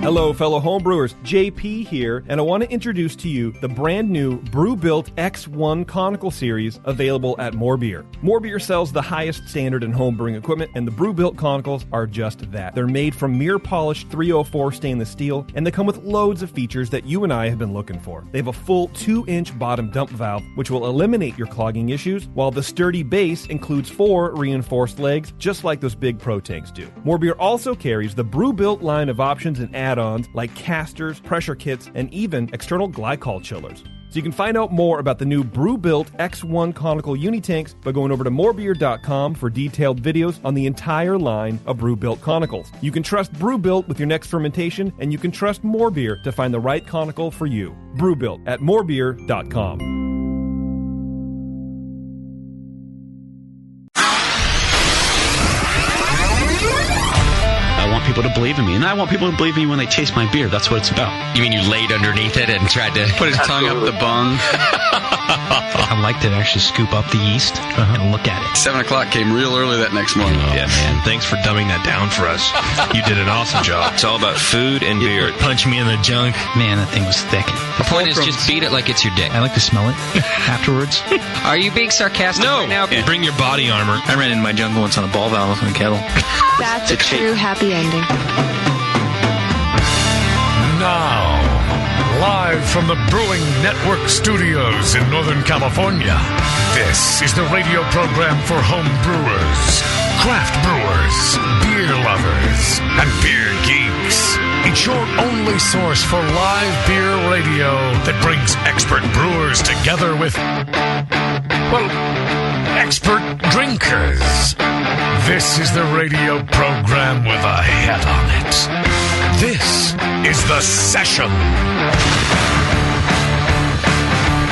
Hello, fellow homebrewers. JP here, and I want to introduce to you the brand new Brew-Built X1 Conical Series available at More Beer. More Beer sells the highest standard in homebrewing equipment, and the Brew-Built Conicals are just that. They're made from mirror-polished 304 stainless steel, and they come with loads of features that you and I have been looking for. They have a full 2-inch bottom dump valve, which will eliminate your clogging issues, while the sturdy base includes 4 reinforced legs, just like those big Pro tanks do. More Beer also carries the Brew-Built line of options and add-ons like casters, pressure kits, and even external glycol chillers. So you can find out more about the new Brew-Built X1 Conical Unitanks by going over to morebeer.com for detailed videos on the entire line of Brew-Built Conicals. You can trust Brew-Built with your next fermentation, and you can trust More Beer to find the right conical for you. Brew-Built at morebeer.com. I want people to believe in me, and I want people to believe in me when they taste my beer. That's what it's about. You mean you laid underneath it and tried to Put his tongue up the bung. I like to actually scoop up the yeast and look at it. 7 o'clock came real early that next morning. Oh, yeah, man. Thanks for dumbing that down for us. You did an awesome job. It's all about food and beer. Punch me in the junk. Man, that thing was thick. The point is just beat it like it's your dick. I like to smell it afterwards. Are you being sarcastic right now? Yeah. Bring your body armor. I ran into my junk once on a ball valve in a kettle. That's a true happy ending. Now, live from the Brewing Network studios in Northern California, this is the radio program for home brewers, craft brewers, beer lovers, and beer geeks. It's your only source for live beer radio that brings expert brewers together with, well, expert drinkers. This is the radio program with a head on it. This is The Session.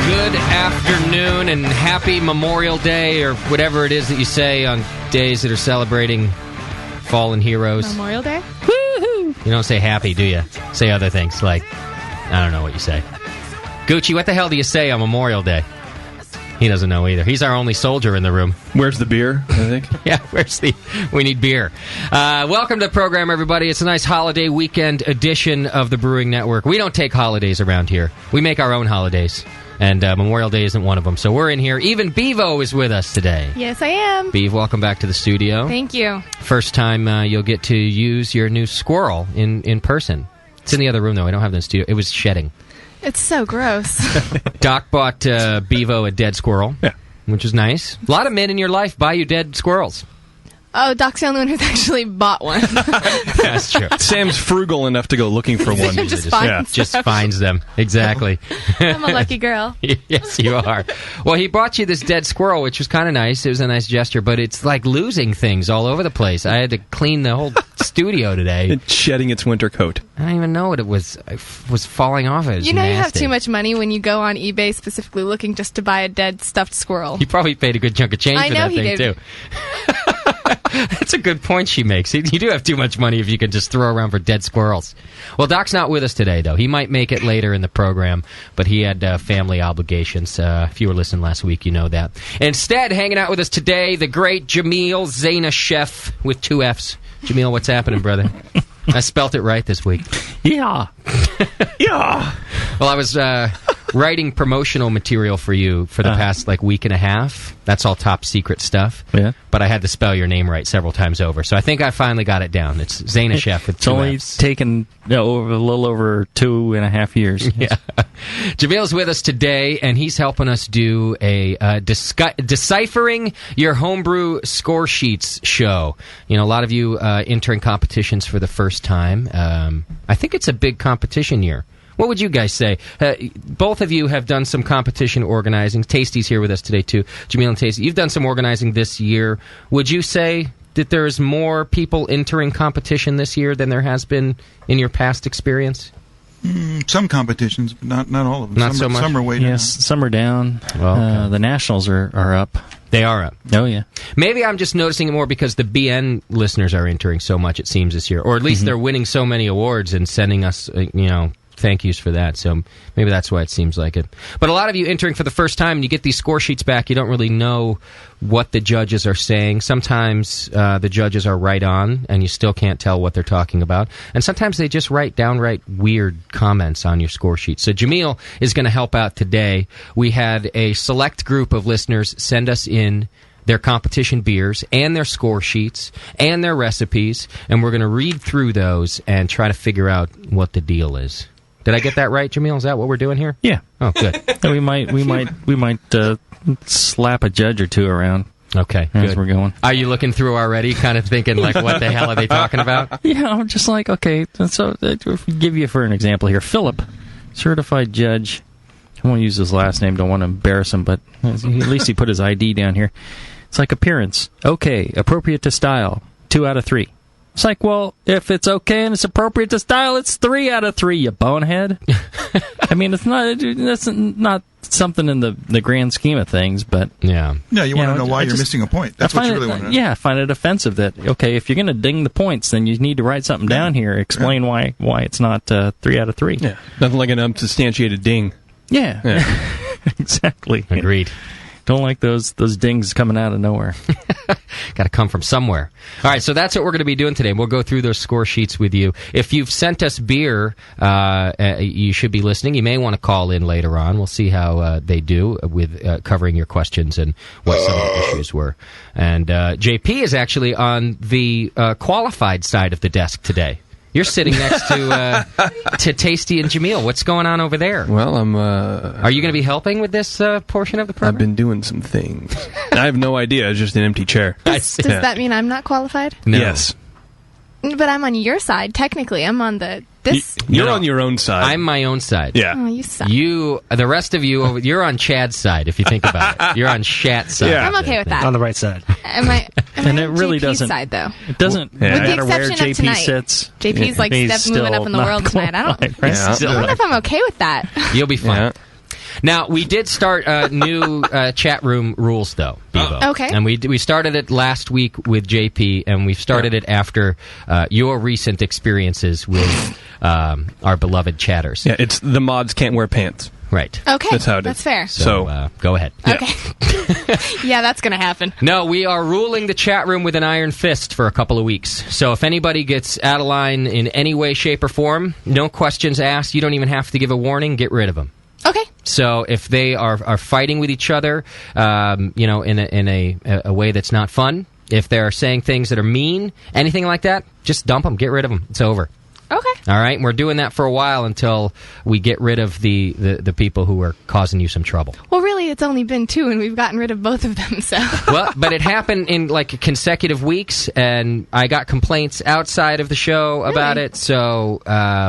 Good afternoon and happy Memorial Day, or whatever it is that you say on days that are celebrating fallen heroes. Memorial Day? Woo-hoo. You don't say happy, do you? Say other things like, I don't know what you say. Gucci, what the hell do you say on Memorial Day? He doesn't know either. He's our only soldier in the room. Where's the beer, I think? Yeah, we need beer. Welcome to the program, everybody. It's a nice holiday weekend edition of the Brewing Network. We don't take holidays around here. We make our own holidays, and Memorial Day isn't one of them. So we're in here. Even Bevo is with us today. Yes, I am. Bevo, welcome back to the studio. Thank you. First time you'll get to use your new squirrel in person. It's in the other room, though. I don't have it in the studio. It was shedding. It's so gross. Doc bought Bevo a dead squirrel, which is nice. A lot of men in your life buy you dead squirrels. Oh, Doc's the only one who's actually bought one. That's true. Sam's frugal enough to go looking for one. Just finds them. Exactly. I'm a lucky girl. Yes, you are. Well, he bought you this dead squirrel, which was kind of nice. It was a nice gesture, but it's like losing things all over the place. I had to clean the whole studio today. It's shedding its winter coat. I don't even know what it was. It was falling off. It was you know nasty. You have too much money when you go on eBay specifically looking just to buy a dead stuffed squirrel. He probably paid a good chunk of change for that thing, did. too. That's a good point she makes. You do have too much money if you can just throw around for dead squirrels. Well, Doc's not with us today, though. He might make it later in the program, but he had family obligations. If you were listening last week, you know that. Instead, hanging out with us today, the great Jamil Zainasheff with 2 Fs. Jamil, what's happening, brother? I spelt it right this week. Yeah. Yeah. Well, I was writing promotional material for you for the past week and a half. That's all top secret stuff. Yeah. But I had to spell your name right several times over. So I think I finally got it down. It's Zainasheff with 2 Fs. It's only taken a little over 2.5 years. Yeah. Jamil's with us today, and he's helping us do a Deciphering Your Homebrew Score Sheets show. You know, a lot of you entering competitions for the first time. I think it's a big competition year. What would you guys say? Both of you have done some competition organizing. Tasty's here with us today, too. Jamil and Tasty, you've done some organizing this year. Would you say that there's more people entering competition this year than there has been in your past experience? Some competitions, but not all of them. Not so much? Some are way down. Yes, some are down. Oh, okay. The Nationals are up. They are up. Oh, yeah. Maybe I'm just noticing it more because the BN listeners are entering so much, it seems, this year. Or at least they're winning so many awards and sending us, thank yous for that. So maybe that's why it seems like it. But a lot of you entering for the first time, and you get these score sheets back, you don't really know what the judges are saying. Sometimes the judges are right on, and you still can't tell what they're talking about. And sometimes they just write downright weird comments on your score sheet. So Jamil is going to help out today. We had a select group of listeners send us in their competition beers and their score sheets and their recipes, and we're going to read through those and try to figure out what the deal is. Did I get that right, Jamil? Is that what we're doing here? Yeah. Oh, good. we might slap a judge or two around. Okay, as good. we're going. Are you looking through already, kind of thinking, like, what the hell are they talking about? Yeah, I'm just like, okay, so give you for an example here. Philip, certified judge. I won't use his last name, don't want to embarrass him, but at least he put his ID down here. It's like appearance. Okay, appropriate to style. 2 out of 3. It's like, well, if it's okay and it's appropriate to style, it's 3 out of 3, you bonehead. I mean, that's not something in the grand scheme of things, but... Yeah, you want to know why you're missing a point. That's what you really want to know. Yeah, I find it offensive that, okay, if you're going to ding the points, then you need to write something down here, explain why it's not 3 out of 3. Yeah, nothing like an unsubstantiated ding. Yeah. Exactly. Agreed. Don't like those dings coming out of nowhere. Got to come from somewhere. All right, so that's what we're going to be doing today. We'll go through those score sheets with you. If you've sent us beer, you should be listening. You may want to call in later on. We'll see how they do with covering your questions and what some of the issues were. And JP is actually on the qualified side of the desk today. You're sitting next to Tasty and Jamil. What's going on over there? Well, I'm... Are you going to be helping with this portion of the program? I've been doing some things. I have no idea. It's just an empty chair. Does that mean I'm not qualified? No. Yes. But I'm on your side, technically. I'm on You're on your own side. I'm my own side. Yeah. Oh, you suck. The rest of you, you're on Chad's side, if you think about it. You're on Shat's side. Yeah. I'm okay with that. On the right side. Am I And it really JP's doesn't. side, though? It doesn't With the matter where exception of JP tonight. sits. JP's like he's moving up still in the not world tonight. I qualified, right? wonder if I'm okay with that. You'll be fine. Yeah. Now, we did start new chat room rules, though, Bevo. Okay. And we started it last week with JP, and we've started it after your recent experiences with our beloved chatters. Yeah, it's the mods can't wear pants. Right. Okay. That's how it is. That's fair. So go ahead. Okay. Yeah, that's going to happen. No, we are ruling the chat room with an iron fist for a couple of weeks. So if anybody gets out of line in any way, shape, or form, no questions asked. You don't even have to give a warning. Get rid of them. Okay. So if they are fighting with each other, in a way that's not fun, if they're saying things that are mean, anything like that, just dump them. Get rid of them. It's over. Okay. All right? And we're doing that for a while until we get rid of the people who are causing you some trouble. Well, really, it's only been 2, and we've gotten rid of both of them, so... Well, but it happened in, like, consecutive weeks, and I got complaints outside of the show about it, so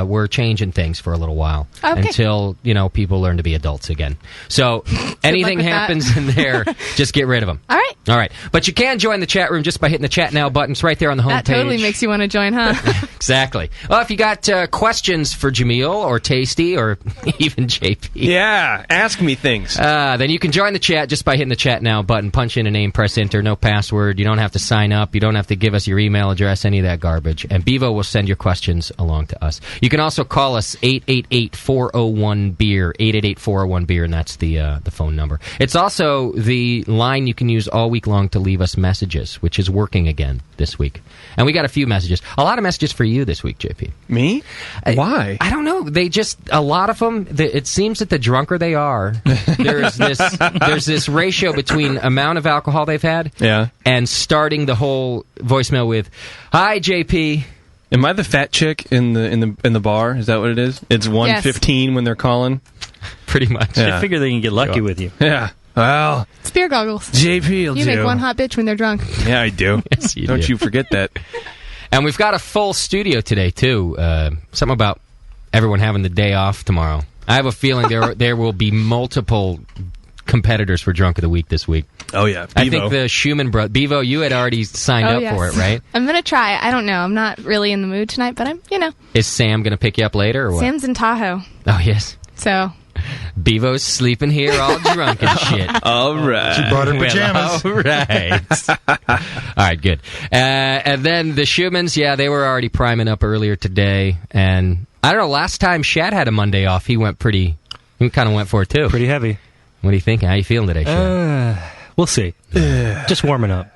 we're changing things for a little while. Okay. Until, people learn to be adults again. So, anything happens in there, just get rid of them. All right. All right. But you can join the chat room just by hitting the Chat Now button. It's right there on the homepage. That totally makes you want to join, huh? Exactly. Well, if you got questions for Jamil or Tasty or even JP. Yeah, ask me things. Then you can join the chat just by hitting the Chat Now button. Punch in a name, press enter, no password. You don't have to sign up. You don't have to give us your email address, any of that garbage. And Bevo will send your questions along to us. You can also call us 888-401-BEER, 888-401-BEER, and that's the phone number. It's also the line you can use all week long to leave us messages, which is working again this week. And we got a few messages. A lot of messages for you this week, JP. Me? Why? I don't know. They just, a lot of them, it seems that the drunker they are, there's this ratio between amount of alcohol they've had and starting the whole voicemail with, "Hi, JP." Am I the fat chick in the bar? Is that what it is? It's 1:15 when they're calling? Pretty much. I figure they can get lucky with you. Yeah. Well, It's beer goggles. JP will You make one hot bitch when they're drunk. Yeah, I do. Yes, you Don't do. you forget that. And we've got a full studio today, too. Something about everyone having the day off tomorrow. I have a feeling there will be multiple competitors for Drunk of the Week this week. Oh, yeah. I think the Schumann brother... Bevo, you had already signed up for it, right? I'm going to try. I don't know. I'm not really in the mood tonight, but I'm. Is Sam going to pick you up later, or what? Sam's in Tahoe. Oh, yes. So... Bevo's sleeping here all drunk and shit. All right. She brought her pajamas. Well, all right. All right, good. And then the Schumanns, they were already priming up earlier today, and I don't know. Last time Shad had a Monday off, he kind of went for it too. Pretty heavy. What are you thinking? How you feeling today, Shad? We'll see. Just warming up.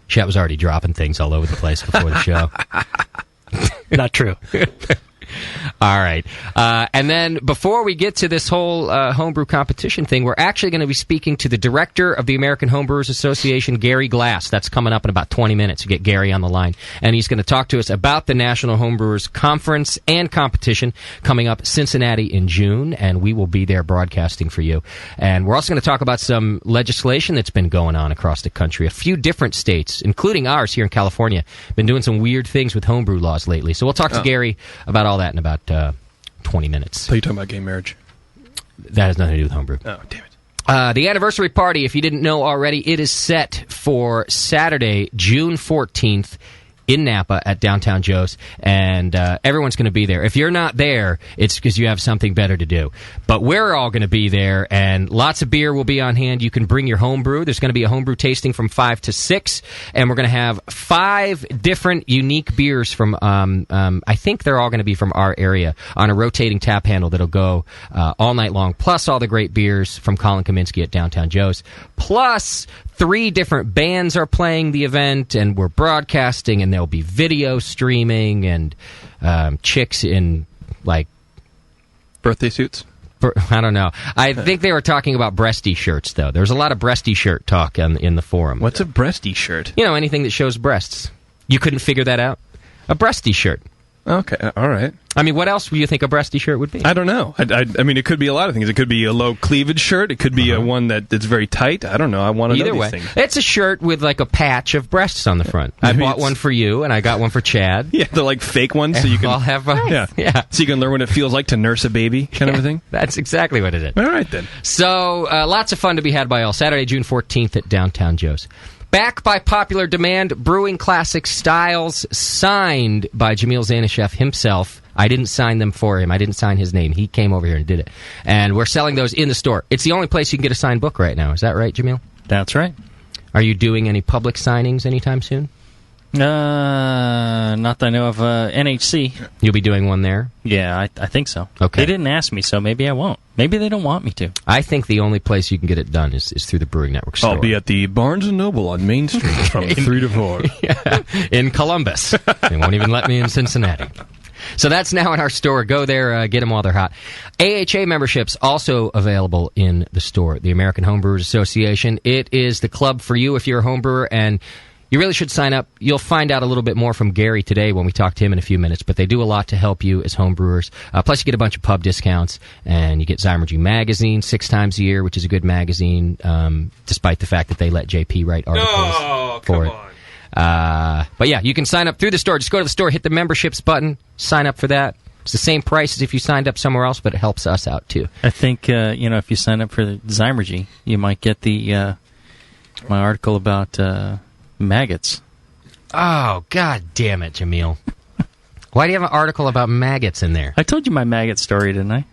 Shad was already dropping things all over the place before the show. Not true. All right. And then before we get to this whole homebrew competition thing, we're actually going to be speaking to the director of the American Homebrewers Association, Gary Glass. That's coming up in about 20 minutes. We get Gary on the line. And he's going to talk to us about the National Homebrewers Conference and competition coming up Cincinnati in June. And we will be there broadcasting for you. And we're also going to talk about some legislation that's been going on across the country. A few different states, including ours here in California, been doing some weird things with homebrew laws lately. So we'll talk to Gary about all that in about 20 minutes. So you're talking about gay marriage? That has nothing to do with homebrew. Oh, damn it. The anniversary party, if you didn't know already, it is set for Saturday, June 14th in Napa at Downtown Joe's, and everyone's going to be there. If you're not there, it's because you have something better to do. But we're all going to be there, and lots of beer will be on hand. You can bring your homebrew. There's going to be a homebrew tasting from 5 to 6, and we're going to have 5 different unique beers from, I think they're all going to be from our area, on a rotating tap handle that'll go all night long, plus all the great beers from Colin Kaminsky at Downtown Joe's, plus 3 different bands are playing the event, and we're broadcasting, and there'll be video streaming and chicks in, like... birthday suits? I don't know. I think they were talking about breasty shirts, though. There's a lot of breasty shirt talk in the forum. What's a breasty shirt? You know, anything that shows breasts. You couldn't figure that out? A breasty shirt. Okay, all right. I mean, what else do you think a breasty shirt would be? I don't know. I mean, it could be a lot of things. It could be a low cleavage shirt. It could be a one that's very tight. I don't know. I want to know these things. It's a shirt with like a patch of breasts on the front. I bought one for you, and I got one for Chad. Yeah, they're like fake ones, so you can... I'll have one. Yeah. So you can learn what it feels like to nurse a baby, kind of a thing? That's exactly what it is. All right, then. So, lots of fun to be had by all. Saturday, June 14th at Downtown Joe's. Back by popular demand, Brewing Classic Styles, signed by Jamil Zainasheff himself. I didn't sign them for him. I didn't sign his name. He came over here and did it. And we're selling those in the store. It's the only place you can get a signed book right now. Is that right, Jamil? That's right. Are you doing any public signings anytime soon? Not that I know of. NHC. You'll be doing one there? Yeah, I think so. Okay. They didn't ask me, so maybe I won't. Maybe they don't want me to. I think the only place you can get it done is through the Brewing Network store. I'll be at the Barnes & Noble on Main Street from 3 to 4. Yeah, in Columbus. They won't even let me in Cincinnati. So that's now in our store. Go there, get them while they're hot. AHA memberships also available in the store. The American Homebrewers Association. It is the club for you if you're a homebrewer, and you really should sign up. You'll find out a little bit more from Gary today when we talk to him in a few minutes, but they do a lot to help you as homebrewers. Plus, you get a bunch of pub discounts, and you get Zymergy Magazine 6 times a year, which is a good magazine, despite the fact that they let JP write articles for it. But yeah, you can sign up through the store. Just go to the store, hit the memberships button, sign up for that. It's the same price as if you signed up somewhere else, but it helps us out too. I think if you sign up for the Zymergy, you might get the my article about maggots. Oh, God damn it, Jamil. Why do you have an article about maggots in there? I told you my maggot story, didn't I?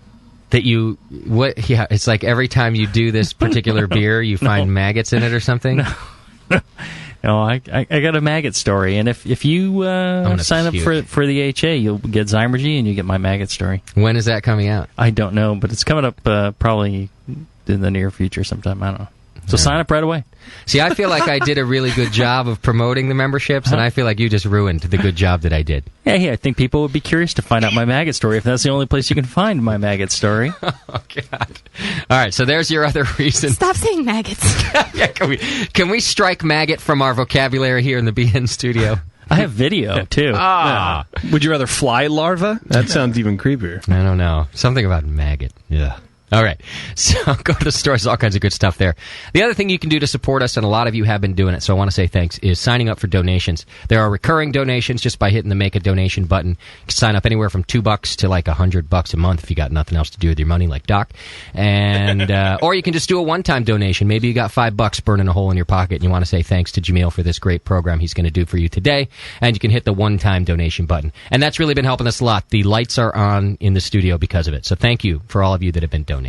That you... what? Yeah, it's like every time you do this particular beer, you find maggots in it or something? No, I got a maggot story, and if you sign up for the HA, you'll get Zymergy and you get my maggot story. When is that coming out? I don't know, but it's coming up probably in the near future sometime. I don't know. So sign up right away. See, I feel like I did a really good job of promoting the memberships, and I feel like you just ruined the good job that I did. Yeah, I think people would be curious to find out my maggot story if that's the only place you can find my maggot story. Oh, God. All right, so there's your other reason. Stop saying maggots. Yeah, can we strike maggot from our vocabulary here in the BN studio? I have video, too. Ah. Would you rather fly larva? That sounds even creepier. I don't know. Something about maggot. Yeah. All right, so go to the store. There's all kinds of good stuff there. The other thing you can do to support us, and a lot of you have been doing it, so I want to say thanks, is signing up for donations. There are recurring donations just by hitting the Make a Donation button. You can sign up anywhere from $2 to like $100 a month if you got nothing else to do with your money, like Doc. And or you can just do a one-time donation. Maybe you got $5 burning a hole in your pocket, and you want to say thanks to Jamil for this great program he's going to do for you today, and you can hit the one-time donation button. And that's really been helping us a lot. The lights are on in the studio because of it, so thank you for all of you that have been donating.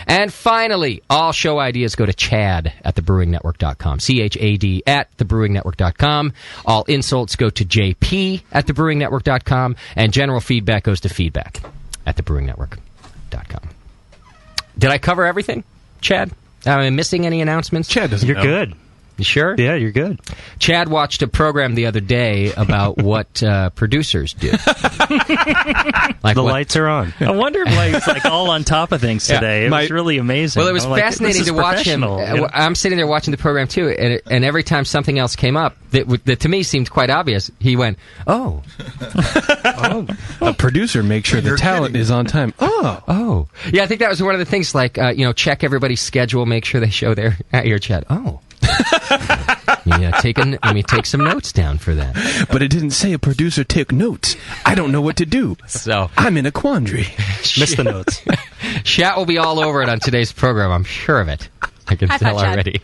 And finally, all show ideas go to Chad at thebrewingnetwork.com. CHAD at thebrewingnetwork.com. All insults go to JP at thebrewingnetwork.com. And general feedback goes to feedback at thebrewingnetwork.com. Did I cover everything, Chad? Am I missing any announcements? Chad doesn't know. You're good. You sure? Yeah, you're good. Chad watched a program the other day about what producers do. Like the lights are on. I wonder why he's like all on top of things today. It was really amazing. Well, it was fascinating to watch him. I'm sitting there watching the program too, and every time something else came up that to me seemed quite obvious, he went, "Oh, A producer makes sure the talent is on time. Oh, yeah." I think that was one of the things. Like, check everybody's schedule, make sure they show their at your Chad. Oh. Yeah, take some notes down for that. But it didn't say a producer took notes. I don't know what to do. So I'm in a quandary. Miss the notes. Shat will be all over it on today's program. I'm sure of it. I can tell already.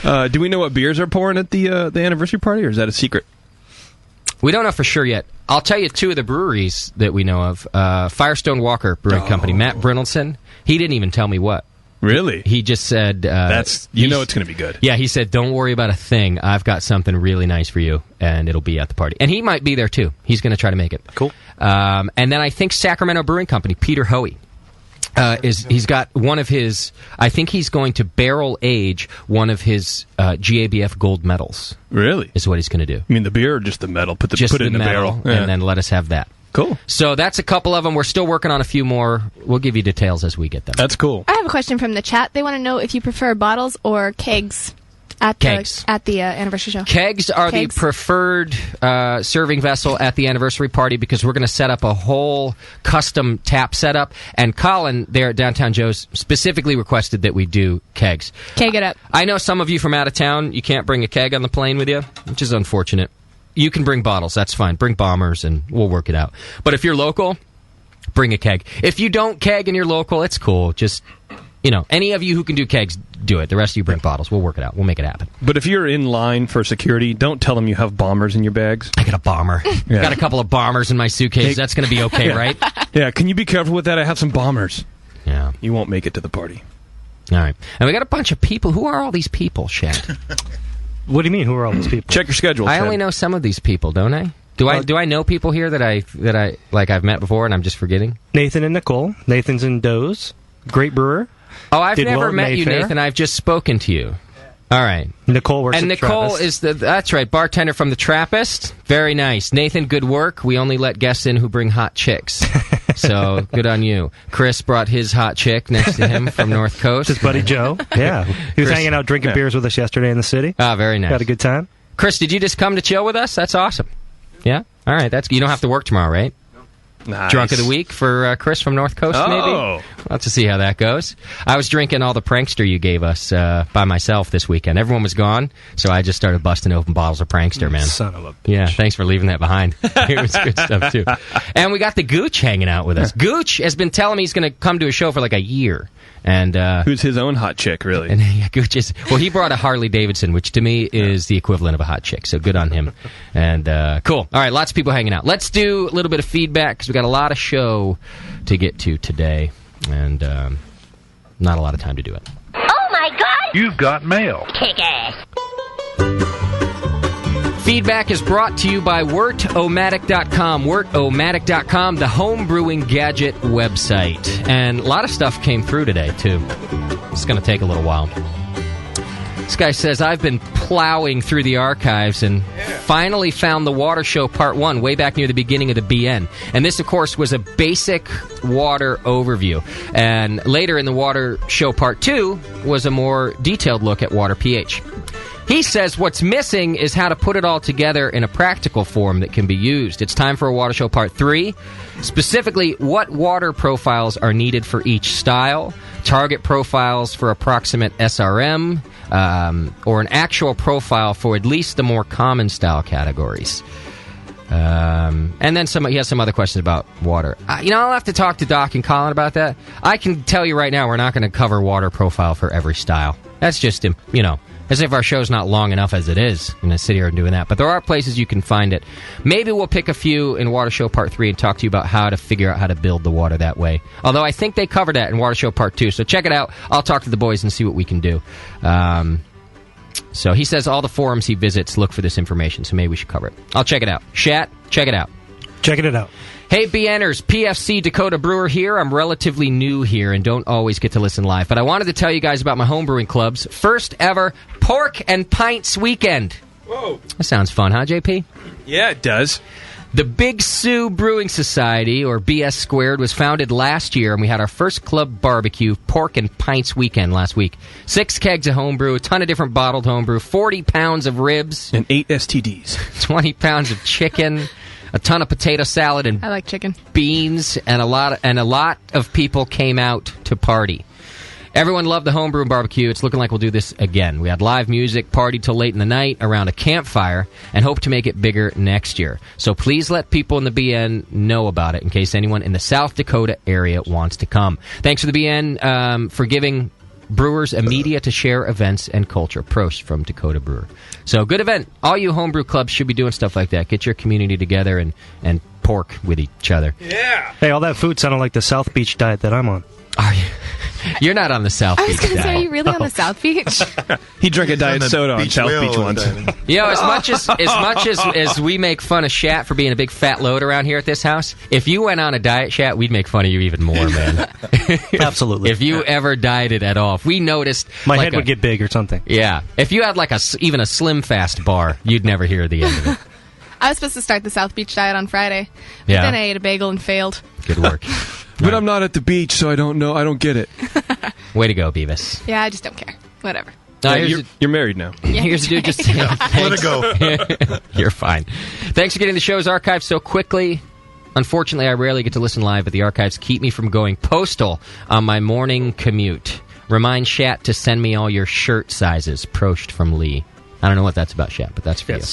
Do we know what beers are pouring at the anniversary party, or is that a secret? We don't know for sure yet. I'll tell you two of the breweries that we know of. Firestone Walker Brewing Company. Matt Brynildson. He didn't even tell me what. Really? He just said... it's going to be good. Yeah, he said, don't worry about a thing. I've got something really nice for you, and it'll be at the party. And he might be there, too. He's going to try to make it. Cool. And then I think Sacramento Brewing Company, Peter Hoey, he's got one of his... I think he's going to barrel age one of his GABF gold medals. Really? Is what he's going to do. You mean the beer or just the medal? Put it in the barrel. Yeah. And then let us have that. Cool. So that's a couple of them. We're still working on a few more. We'll give you details as we get them. That's cool. I have a question from the chat. They want to know if you prefer bottles or kegs at the anniversary show. Kegs are the preferred serving vessel at the anniversary party because we're going to set up a whole custom tap setup. And Colin there at Downtown Joe's specifically requested that we do kegs. Keg it up. I know some of you from out of town, you can't bring a keg on the plane with you, which is unfortunate. You can bring bottles, that's fine. Bring bombers, and we'll work it out. But if you're local, bring a keg. If you don't keg and you're local, it's cool. Just, any of you who can do kegs, do it. The rest of you bring bottles. We'll work it out. We'll make it happen. But if you're in line for security, don't tell them you have bombers in your bags. I got a bomber. Yeah. Got a couple of bombers in my suitcase. That's going to be okay, right? Yeah, can you be careful with that? I have some bombers. Yeah. You won't make it to the party. All right. And we got a bunch of people. Who are all these people, Shat? What do you mean? Who are all these people? Check your schedule. I only know some of these people, don't I? Do I know people here that I like I've met before and I'm just forgetting? Nathan and Nicole. Nathan's in Doze. Great brewer. Oh, I've never met you, Nathan. I've just spoken to you. All right. Nicole works and at Nicole Trappist. That's right, bartender from the Trappist. Very nice. Nathan, good work. We only let guests in who bring hot chicks. So, good on you. Chris brought his hot chick next to him from North Coast. His buddy Joe. Yeah. He was hanging out drinking beers with us yesterday in the city. Ah, very nice. Had a good time. Chris, did you just come to chill with us? That's awesome. Yeah? All right. You don't have to work tomorrow, right? Nice. Drunk of the week for Chris from North Coast, maybe? We'll have to see how that goes. I was drinking all the Prankster you gave us by myself this weekend. Everyone was gone, so I just started busting open bottles of Prankster, man. Son of a bitch. Yeah, thanks for leaving that behind. It was good stuff, too. And we got the Gooch hanging out with us. Gooch has been telling me he's going to come to a show for like a year. And who's his own hot chick, really? And Gooch he brought a Harley Davidson, which to me is the equivalent of a hot chick. So good on him. And cool. All right, lots of people hanging out. Let's do a little bit of feedback because we got a lot of show to get to today, and not a lot of time to do it. Oh my God! You've got mail. Kick ass. Feedback is brought to you by WortOmatic.com. WortOmatic.com, the home brewing gadget website. And a lot of stuff came through today, too. It's going to take a little while. This guy says, I've been plowing through the archives and finally found the Water Show Part 1 way back near the beginning of the BN. And this, of course, was a basic water overview. And later in the Water Show Part 2 was a more detailed look at water pH. He says what's missing is how to put it all together in a practical form that can be used. It's time for a Water Show Part 3. Specifically, what water profiles are needed for each style, target profiles for approximate SRM, or an actual profile for at least the more common style categories. And then he has some other questions about water. I'll have to talk to Doc and Colin about that. I can tell you right now we're not going to cover water profile for every style. That's just, As if our show's not long enough as it is. I'm going to sit here and doing that. But there are places you can find it. Maybe we'll pick a few in Water Show Part 3 and talk to you about how to figure out how to build the water that way. Although I think they covered that in Water Show Part 2. So check it out. I'll talk to the boys and see what we can do. So he says all the forums he visits look for this information, so maybe we should cover it. I'll check it out. Shat, check it out. Checking it out. Hey, BNers, PFC Dakota Brewer here. I'm relatively new here and don't always get to listen live, but I wanted to tell you guys about my homebrewing club's first ever Pork and Pints Weekend. Whoa. That sounds fun, huh, JP? Yeah, it does. The Big Sioux Brewing Society, or BS Squared, was founded last year, and we had our first club barbecue, Pork and Pints Weekend, last week. 6 kegs of homebrew, a ton of different bottled homebrew, 40 pounds of ribs. And 8 STDs. 20 pounds of chicken, a ton of potato salad and I like chicken. Beans, and a lot of people came out to party. Everyone loved the homebrew and barbecue. It's looking like we'll do this again. We had live music, partied till late in the night around a campfire, and hope to make it bigger next year. So please let people in the BN know about it in case anyone in the South Dakota area wants to come. Thanks to the BN for giving brewers a media to share events and culture. Prost from Dakota Brewer. So good event. All you homebrew clubs should be doing stuff like that. Get your community together and pork with each other. Yeah. Hey, all that food sounded like the South Beach diet that I'm on. Are you? You're not on the South Beach. I was going to say, are you really on the South Beach? He drank a diet soda on South Beach once. You know, as much as we make fun of Shat for being a big fat load around here at this house, if you went on a diet, Shat, we'd make fun of you even more, man. Absolutely. If you ever dieted at all, if we noticed my head would get big or something. Yeah. If you had like even a Slim Fast bar, you'd never hear the end of it. I was supposed to start the South Beach diet on Friday, but then I ate a bagel and failed. Good work. But I'm not at the beach, so I don't know. I don't get it. Way to go, Beavis. Yeah, I just don't care. Whatever. You're married now. Yeah, here's the dude. Just let it go. You're fine. Thanks for getting the show's archived so quickly. Unfortunately, I rarely get to listen live, but the archives keep me from going postal on my morning commute. Remind Shat to send me all your shirt sizes. Prost from Lee. I don't know what that's about, Shat, but that's for you.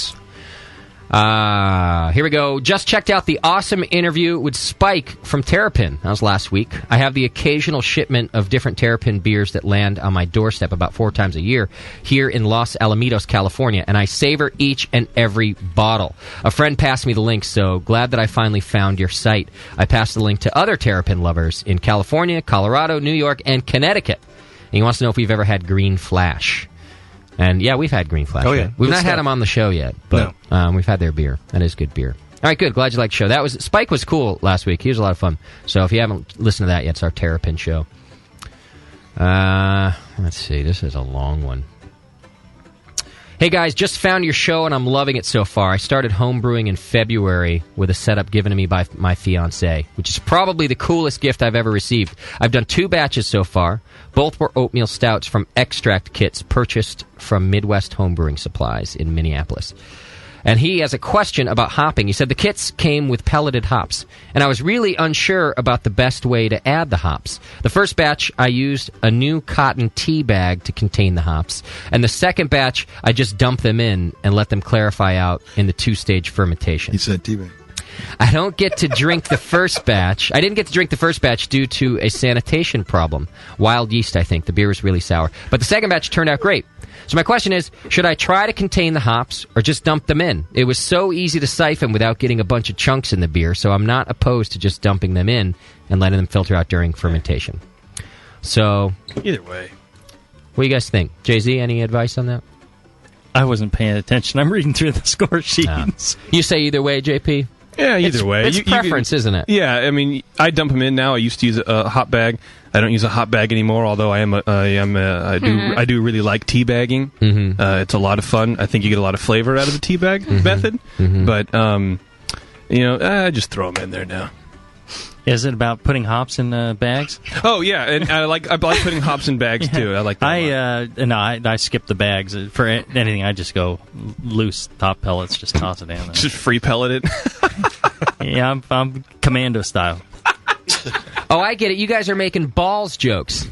Here we go. Just checked out the awesome interview with Spike from Terrapin. That was last week. I have the occasional shipment of different Terrapin beers that land on my doorstep about 4 times a year here in Los Alamitos, California, and I savor each and every bottle. A friend passed me the link, so glad that I finally found your site. I passed the link to other Terrapin lovers in California, Colorado, New York, and Connecticut. And he wants to know if we've ever had Green Flash. And, yeah, we've had Green Flash. Oh, yeah. We've not had them on the show yet, but we've had their beer. That is good beer. All right, good. Glad you liked the show. Spike was cool last week. He was a lot of fun. So if you haven't listened to that yet, it's our Terrapin show. Let's see. This is a long one. Hey, guys, just found your show, and I'm loving it so far. I started homebrewing in February with a setup given to me by my fiancée, which is probably the coolest gift I've ever received. I've done 2 batches so far. Both were oatmeal stouts from extract kits purchased from Midwest Homebrewing Supplies in Minneapolis. And he has a question about hopping. He said the kits came with pelleted hops, and I was really unsure about the best way to add the hops. The first batch, I used a new cotton tea bag to contain the hops, and the second batch, I just dumped them in and let them clarify out in the 2-stage fermentation. He said tea bag. I don't get to drink the first batch. I didn't get to drink the first batch due to a sanitation problem. Wild yeast, I think. The beer was really sour. But the second batch turned out great. So my question is, should I try to contain the hops or just dump them in? It was so easy to siphon without getting a bunch of chunks in the beer, so I'm not opposed to just dumping them in and letting them filter out during fermentation. So, either way. What do you guys think? Jay-Z, any advice on that? I wasn't paying attention. I'm reading through the score sheets. You say either way, JP? Yeah, either way. It's preference, isn't it? Yeah, I mean, I dump them in now. I used to use a hot bag. I don't use a hot bag anymore, although I do really like tea bagging. Mm-hmm. It's a lot of fun. I think you get a lot of flavor out of the tea bag method. Mm-hmm. But I just throw them in there now. Is it about putting hops in bags? Oh yeah, and I like putting hops in bags too. I like that. I skip the bags for anything. I just go loose top pellets, just toss it in. Just free pellet it. Yeah, I'm commando style. Oh, I get it. You guys are making balls jokes.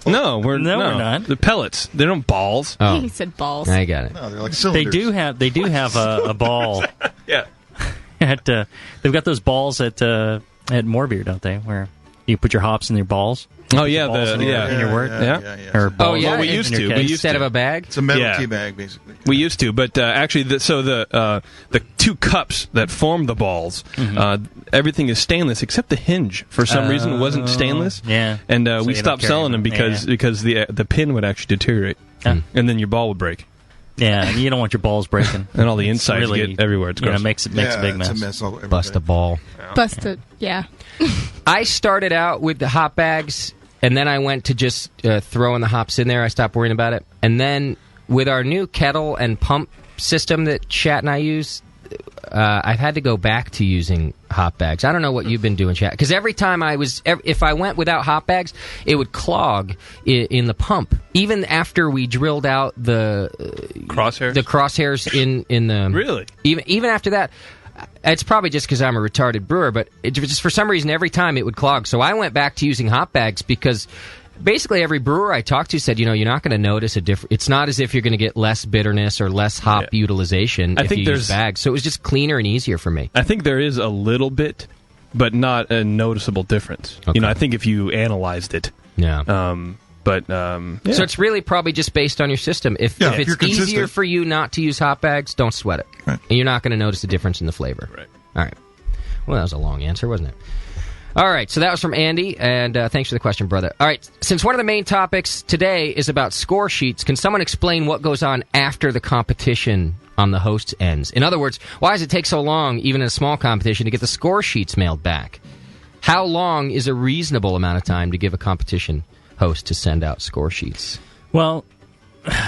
No, we're not. The pellets. They don't balls. Oh. He said balls. I got it. No, they're like cylinders. They do have a ball. Yeah. They've got those balls at More Beer, don't they? Where You put your hops in your balls. Oh yeah, in your wort. Or balls Well, we used to. Instead of a bag. It's a metal tea bag, basically. We used to, but actually, the two cups that form the balls, everything is stainless except the hinge. For some reason, wasn't stainless. Yeah, and we stopped selling them because the pin would actually deteriorate, and then your ball would break. Yeah, and you don't want your balls breaking, and all the insides get everywhere. It's gross. Makes a big mess. It's a mess everywhere. Bust a ball. Busted. Yeah. I started out with the hop bags, and then I went to just throwing the hops in there. I stopped worrying about it. And then with our new kettle and pump system that Chat and I use, I've had to go back to using hop bags. I don't know what you've been doing, Chat, because every time if I went without hop bags, it would clog in the pump. Even after we drilled out the crosshairs in the really even after that. It's probably just because I'm a retarded brewer, but just for some reason every time it would clog. So I went back to using hop bags because basically every brewer I talked to said, you're not going to notice a difference. It's not as if you're going to get less bitterness or less hop utilization if you use bags. So it was just cleaner and easier for me. I think there is a little bit, but not a noticeable difference. Okay. I think if you analyzed it. Yeah. So it's really probably just based on your system. If it's easier for you not to use hop bags, don't sweat it. Right. And you're not going to notice the difference in the flavor. Right. All right. Well, that was a long answer, wasn't it? All right, so that was from Andy, and thanks for the question, brother. All right, since one of the main topics today is about score sheets, can someone explain what goes on after the competition on the host's ends? In other words, why does it take so long, even in a small competition, to get the score sheets mailed back? How long is a reasonable amount of time to give a competition host to send out score sheets? Well, it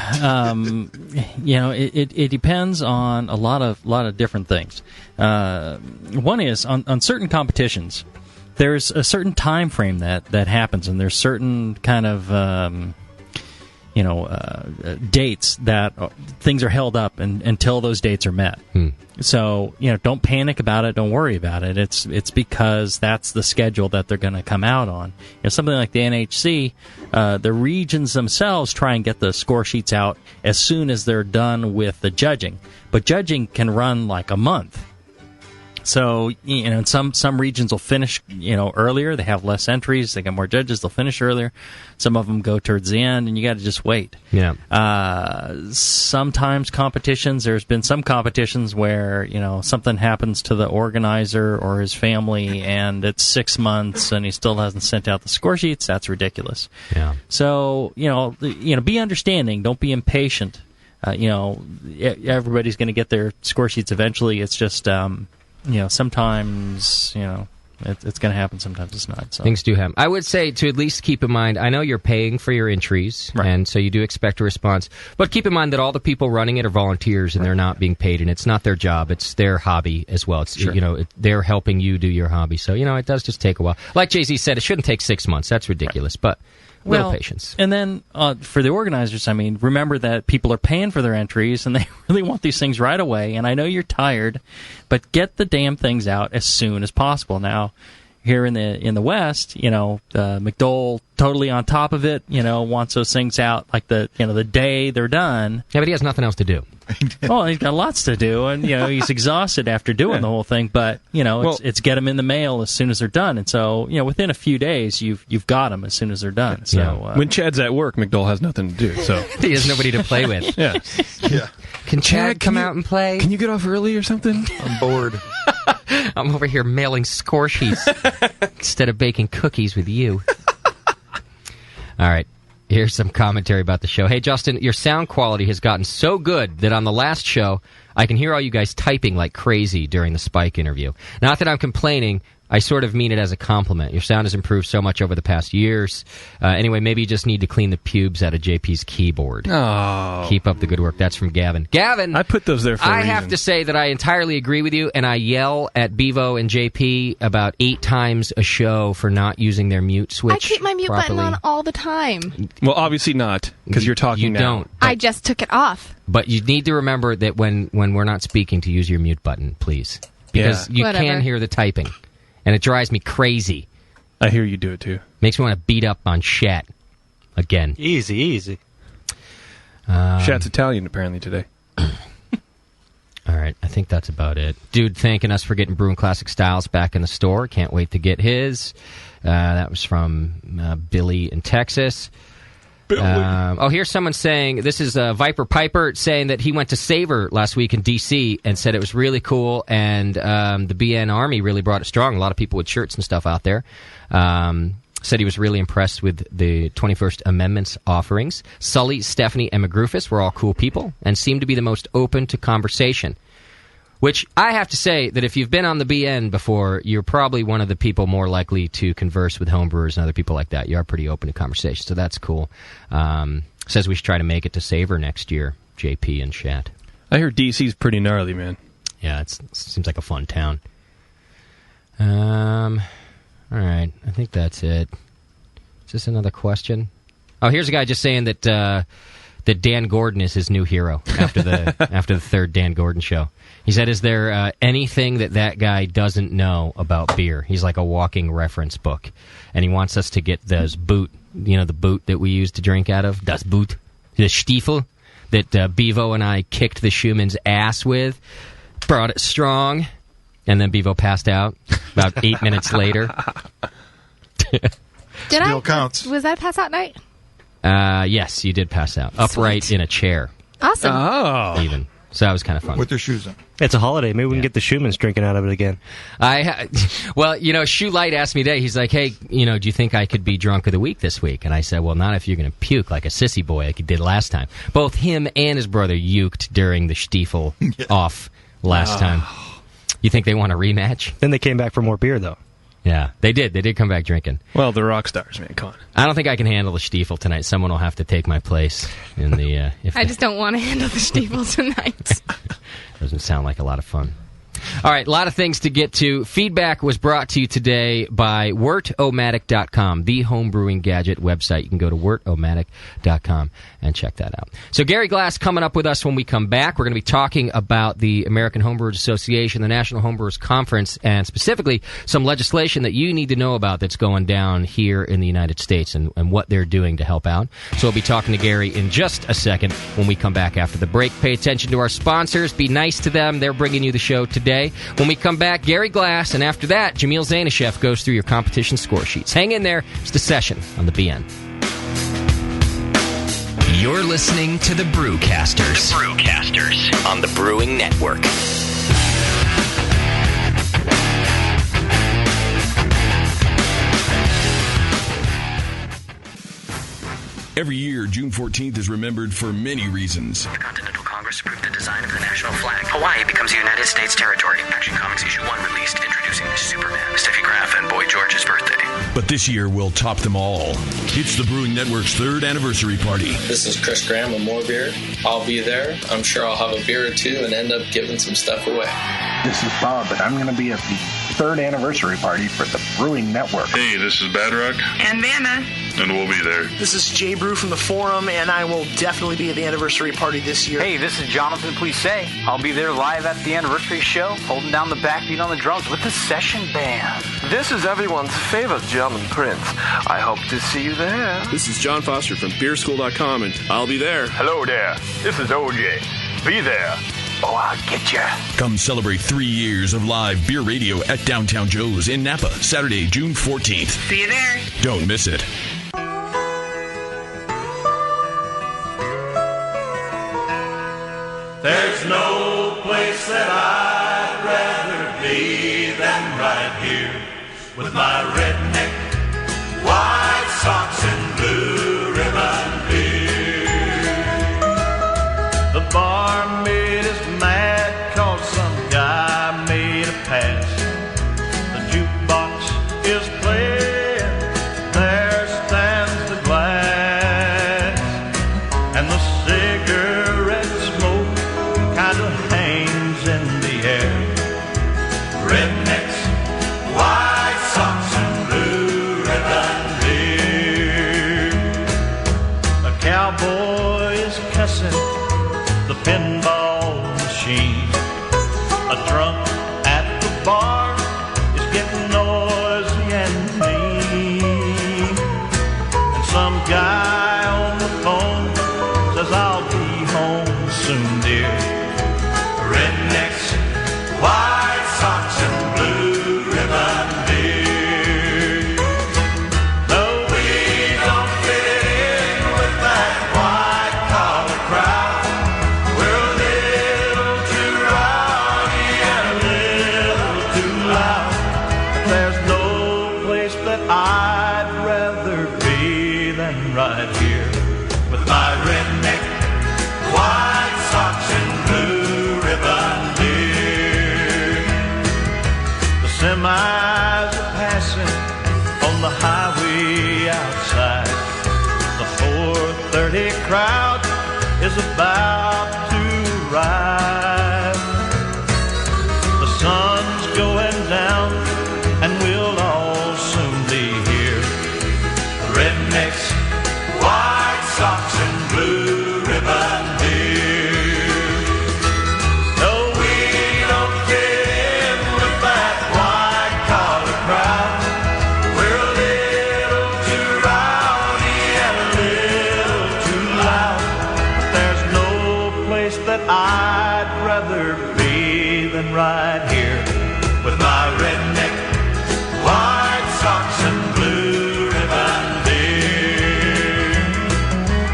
depends on a lot of different things. One is on certain competitions, there's a certain time frame that happens, and there's certain kind of dates that things are held up until those dates are met. So don't panic about it. Don't worry about it. It's because that's the schedule that they're going to come out on. Something like the NHC, the regions themselves try and get the score sheets out as soon as they're done with the judging. But judging can run like a month. So, some regions will finish, earlier. They have less entries. They got more judges. They'll finish earlier. Some of them go towards the end, and you got to just wait. Yeah. Sometimes competitions, there's been some competitions where, something happens to the organizer or his family, and it's 6 months, and he still hasn't sent out the score sheets. That's ridiculous. Yeah. So, be understanding. Don't be impatient. Everybody's going to get their score sheets eventually. It's just... sometimes, it's going to happen. Sometimes it's not. So. Things do happen. I would say to at least keep in mind, I know you're paying for your entries, and so you do expect a response. But keep in mind that all the people running it are volunteers, and they're not being paid, and it's not their job. It's their hobby as well. It's they're helping you do your hobby. So, it does just take a while. Like Jay-Z said, it shouldn't take 6 months. That's ridiculous, but... little patience. And then for the organizers, remember that people are paying for their entries and they really want these things right away. And I know you're tired, but get the damn things out as soon as possible. Now, here in the West, McDole totally on top of it, wants those things out like the day they're done. Yeah, but he has nothing else to do. Well, he's got lots to do, and he's exhausted after doing the whole thing. But it's get them in the mail as soon as they're done, and so within a few days you've got them as soon as they're done. So when Chad's at work, McDole has nothing to do, so he has nobody to play with. Yeah. Can Chad come out and play? Can you get off early or something? I'm bored. I'm over here mailing score sheets instead of baking cookies with you. All right. Here's some commentary about the show. Hey, Justin, your sound quality has gotten so good that on the last show, I can hear all you guys typing like crazy during the Spike interview. Not that I'm complaining. I sort of mean it as a compliment. Your sound has improved so much over the past years. Anyway, maybe you just need to clean the pubes out of JP's keyboard. Oh. Keep up the good work. That's from Gavin. Gavin! I put those there for a reason. I have to say that I entirely agree with you, and I yell at Bevo and JP about 8 times a show for not using their mute switch I keep my mute properly. button on all the time. Well, obviously not, because you're talking you now. Don't. I just took it off. But you need to remember that when we're not speaking, to use your mute button, please. Because you can hear the typing. And it drives me crazy. I hear you do it, too. Makes me want to beat up on Shat again. Easy. Shat's Italian, apparently, today. All right, I think that's about it. Dude thanking us for getting Brewing Classic Styles back in the store. Can't wait to get his. That was from Billy in Texas. Here's someone saying, this is Viper Piper, saying that he went to Savor last week in D.C. and said it was really cool, and the BN Army really brought it strong. A lot of people with shirts and stuff out there. Said he was really impressed with the 21st Amendment's offerings. Sully, Stephanie, and McGrufus were all cool people and seemed to be the most open to conversation. Which I have to say that if you've been on the BN before, you're probably one of the people more likely to converse with homebrewers and other people like that. You are pretty open to conversation, so that's cool. Says we should try to make it to Savor next year, JP and Shat. I hear DC's pretty gnarly, man. Yeah, it seems like a fun town. All right, I think that's it. Is this another question? Oh, here's a guy just saying that that Dan Gordon is his new hero after the third Dan Gordon show. He said, is there anything that guy doesn't know about beer? He's like a walking reference book. And he wants us to get this boot, the boot that we used to drink out of, das Boot, the Stiefel, that Bevo and I kicked the Schumann's ass with, brought it strong, and then Bevo passed out about 8 minutes later. Still counts. Was that pass out night? Yes, you did pass out. Upright in a chair. Awesome. Oh. Even. So that was kind of fun. With their shoes on. It's a holiday. Maybe we can get the Schumann's drinking out of it again. Well, Shoe Light asked me today. He's like, hey, do you think I could be drunk of the week this week? And I said, well, not if you're going to puke like a sissy boy like you did last time. Both him and his brother uked during the Stiefel off last time. You think they want a rematch? Then they came back for more beer, though. Yeah, they did. They did come back drinking. Well, they're rock stars, man. Come on. I don't think I can handle the Stiefel tonight. Someone will have to take my place in the. I just don't want to handle the Stiefel tonight. Doesn't sound like a lot of fun. All right, a lot of things to get to. Feedback was brought to you today by WortOmatic.com, the homebrewing gadget website. You can go to WortOmatic.com and check that out. So Gary Glass coming up with us when we come back. We're going to be talking about the American Homebrewers Association, the National Homebrewers Conference, and specifically some legislation that you need to know about that's going down here in the United States and what they're doing to help out. So we'll be talking to Gary in just a second when we come back after the break. Pay attention to our sponsors. Be nice to them. They're bringing you the show today. When we come back, Gary Glass, and after that, Jamil Zainasheff goes through your competition score sheets. Hang in there. It's The Session on the BN. You're listening to the Brewcasters. The Brewcasters on the Brewing Network. Every year, June 14th is remembered for many reasons. The Continental Congress approved the design of the national flag. Hawaii becomes a United States territory. Action Comics issue 1 released, introducing Superman, Steffi Graf, and Boy George's birthday. But this year will top them all. It's the Brewing Network's 3rd anniversary party. This is Chris Graham with More Beer. I'll be there. I'm sure I'll have a beer or two and end up giving some stuff away. This is Bob, and I'm going to be at the 3rd anniversary party for the Brewing Network. Hey, this is Badrock. And Vanna. And we'll be there. This is Jay Brew from the Forum, and I will definitely be at the anniversary party this year. Hey, this is Jonathan Plisse. I'll be there live at the anniversary show, holding down the backbeat on the drums with the session band. This is everyone's favorite German prince. I hope to see you there. This is John Foster from BeerSchool.com, and I'll be there. Hello there. This is OJ. Be there. Oh, I'll get ya. Come celebrate 3 years of live beer radio at Downtown Joe's in Napa, Saturday, June 14th. See you there. Don't miss it. There's no place that I'd rather be than right here with my redneck, white socks and blue ribbon beer. The barmaid is mad 'cause some guy made a pass. The jukebox is playing, there stands the glass, and the cigarette smoke kind of hangs in the air. Rednecks, white socks and blue ribbon beer. I'd rather be than right here with my redneck white socks and blue ribbon deer. The semis are passing on the highway outside. The 4:30 crowd is about to arrive. The sun's going down and we'll all soon be here. Rednecks, white socks and blue ribbon deer. No, we don't fit in with that white collar crowd. We're a little too rowdy and a little too loud. But there's no place that I'd rather be than right here with my redneck white socks and blue ribbon deer.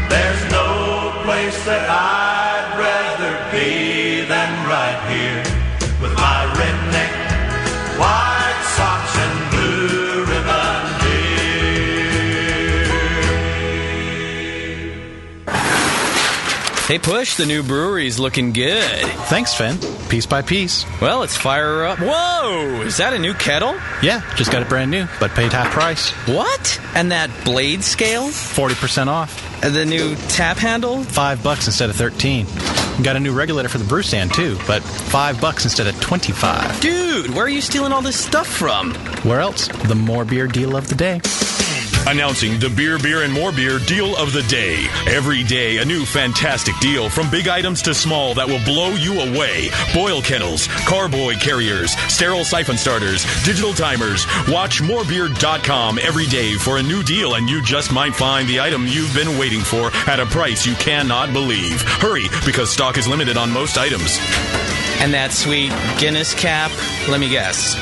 There's no place that I'd rather be than right here with my redneck white socks and blue ribbon deer. Hey, Push, the new brewery's looking good. Thanks, Finn. Piece by piece. Well, let's fire her up. Whoa! Is that a new kettle? Yeah, just got it brand new, but paid half price. What? And that blade scale? 40% off. The new tap handle? $5 instead of 13. Got a new regulator for the brew stand, too, but $5 instead of 25. Dude, where are you stealing all this stuff from? Where else? The more beer deal of the day. Announcing the Beer, and More Beer Deal of the Day. Every day, a new fantastic deal from big items to small that will blow you away. Boil kettles, carboy carriers, sterile siphon starters, digital timers. Watch morebeer.com every day for a new deal, and you just might find the item you've been waiting for at a price you cannot believe. Hurry, because stock is limited on most items. And that sweet Guinness cap? Let me guess.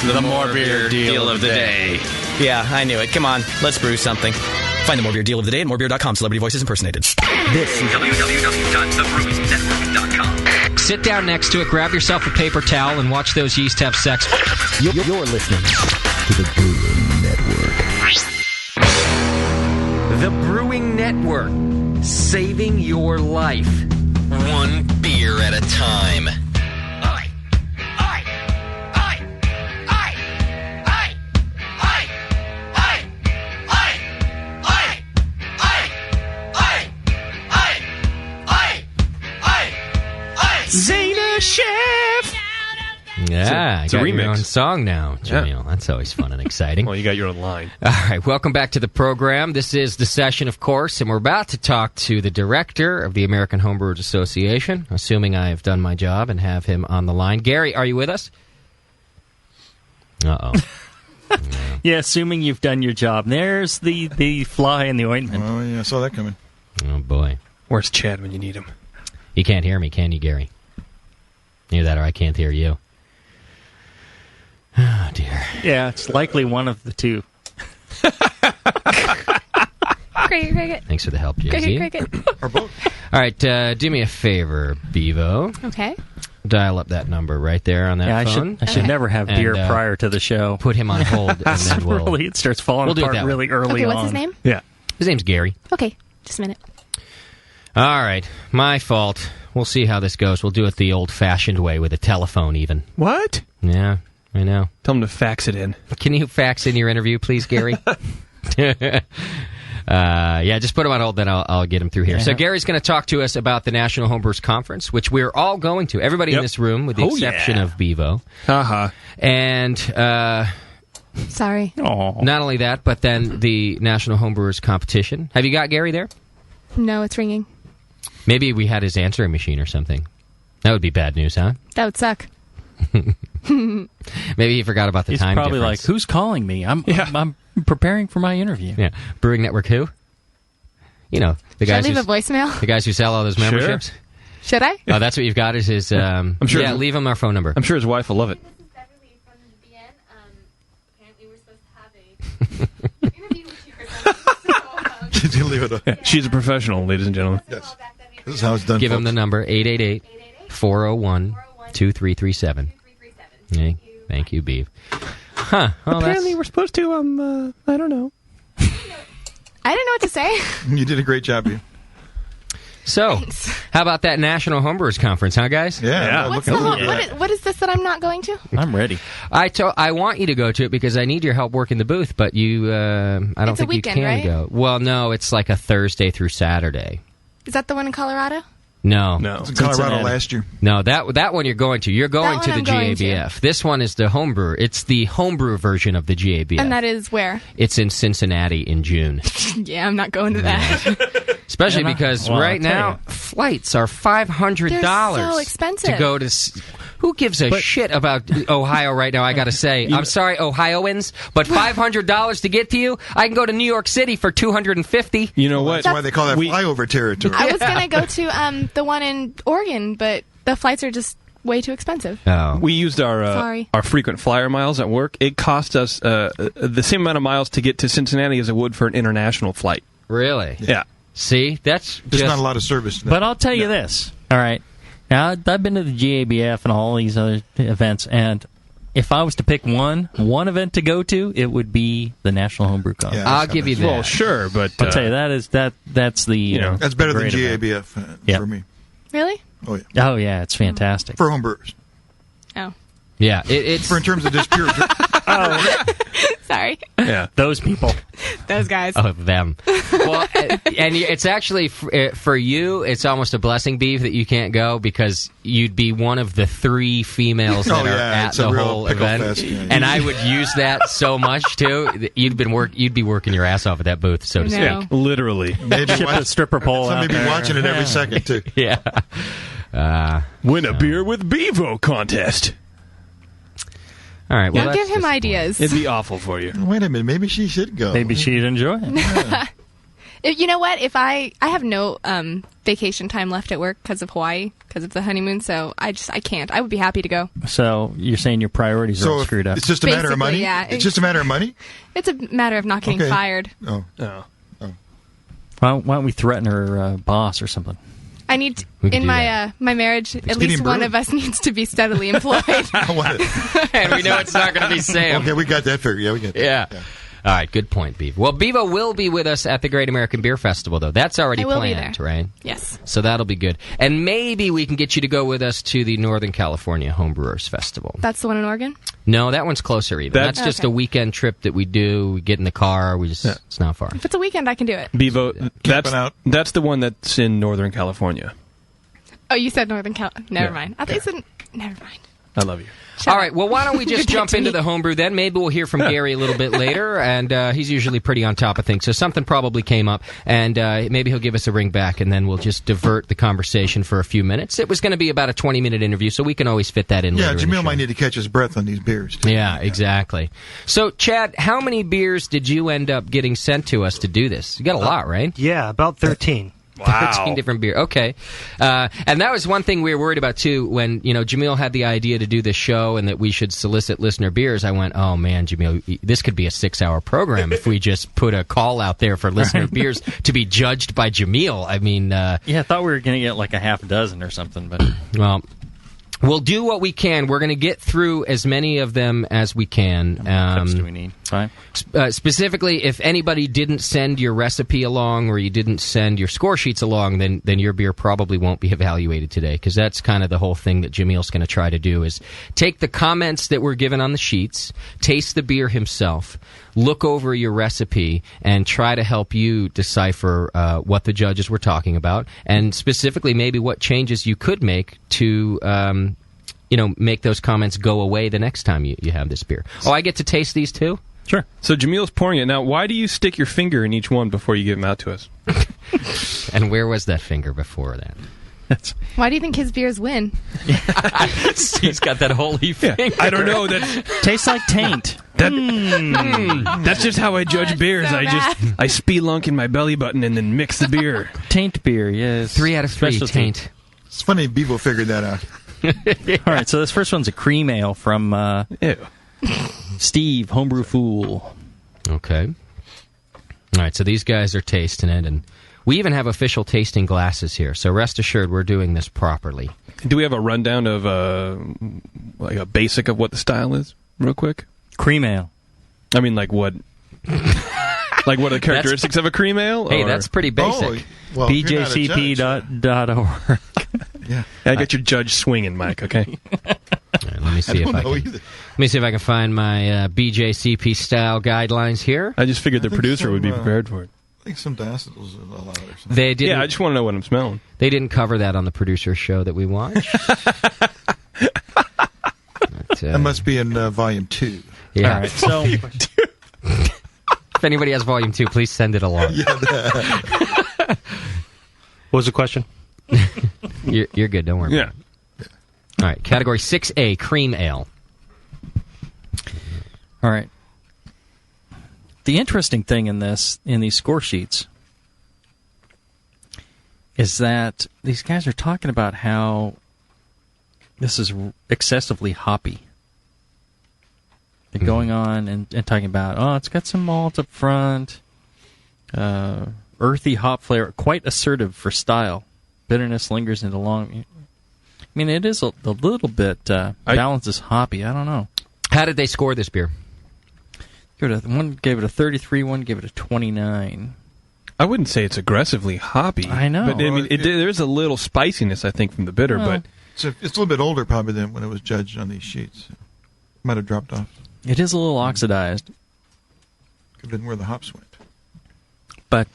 The More Beer Deal of the Day. Yeah, I knew it. Come on, let's brew something. Find the More Beer Deal of the Day at morebeer.com. Celebrity voices impersonated. This is www.thebrewingnetwork.com. Sit down next to it, grab yourself a paper towel, and watch those yeast have sex. You're listening to the Brewing Network. The Brewing Network. Saving your life. One beer at a time. Zeta Chef! Yeah, it's a got remix. your own song now, Jamil. Yeah. That's always fun and exciting. Well, you got your own line. All right, welcome back to the program. This is The Session, of course, and we're about to talk to the director of the American Homebrewers Association, assuming I have done my job and have him on the line. Gary, are you with us? Uh-oh. Yeah, assuming you've done your job. There's the fly in the ointment. Oh, yeah, I saw that coming. Oh, boy. Where's Chad when you need him? You can't hear me, can you, Gary? Either that or I can't hear you. Oh, dear. Yeah, it's likely one of the two. Cricket. Thanks for the help, Jay-Z. Cricket. Or both. All right, do me a favor, Bevo. Okay. Dial up that number right there on that Yeah, phone. I should never have beer prior to the show. Put him on hold, and then we'll... Really, it starts falling apart really early on. Okay, what's his name? Yeah. His name's Gary. Okay, just a minute. All right, my fault. We'll see how this goes. We'll do it the old-fashioned way with a telephone, even. What? Yeah, I know. Tell him to fax it in. Can you fax in your interview, please, Gary? Yeah, just put him on hold, then I'll get him through here. Yeah. So Gary's going to talk to us about the National Homebrewers Conference, which we're all going to. Everybody in this room, with the exception of Bevo. Uh-huh. And Sorry. not only that, but then the National Homebrewers Competition. Have you got Gary there? No, it's ringing. Maybe we had his answering machine or something. That would be bad news, huh? That would suck. Maybe he forgot about the He's time probably difference. like, who's calling me? I'm preparing for my interview. Yeah. Brewing Network who? You know, the Should I guys leave who a voicemail? the guys who sell all those memberships. Should I? Oh, that's what you've got is his I'm sure yeah, leave him our phone number. I'm sure his wife will love it. Did you leave it up? She's a professional, ladies and gentlemen. Yes. This is how it's done. Give him folks. the number 888-401-2337. Okay. Thank you, Beeve. Huh. Well, Apparently, we're supposed to. I don't know. I didn't know what to say. You did a great job, you. So, how about that National Homebrewers Conference, huh, guys? Yeah. What is this that I'm not going to? I'm ready. I want you to go to it because I need your help working the booth, but you, I don't It's a think weekend, you can right? go. Well, no, it's like a Thursday through Saturday. Is that the one in Colorado? No. It's in Colorado last year. No, that one you're going to. You're going That to one the I'm going GABF. This one is the homebrew. It's the homebrew version of the GABF. And that is where? It's in Cincinnati in June. Yeah, I'm not going to that. Especially because right now, flights are $500 They're so expensive. to go to... Who gives a shit about Ohio right now, I gotta say. I'm sorry, Ohioans, but $500 to get to you? I can go to New York City for $250. You know what? That's why they call that flyover territory. I was going to go to the one in Oregon, but the flights are just way too expensive. Oh. We used our Sorry. our frequent flyer miles at work. It cost us the same amount of miles to get to Cincinnati as it would for an international flight. Really? Yeah. See, that's There's not a lot of service to that. But I'll tell you this. All right. Now, I've been to the GABF and all these other events, and if I was to pick one event to go to, it would be the National Homebrew Conference. I'll give you that. Well, sure, but I'll tell you that's the that's better than great event. GABF for me. Really? Oh yeah. Oh yeah, it's fantastic For homebrewers. Oh. Yeah, it's for in terms of just pure. Sorry. Yeah, those people, those guys. Oh, them. Well, and it's actually for you. It's almost a blessing, Beef, that you can't go because you'd be one of the 3 females that are at the whole event, fest, yeah. and I would use that so much too. You'd be working your ass off at that booth, so to speak. Yeah, literally. Maybe ship a stripper pole. Somebody be watching it every second too. Yeah. Win a beer with Bevo contest. All right. Well, Don't give him ideas. It'd be awful for you. Wait a minute. Maybe she should go. Maybe she'd enjoy it. You know what? If I have no vacation time left at work because of Hawaii, because of the honeymoon, so I can't. I would be happy to go. So you're saying your priorities are all screwed up? It's just a matter of money. Yeah, it's just a matter of money. It's a matter of not getting fired. Oh. Why don't we threaten her boss or something? I need We can in do my my marriage. At least one of us needs to be steadily employed. And we know it's not going to be Sam. Okay, we got that figured. Yeah, we got that. Yeah. All right, good point, Bevo. Well, Bevo will be with us at the Great American Beer Festival, though. That's already I will be planned, there. right? Yes. So that'll be good. And maybe we can get you to go with us to the Northern California Homebrewers Festival. That's the one in Oregon? No, that one's closer even. That's just a weekend trip that we do. We get in the car. It's not far. If it's a weekend, I can do it. Bevo, that's the one that's in Northern California. Oh, you said Northern California. Never mind. I thought you said... Never mind. I love you. All right, well, why don't we just Good jump to into me. the homebrew then? Maybe we'll hear from Gary a little bit later, and he's usually pretty on top of things. So something probably came up, and maybe he'll give us a ring back, and then we'll just divert the conversation for a few minutes. It was going to be about a 20-minute interview, so we can always fit that in Yeah, later in the Jamil show. might need to catch his breath on these beers. Too. Yeah, exactly. So, Chad, how many beers did you end up getting sent to us to do this? You got a lot, right? Yeah, about 13. 13 different beer. Okay. And that was one thing we were worried about, too, when, Jamil had the idea to do this show and that we should solicit listener beers. I went, oh, man, Jamil, this could be a 6-hour program if we just put a call out there for listener beers to be judged by Jamil. I mean... yeah, I thought we were going to get like a half dozen or something, but... Well... We'll do what we can. We're going to get through as many of them as we can. How many cups do we need? 5? Specifically, if anybody didn't send your recipe along or you didn't send your score sheets along, then your beer probably won't be evaluated today, because that's kind of the whole thing that Jamil's going to try to do is take the comments that were given on the sheets, taste the beer himself, look over your recipe, and try to help you decipher what the judges were talking about, and specifically maybe what changes you could make to... make those comments go away the next time you have this beer. Oh, I get to taste these too? Sure. So Jamil's pouring it. Now, why do you stick your finger in each one before you give them out to us? And where was that finger before that? Why do you think his beers win? He's got that holy finger. I don't know. That tastes like taint. That's just how I judge beers. so I spelunk in my belly button and then mix the beer. Taint beer, yes. 3 out of 3, Specialty. taint. It's funny Bevo figured that out. All right, so this first one's a cream ale from Steve, Homebrew Fool. Okay. All right, so these guys are tasting it, and we even have official tasting glasses here, so rest assured we're doing this properly. Do we have a rundown of like a basic of what the style is, real quick? Cream ale. I mean, like what? Like what are the characteristics of a cream ale? Hey, or? that's pretty basic. Well, BJCP.org. Yeah. I got your judge swinging, Mike. Okay. Let me see if I can. Let me see if I can find my BJCP style guidelines here. I just figured the producer would be prepared for it. I think some diacetals are allowed or something. They didn't. Yeah, I just want to know what I'm smelling. They didn't cover that on the producer show that we watched. That must be in volume 2. Yeah. All right, so if anybody has volume 2, please send it along. What was the question? You're good. Don't worry. Yeah. All right. Category 6A, cream ale. all right. The interesting thing in these score sheets, is that these guys are talking about how this is excessively hoppy. They're going on and talking about, it's got some malt up front, earthy hop flavor, quite assertive for style. Bitterness lingers into long. I mean, it is a little bit balance is hoppy. I don't know. How did they score this beer? One gave it a 33, one gave it a 29. I wouldn't say it's aggressively hoppy. I know. But I mean, there's a little spiciness, I think, from the bitter. But it's a little bit older probably than when it was judged on these sheets. Might have dropped off. It is a little oxidized. Could have been where the hops went. But,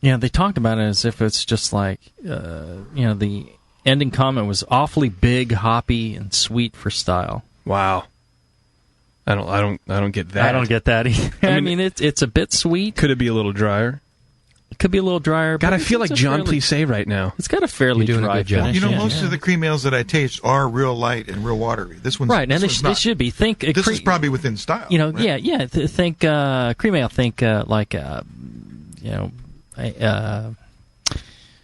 they talked about it as if it's just like, the ending comment was awfully big, hoppy, and sweet for style. wow, I don't get that. I don't get that either. I mean, it's a bit sweet. Could it be a little drier? It could be a little drier. God, but I feel like John Plissé right now. It's got a fairly You're doing a dry good job. finish. Most of the cream ales that I taste are real light and real watery. This one's right, and this they should be. Think this is probably within style. Right? Think cream ale. Think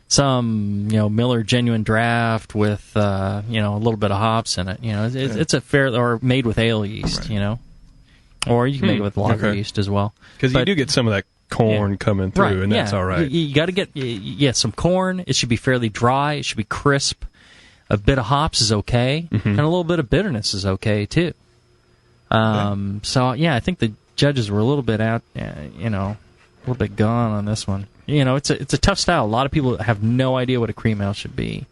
some Miller Genuine Draft with a little bit of hops in it. It's a fair, or made with ale yeast. Right. Or you can make it with lager yeast as well. Because you do get some of that corn coming through, right, and that's all right. You got to get some corn. It should be fairly dry. It should be crisp. A bit of hops is okay, and a little bit of bitterness is okay too. So I think the judges were a little bit out, a little bit gone on this one. It's a tough style. A lot of people have no idea what a cream ale should be.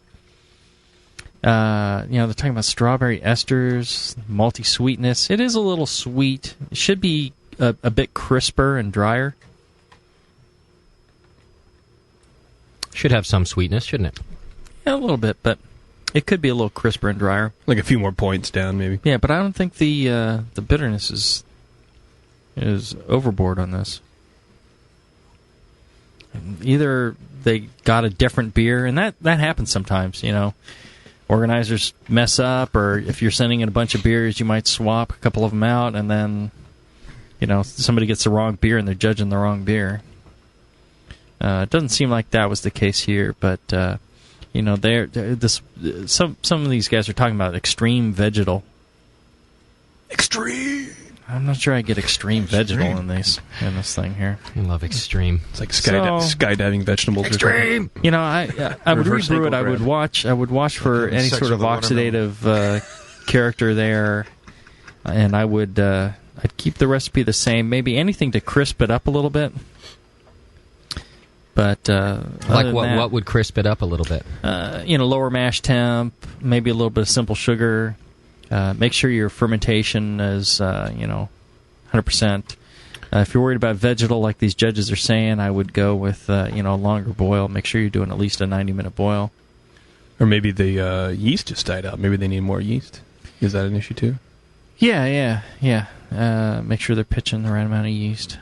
They're talking about strawberry esters, malty sweetness. It is a little sweet. It should be a bit crisper and drier. Should have some sweetness, shouldn't it? Yeah, a little bit, but it could be a little crisper and drier. Like a few more points down, maybe. Yeah, but I don't think the bitterness is overboard on this. Either they got a different beer, and that happens sometimes, Organizers mess up, or if you're sending in a bunch of beers, you might swap a couple of them out, and then, somebody gets the wrong beer and they're judging the wrong beer. It doesn't seem like that was the case here, but some of these guys are talking about extreme vegetal. Extreme. I'm not sure I get extreme vegetal in this thing here. I love extreme. It's like skydiving vegetables. Extreme. I would rebrew it. I would watch for any sort of oxidative character there, and I'd keep the recipe the same. Maybe anything to crisp it up a little bit. But like what would crisp it up a little bit? Lower mash temp, maybe a little bit of simple sugar. Make sure your fermentation is 100%. If you're worried about vegetal, like these judges are saying, I would go with a longer boil. Make sure you're doing at least a 90-minute boil. Or maybe the yeast just died out. Maybe they need more yeast. Is that an issue too? Yeah. Make sure they're pitching the right amount of yeast.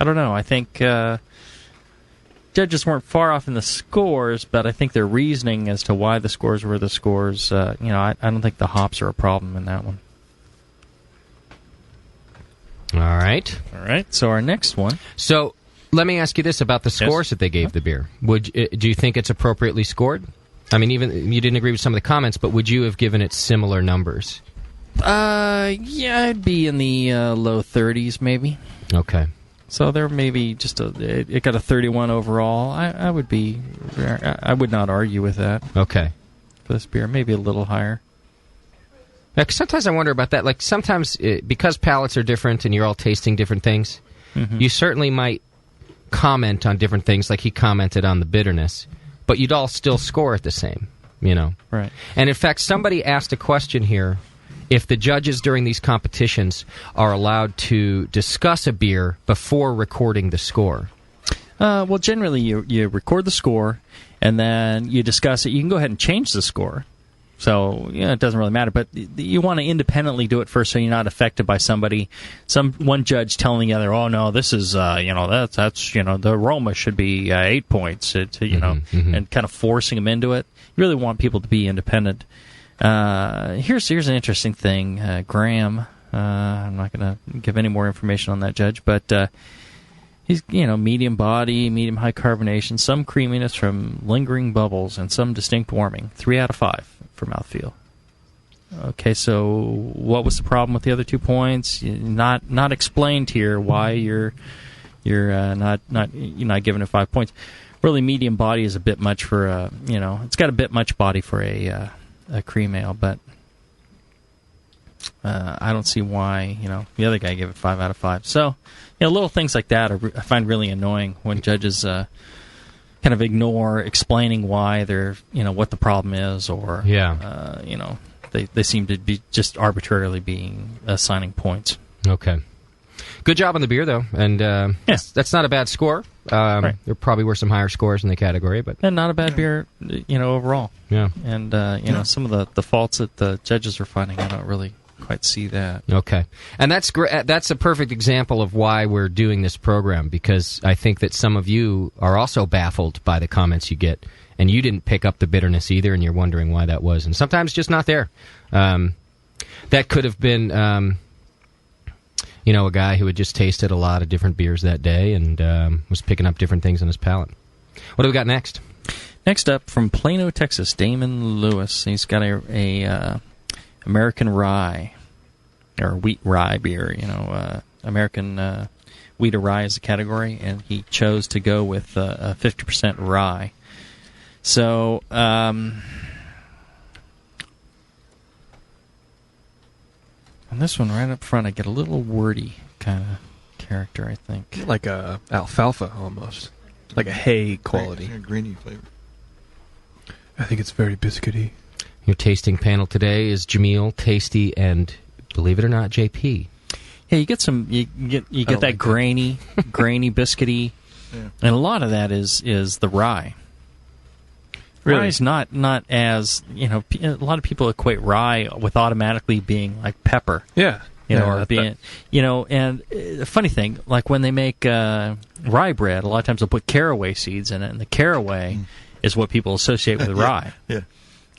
I don't know. I think judges weren't far off in the scores, but I think their reasoning as to why the scores were the scores, I don't think the hops are a problem in that one. All right. So our next one. So let me ask you this about the scores that they gave the beer. Do you think it's appropriately scored? I mean, even you didn't agree with some of the comments, but would you have given it similar numbers? I'd be in the low 30s, maybe. Okay. So there may be just it got a 31 overall. I would not argue with that. Okay. For this beer, maybe a little higher. Like, sometimes I wonder about that. Like, sometimes, because palates are different and you're all tasting different things, you certainly might comment on different things, like he commented on the bitterness, but you'd all still score it the same, you know? Right. And in fact, somebody asked a question here, if the judges during these competitions are allowed to discuss a beer before recording the score. Well, generally you record the score, and then you discuss it. You can go ahead and change the score. So, it doesn't really matter. But you want to independently do it first so you're not affected by one judge telling the other, oh, no, this is, that's the aroma should be 8 points, and kind of forcing them into it. You really want people to be independent. Here's an interesting thing. Graham, I'm not going to give any more information on that judge, but he's, medium body, medium high carbonation, some creaminess from lingering bubbles, and some distinct warming. 3 out of 5 for mouthfeel. Okay, so what was the problem with the other 2 points? Not explained here why you're not giving it 5 points. Really, medium body is a bit much for it's got a bit much body for a cream ale, but I don't see why the other guy gave it 5 out of 5. So little things like that I find really annoying when judges kind of ignore explaining why they're what the problem is, or they seem to be just arbitrarily being assigning points. Okay. Good job on the beer, though, and that's not a bad score. Right. There probably were some higher scores in the category, but and not a bad beer, overall. Yeah, and some of the faults that the judges are finding, I don't really quite see that. Okay, and that's great. That's a perfect example of why we're doing this program, because I think that some of you are also baffled by the comments you get, and you didn't pick up the bitterness either, and you're wondering why that was, and sometimes just not there. That could have been. A guy who had just tasted a lot of different beers that day and was picking up different things on his palate. What do we got next? Next up, from Plano, Texas, Damon Lewis. He's got a American rye, or wheat rye beer. American wheat or rye is a category, and he chose to go with a 50% rye. So, on this one, right up front, I get a little wordy kind of character, I think. Like a alfalfa, almost. Like a hay quality. It's a grainy flavor. I think it's very biscuity. Your tasting panel today is Jamil, Tasty, and, believe it or not, JP. Yeah, you get some. You get that grainy, biscuity, and a lot of that is the rye. Really? Rye's not as, a lot of people equate rye with automatically being like pepper. Yeah. Or being, and the funny thing, like when they make rye bread, a lot of times they'll put caraway seeds in it, and the caraway is what people associate with rye. Yeah.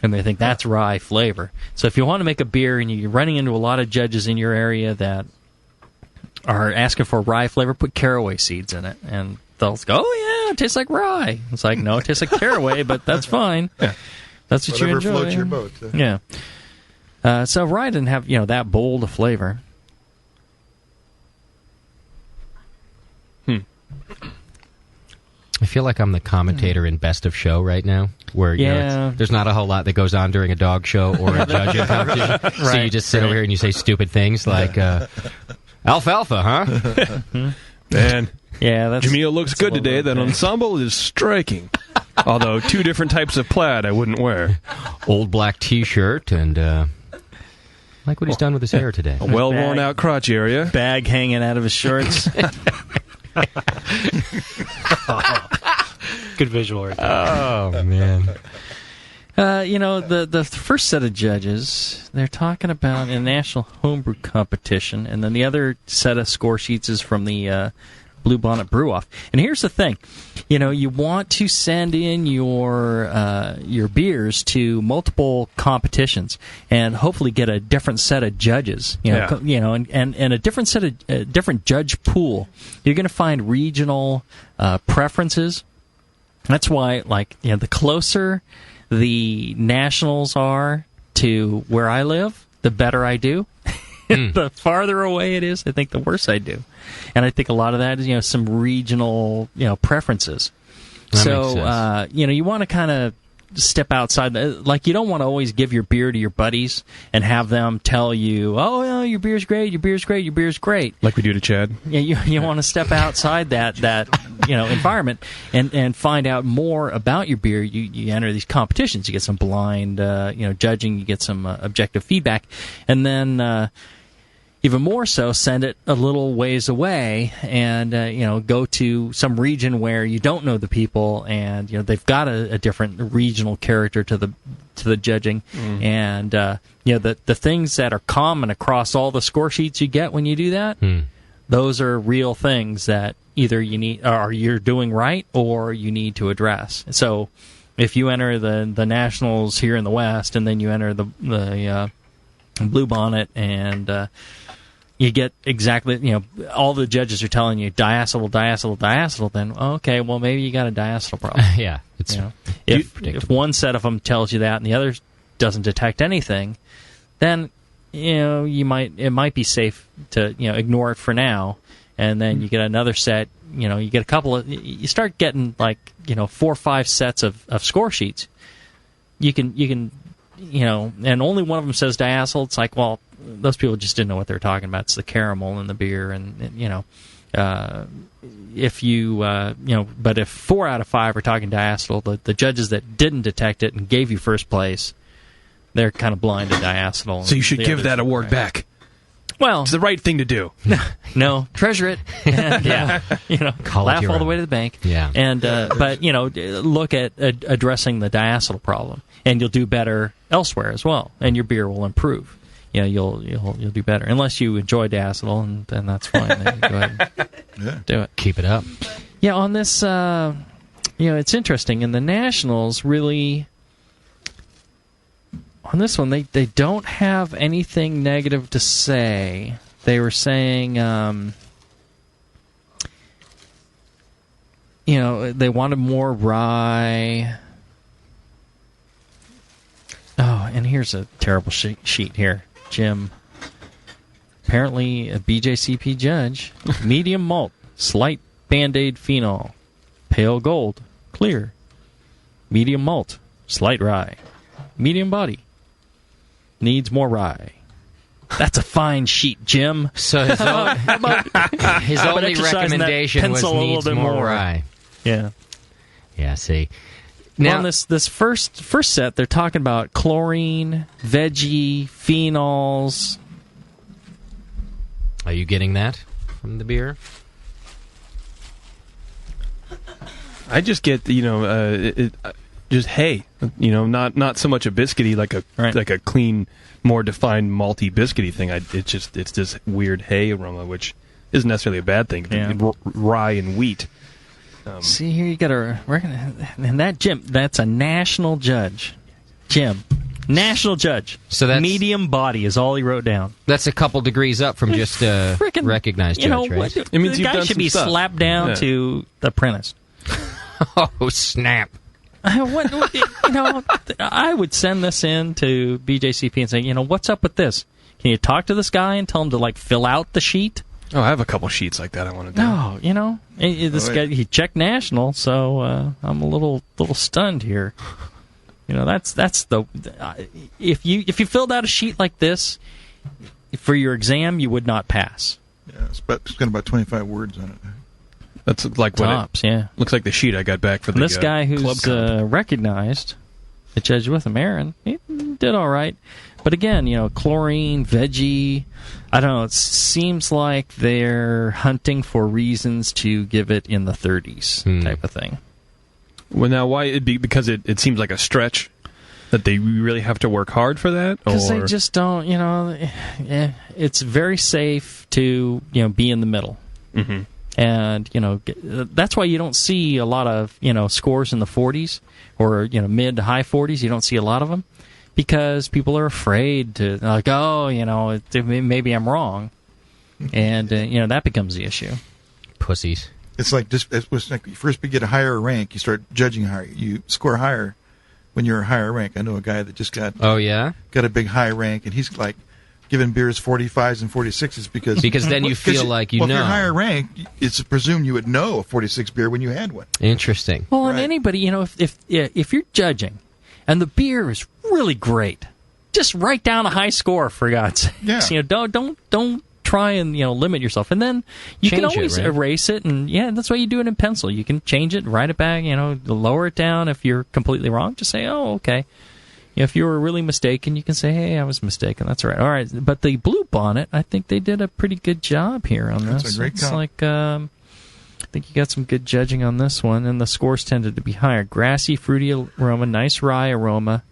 And they think that's rye flavor. So if you want to make a beer and you're running into a lot of judges in your area that are asking for rye flavor, put caraway seeds in it, and they'll go, oh, yeah, it tastes like rye. It's like, no, it tastes like caraway, but that's fine. Yeah. That's what Whatever you enjoy. Floats your boat. Yeah. So rye didn't have, that bold a flavor. I feel like I'm the commentator in Best of Show right now, where there's not a whole lot that goes on during a dog show or a judging competition. Right, so you just sit over here and you say stupid things like, alfalfa, huh? Man. Yeah, Jamil looks good today. That ensemble is striking. Although 2 different types of plaid I wouldn't wear. Old black T-shirt and like what he's done with his hair today. A well-worn out crotch area. Bag hanging out of his shorts. Good visual right there. Oh, man. The first set of judges, they're talking about a national homebrew competition, and then the other set of score sheets is from the Blue Bonnet Brew Off. And here's the thing, you want to send in your beers to multiple competitions and hopefully get a different set of judges. And a different set of different judge pool. You're going to find regional preferences. That's why, the closer the nationals are to where I live, the better I do. The farther away it is, I think the worse I do. And I think a lot of that is, some regional, preferences. That makes sense. You want to kind of step outside. Like, you don't want to always give your beer to your buddies and have them tell you, "Oh, no, your beer's great, your beer's great, your beer's great." Like we do to Chad. Yeah, you want to step outside that environment and find out more about your beer. You enter these competitions. You get some blind judging. You get some objective feedback, and then. Even more so, send it a little ways away, and go to some region where you don't know the people, and they've got a different regional character to the judging, and the things that are common across all the score sheets you get when you do that, those are real things that either you need, or you're doing right, or you need to address. So, if you enter the nationals here in the West, and then you enter the Blue Bonnet, and you get exactly, all the judges are telling you diacetyl, then, okay, well, maybe you got a diacetyl problem. Yeah. It's if one set of them tells you that and the other doesn't detect anything, then, it might be safe to, ignore it for now, and then you get another set, you get a couple of, you start getting, 4 or 5 sets of score sheets. You can, and only one of them says diacetyl. It's like, well, those people just didn't know what they were talking about. It's the caramel in the beer, and if you, but if 4 out of 5 are talking diacetyl, the judges that didn't detect it and gave you first place, they're kind of blind to diacetyl. So you should give that award back. Well, it's the right thing to do. No, treasure it. And, laugh all the way to the bank. Yeah. And but look at addressing the diacetyl problem, and you'll do better elsewhere as well, and your beer will improve. You'll do better, unless you enjoy diacetyl, and then that's fine. Then you go ahead and do it. Keep it up. Yeah, on this, it's interesting. And the Nationals really, on this one, they don't have anything negative to say. They were saying, they wanted more rye. Oh, and here's a terrible sheet here. Jim, apparently a BJCP judge, medium malt, slight Band-Aid phenol, pale gold, clear, medium malt, slight rye, medium body, needs more rye. That's a fine sheet, Jim. So his only recommendation was needs more rye. Yeah. Yeah, see. Now, on this first set, they're talking about chlorine, veggie, phenols. Are you getting that from the beer? I just get, just hay. Not so much a biscuity like a clean, more defined malty biscuity thing. It's this weird hay aroma, which isn't necessarily a bad thing. Yeah. Rye and wheat. See, here you got to recognize, and that Jim, that's a national judge. Jim, national judge. So that's medium body is all he wrote down. That's a couple degrees up from just a recognized judge, right? It means the guy should be slapped down to the apprentice. Oh, snap. I would send this in to BJCP and say, what's up with this? Can you talk to this guy and tell him to fill out the sheet? Oh, I have a couple sheets like that I want to do. No, this guy, he checked national, so I'm a little stunned here. That's the if you filled out a sheet like this for your exam, you would not pass. Yeah, it's got about 25 words on it. That's like tops, yeah. Looks like the sheet I got back for this guy who's recognized, the judge with him, Aaron, he did all right. But again, chlorine, veggie, I don't know, it seems like they're hunting for reasons to give it in the 30s type of thing. Well, now, why? It'd be because it seems like a stretch that they really have to work hard for that? Because they just don't, it's very safe to, be in the middle. Mm-hmm. And, that's why you don't see a lot of, scores in the 40s or, mid to high 40s. You don't see a lot of them. Because people are afraid to, maybe I'm wrong. And, that becomes the issue. Pussies. It's like you first get a higher rank, you start judging higher. You score higher when you're a higher rank. I know a guy that just got a big high rank, and he's like giving beers 45s and 46s because then you feel like if you're higher rank, it's presumed you would know a 46 beer when you had one. Interesting. Well, and anybody, if you're judging, And the beer is really great. Just write down a high score, for God's sake. Yeah. You know, don't try and limit yourself. And then you can always erase it, and that's why you do it in pencil. You can change it, write it back, lower it down if you're completely wrong. Just say, oh, okay. If you were really mistaken, you can say, hey, I was mistaken. That's all right. All right. But the Blue Bonnet, I think they did a pretty good job here on this. That's a great it's call. like, I think you got some good judging on this one, and the scores tended to be higher. Grassy, fruity aroma, nice rye aroma.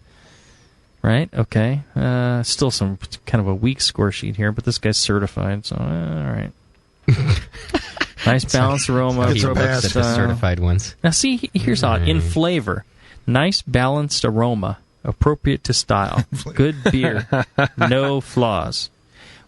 Right? Okay. Still some kind of a weak score sheet here, but this guy's certified, so all right. Nice balanced aroma. He looks at the certified ones. Now see, here's how in flavor. Nice balanced aroma. Appropriate to style. Good beer. No flaws.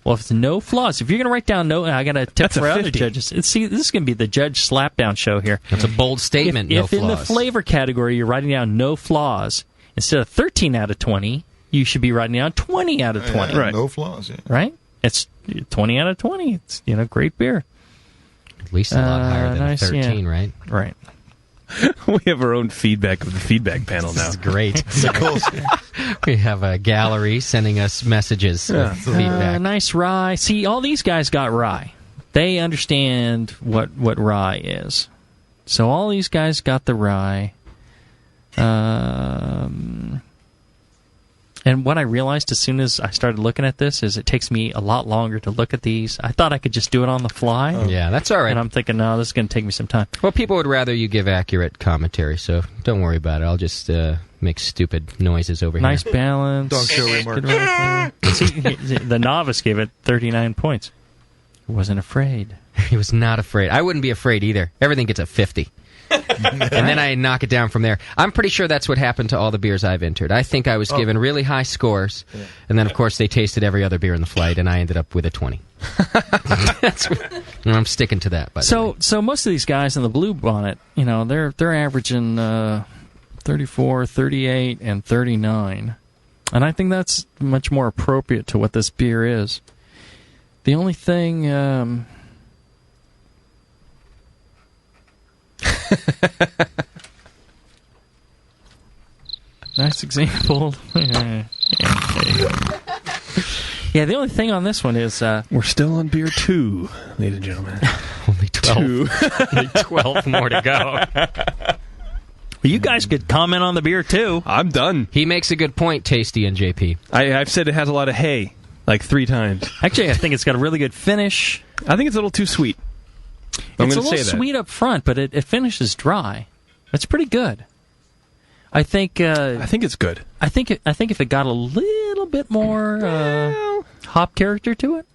Well, if it's no flaws, if you're going to write down no, I got a tip for other judges. See, this is going to be the judge slapdown show here. That's a bold statement, no if flaws. In the flavor category you're writing down no flaws, instead of 13 out of 20, you should be writing down 20 out of 20. Right. No flaws, yeah. Right? It's 20 out of 20. It's, great beer. At least a lot higher than 13, right? Right. We have our own feedback of the feedback panel now. This is great. We have a gallery sending us messages with feedback. Nice rye. See, all these guys got rye. They understand what rye is. So all these guys got the rye. And what I realized as soon as I started looking at this is it takes me a lot longer to look at these. I thought I could just do it on the fly. Oh. Yeah, that's all right. And I'm thinking, no, this is going to take me some time. Well, people would rather you give accurate commentary, so don't worry about it. I'll just make stupid noises over nice here. Nice balance. Dog show remarks. See, the novice gave it 39 points. He wasn't afraid. He was not afraid. I wouldn't be afraid either. Everything gets a 50. And then I knock it down from there. I'm pretty sure that's what happened to all the beers I've entered. I think I was given really high scores, and then, of course, they tasted every other beer in the flight, and I ended up with a 20. And I'm sticking to that, by the way. So most of these guys in the Blue Bonnet, they're averaging 34, 38, and 39. And I think that's much more appropriate to what this beer is. The only thing... Nice example. Yeah, the only thing on this one is... we're still on beer 2, ladies and gentlemen. Only 12. Only 12 more to go. Well, you guys could comment on the beer, too. I'm done. He makes a good point, Tasty and JP. I've said it has a lot of hay, like 3 times. Actually, I think it's got a really good finish. I think it's a little too sweet. It's a little sweet up front, but it finishes dry. It's pretty good. I think it's good. I think if it got a little bit more hop character to it,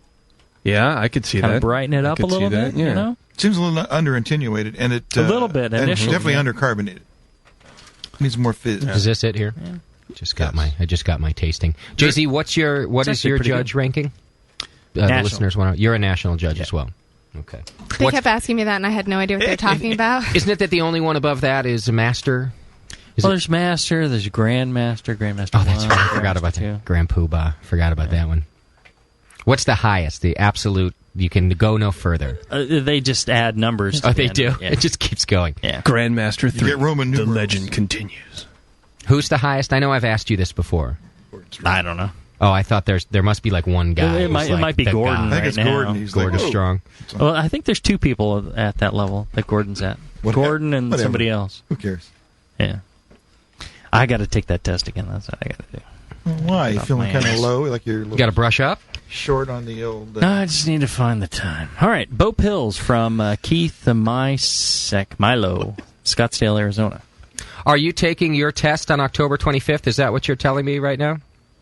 yeah, I could see kind that. of brighten it up a little bit. Yeah. Seems a little under-attenuated, and it a little bit and initially, definitely undercarbonated. Needs more fizz. Is this it here? Yeah. I just got my tasting. JZ, what is your judge good. ranking? The listeners want to. You're a national judge as well. Okay. They kept asking me that, and I had no idea what they were talking about. Isn't it that the only one above that is a master? There's master, there's grandmaster, grandmaster. Oh, that's right. I forgot about that. Grand Poobah. Forgot about that one. What's the highest? The absolute? You can go no further. They just add numbers. Oh, they do. Yeah. It just keeps going. Yeah. Grandmaster 3. Get Roman numerals. The legend continues. Who's the highest? I know I've asked you this before. I don't know. Oh, I thought there must be like one guy. It might be Gordon. I think it's right Gordon. now. He's Gordon like, Strong. Well, I think there's 2 people at that level that Gordon's at. Gordon and whatever. somebody else. Who cares? Yeah. I got to take that test again. That's what I got to do. Well, why? You feeling kind of low? Like you're You got to brush up? short on the old... No, I just need to find the time. All right. Bo Pills from Keith Milo, Scottsdale, Arizona. Are you taking your test on October 25th? Is that what you're telling me right now?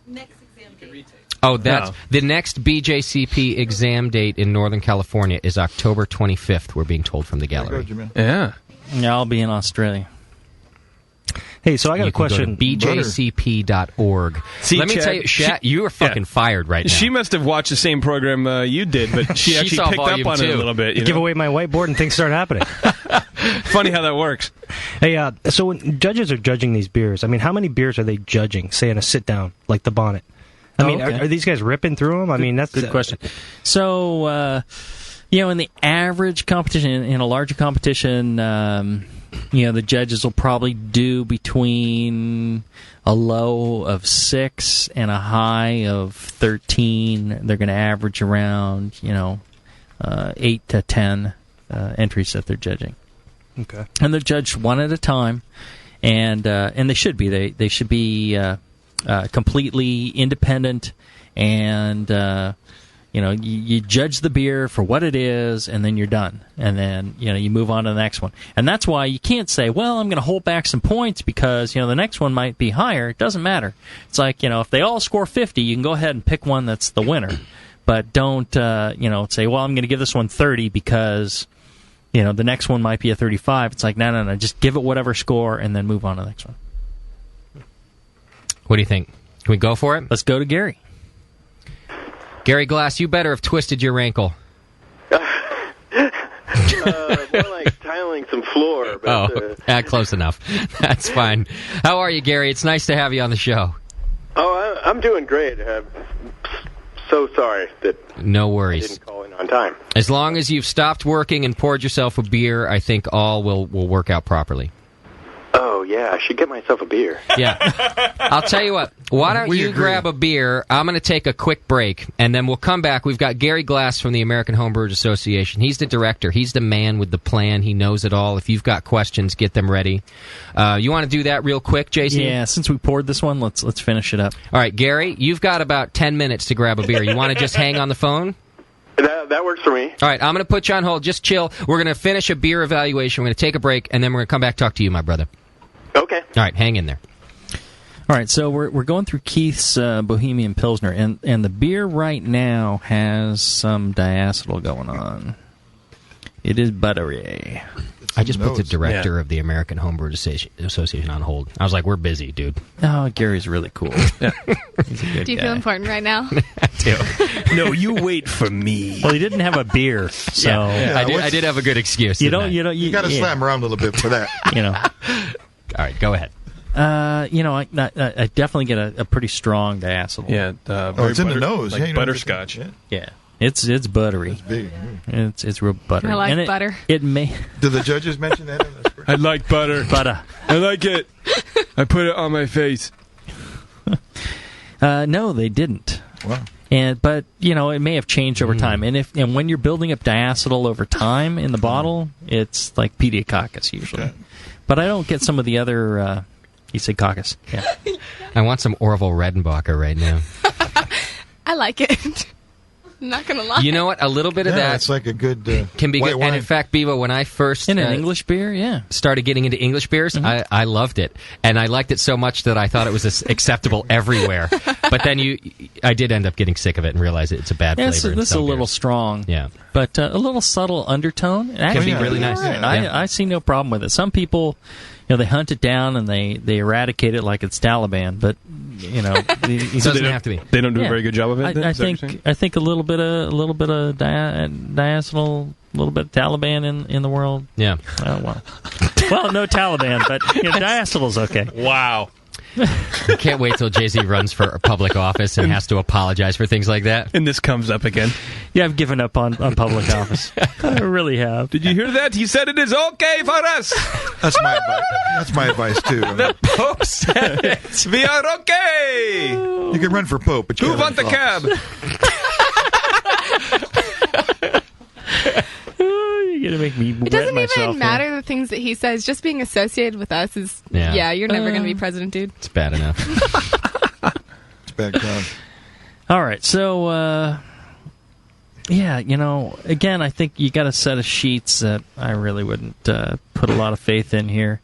Next exam date. Oh, that's the next BJCP exam date in Northern California is October 25th, we're being told from the gallery. Yeah. Yeah, I'll be in Australia. Hey, so I got a question. BJCP.org. See, let me Chad, tell you, Shat, you are fucking fired right now. She must have watched the same program you did, but she actually saw picked up volume on it a little bit. Give away my whiteboard and things start happening. Funny how that works. Hey, so when judges are judging these beers, I mean, how many beers are they judging, say, in a sit-down, like the Bonnet? I mean, okay. are these guys ripping through them? I mean, that's... Good question. So, in the average competition, in a larger competition... the judges will probably do between a low of 6 and a high of 13. They're going to average around, 8 to 10 entries that they're judging. Okay. And they're judged one at a time, and they should be. They should be completely independent, and you judge the beer for what it is, and then you're done. And then, you move on to the next one. And that's why you can't say, well, I'm going to hold back some points because, the next one might be higher. It doesn't matter. It's like, if they all score 50, you can go ahead and pick one that's the winner. But don't, say, well, I'm going to give this one 30 because, the next one might be a 35. It's like, no. Just give it whatever score and then move on to the next one. What do you think? Can we go for it? Let's go to Gary. Gary Glass, you better have twisted your ankle. More like tiling some floor. But, close enough. That's fine. How are you, Gary? It's nice to have you on the show. Oh, I'm doing great. So sorry that no worries. I didn't call in on time. As long as you've stopped working and poured yourself a beer, I think all will work out properly. Oh, yeah, I should get myself a beer. Yeah. I'll tell you what. Why don't you grab a beer? I'm going to take a quick break, and then we'll come back. We've got Gary Glass from the American Homebrewers Association. He's the director. He's the man with the plan. He knows it all. If you've got questions, get them ready. You want to do that real quick, Jason? Yeah, since we poured this one, let's finish it up. All right, Gary, you've got about 10 minutes to grab a beer. You want to just hang on the phone? That works for me. All right, I'm going to put you on hold. Just chill. We're going to finish a beer evaluation. We're going to take a break, and then we're going to come back and talk to you, my brother. Okay. All right, hang in there. All right, so we're going through Keith's Bohemian Pilsner, and the beer right now has some diacetyl going on. It is buttery. I just put the director of the American Homebrewers Association on hold. I was like, we're busy, dude. Oh, Gary's really cool. He's a good Do you guy. feel important right now? I do. No, you wait for me. Well, he didn't have a beer, so I did have a good excuse. You got to slam around a little bit for that. All right, go ahead. I definitely get a pretty strong diacetyl. Yeah, it's in the nose. Like butterscotch. Yeah, it's buttery. It's big. It's real buttery. I like and butter. It may. Did the judges mention that? I like butter. Butter. I like it. I put it on my face. No, they didn't. Wow. But it may have changed over time. And when you're building up diacetyl over time in the bottle, it's like pediococcus usually. Okay. But I don't get some of the other. You say coccus. Yeah. I want some Orville Redenbacher right now. I like it. I'm not going to lie. You know what? A little bit of that. It's like a good can be white good. wine. And in fact, Bevo, when I first in an English beer, started getting into English beers, I loved it, and I liked it so much that I thought it was acceptable everywhere. But then I did end up getting sick of it and realize it's a bad flavor. This is a little strong. Yeah, but a little subtle undertone. It can be really nice. Right. Yeah. I see no problem with it. Some people, they hunt it down and they eradicate it like it's Taliban, but it doesn't have to be. They don't do a very good job of it. I think a little bit of diacetyl, a little bit of Taliban in the world. Yeah. Well, no Taliban, but diacetyl's okay. Wow. I can't wait till Jay-Z runs for public office and has to apologize for things like that. And this comes up again. Yeah, I've given up on public office. I really have. Did you hear that? He said it is okay for us. That's my advice. That's my advice too. The Pope said it. We are okay. You can run for Pope, but you who want the cab? You're gonna make me It doesn't myself even matter the things that he says. Just being associated with us is you're never going to be president, dude. It's bad enough. It's bad crowd. All right, so again, I think you got a set of sheets that I really wouldn't put a lot of faith in here.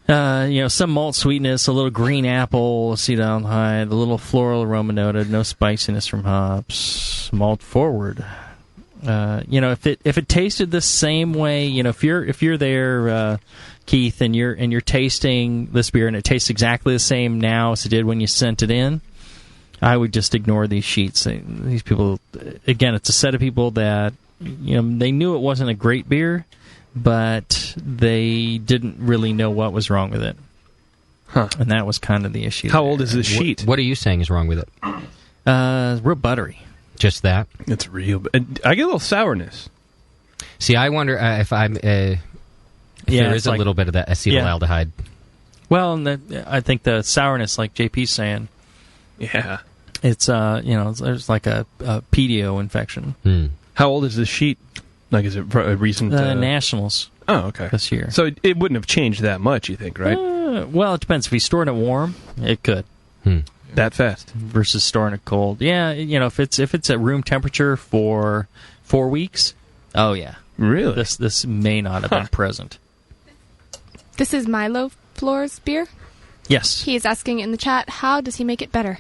Some malt sweetness, a little green apple, acetaldehyde, the little floral aroma noted, no spiciness from hops, malt forward. If it tasted the same way, if you're there, Keith, and you're tasting this beer and it tastes exactly the same now as it did when you sent it in, I would just ignore these sheets. These people, again, it's a set of people that they knew it wasn't a great beer, but they didn't really know what was wrong with it. Huh. And that was kind of the issue. How old is this sheet? What are you saying is wrong with it? Real buttery. Just that? It's real. I get a little sourness. See, I wonder if I'm... Yeah, there is a little bit of that acetaldehyde. Yeah. Well, and I think the sourness, like JP's saying, it's there's like a pedio infection. How old is this sheet? Like, is it a recent Nationals? Oh, okay. This year, so it wouldn't have changed that much, you think, right? Well, it depends. If you stored it warm, it could. That fast versus storing it cold. Yeah, if it's at room temperature for 4 weeks. Oh yeah, really. This may not have been present. This is Milo Floor's beer. Yes. He is asking in the chat, how does he make it better?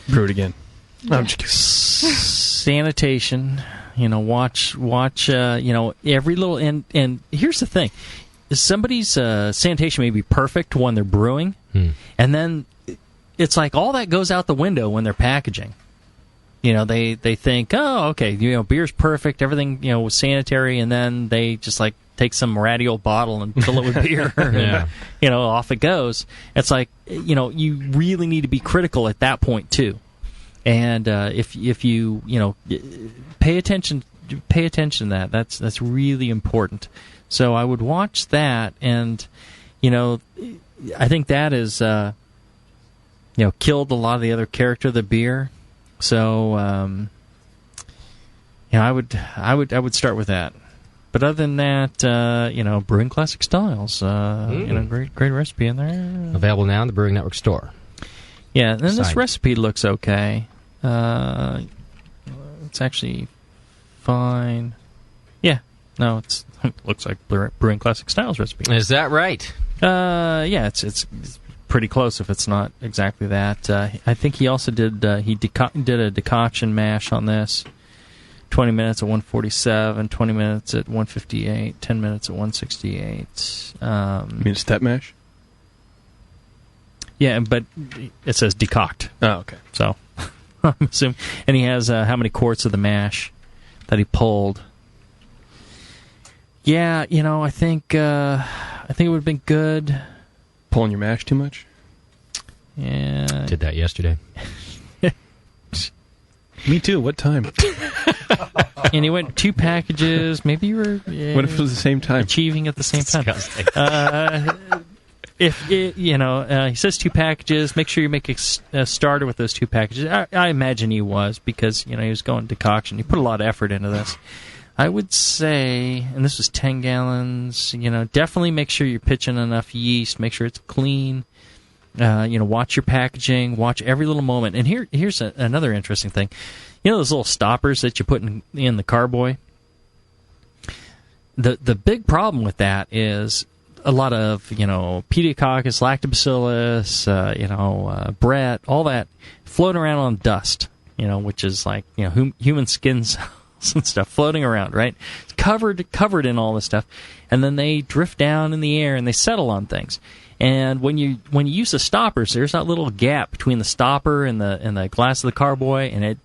Brew it again. Yeah. I'm just kidding. Sanitation. Watch. Every little and here's the thing: somebody's sanitation may be perfect when they're brewing, and then it's like all that goes out the window when they're packaging. They think, oh, okay, beer's perfect, everything was sanitary, and then they just like take some ratty old bottle and fill it with beer, and, off it goes. It's like you really need to be critical at that point too. And if you pay attention to that, that's really important. So I would watch that, and I think that is killed a lot of the other character of the beer. So I would start with that. But other than that, brewing classic styles, great recipe in there. Available now in the Brewing Network store. Yeah, and this recipe looks okay. It's actually fine. Yeah, no, it looks like Brewing Classic Styles recipe. Is that right? Yeah, it's pretty close if it's not exactly that. I think he also did did a decoction mash on this. 20 minutes at 147, 20 minutes at 158, 10 minutes at 168. You mean step mash? Yeah, but it says decoct. Oh, okay. So I'm assuming, and he has how many quarts of the mash that he pulled. Yeah, I think it would have been good. Pulling your mash too much? Yeah. Did that yesterday. Me too. What time? And he went 2 packages. Maybe you were. What if it was the same time? Achieving at the same time. If it, he says 2 packages, make sure you make a starter with those 2 packages. I imagine he was, because he was going decoction. He put a lot of effort into this. I would say, and this was 10 gallons. Definitely make sure you're pitching enough yeast. Make sure it's clean. Watch your packaging. Watch every little moment. And here's another interesting thing. Those little stoppers that you put in the carboy. The big problem with that is a lot of Pediococcus, lactobacillus, Brett, all that floating around on dust. Which is like human skin cells and stuff floating around, right? It's covered in all this stuff, and then they drift down in the air and they settle on things. And when you use the stoppers, there's that little gap between the stopper and the glass of the carboy, and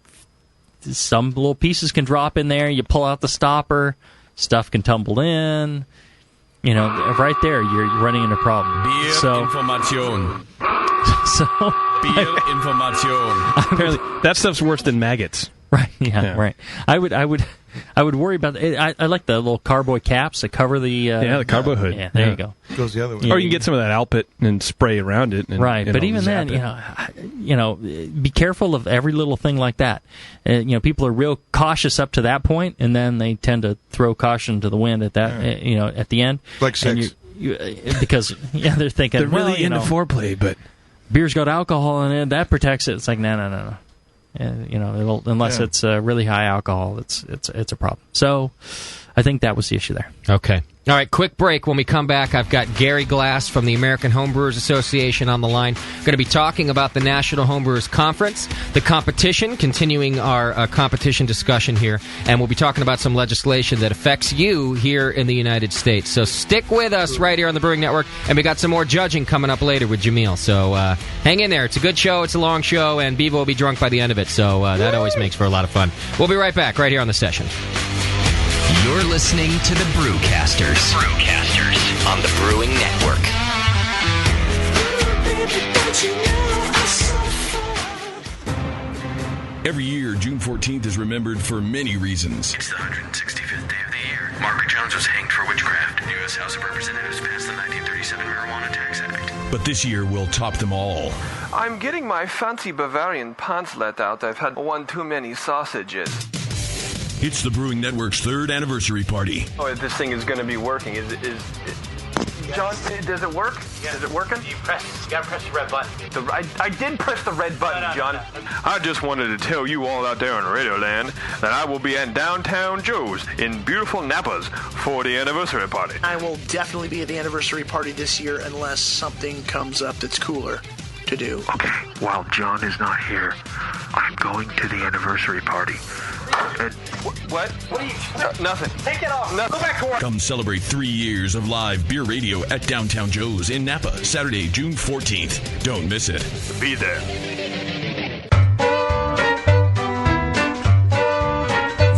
some little pieces can drop in there. You pull out the stopper, stuff can tumble in. Right there, you're running into a problem. Beer information. Beer information. Apparently, that stuff's worse than maggots. Right. Yeah. Right. I would worry about it. I like the little carboy caps that cover the the carboy hood. Yeah, there you go. It goes the other way. Or you can get some of that Alpit and spray around it. And, right. But even then, be careful of every little thing like that. People are real cautious up to that point, and then they tend to throw caution to the wind at that. At the end, like sex. Because they're thinking they're really into foreplay, but beer's got alcohol in it. That protects it. It's like no. Unless it's really high alcohol, it's a problem. So, I think that was the issue there. Okay. All right, quick break. When we come back, I've got Gary Glass from the American Homebrewers Association on the line. We're going to be talking about the National Homebrewers Conference, the competition, continuing our competition discussion here, and we'll be talking about some legislation that affects you here in the United States. So stick with us right here on the Brewing Network, and we got some more judging coming up later with Jamil. So hang in there. It's a good show. It's a long show, and Bevo will be drunk by the end of it, so that always makes for a lot of fun. We'll be right back right here on the session. You're listening to the Brewcasters. On the Brewing Network. Every year, June 14th is remembered for many reasons. It's the 165th day of the year. Margaret Jones was hanged for witchcraft. The U.S. House of Representatives passed the 1937 Marijuana Tax Act. But this year will top them all. I'm getting my fancy Bavarian pants let out. I've had one too many sausages. It's the Brewing Network's 3rd anniversary party. Oh, this thing is going to be working. John, does it work? Yeah. Is it working? You gotta press the red button. I did press the red button, John. I just wanted to tell you all out there in Radio Land that I will be at Downtown Joe's in beautiful Napa's for the anniversary party. I will definitely be at the anniversary party this year unless something comes up that's cooler to do. Okay, while John is not here, I'm going to the anniversary party. What? What are you... Nothing. Take it off. No. Go back to work. Come celebrate 3 years of live beer radio at Downtown Joe's in Napa, Saturday, June 14th. Don't miss it. Be there.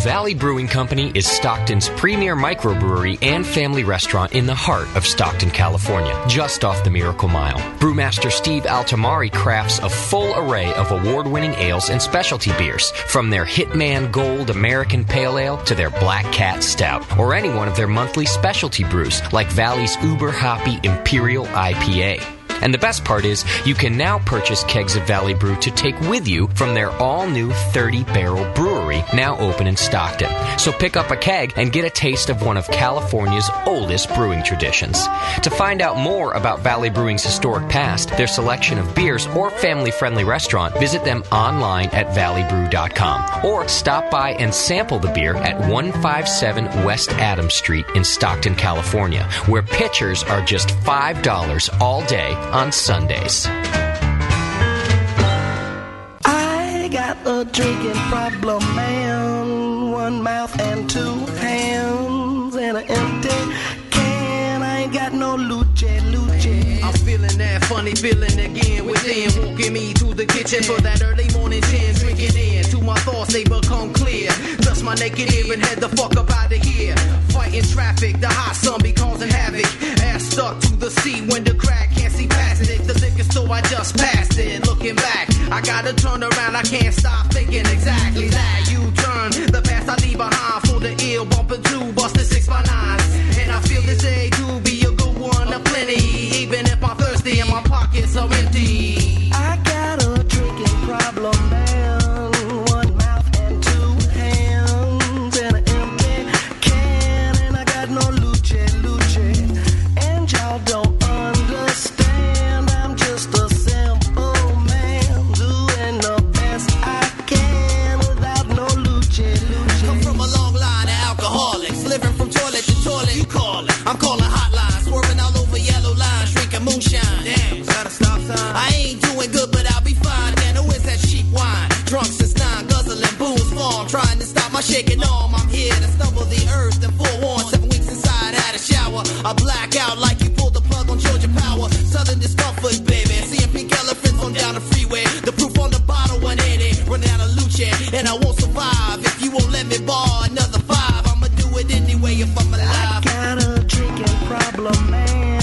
Valley Brewing Company is Stockton's premier microbrewery and family restaurant in the heart of Stockton, California, just off the Miracle Mile. Brewmaster Steve Altamari crafts a full array of award-winning ales and specialty beers, from their Hitman Gold American Pale Ale to their Black Cat Stout, or any one of their monthly specialty brews, like Valley's Uber Hoppy Imperial IPA. And the best part is, you can now purchase kegs of Valley Brew to take with you from their all-new 30-barrel brewery, now open in Stockton. So pick up a keg and get a taste of one of California's oldest brewing traditions. To find out more about Valley Brewing's historic past, their selection of beers, or family-friendly restaurant, visit them online at valleybrew.com. Or stop by and sample the beer at 157 West Adams Street in Stockton, California, where pitchers are just $5 all day on Sundays. I got a drinking problem, man. One mouth and 2 hands and an empty can. I ain't got no luce. I'm feeling that funny feeling again within, walking me to the kitchen for that early morning gin, drinking in to my thoughts, they become clear. Dust my naked ear and head the fuck up out of here. Fighting traffic, the hot sun be causing havoc. Ass stuck to the seat when the crack can't see past it. The liquor store, I just passed it. Looking back, I gotta turn around, I can't stop thinking exactly that. You turn the past I leave behind for the ill, bumping 2, busting 6x9s. And I feel this day to be a good one, a plenty. Even if I'm thirsty and my pockets are empty. I got a drinking problem, man. One mouth and 2 hands and an empty can. And I got no luce. And y'all don't understand. I'm just a simple man doing the best I can without no luce. Come from a long line of alcoholics, living from toilet to toilet. You call it. I'm calling hotlines, swerving all over yellow lines, drinking moonshine. Damn, got a stop sign. I ain't doing good, but I'll be fine. Then who is that cheap wine? Drunk since 9, guzzling booze farm, trying to stop my shaking arm. I'm here to stumble the earth and forewarn. 7 weeks inside, had a shower. I black out like you pulled the plug on Georgia Power. Southern discomfort, baby. Seeing pink elephants on down the freeway. The proof on the bottle, 180. Running out of luce, and I won't survive if you won't let me borrow another 5. I'ma do it anyway if I'm alive. I got a drinking problem, man.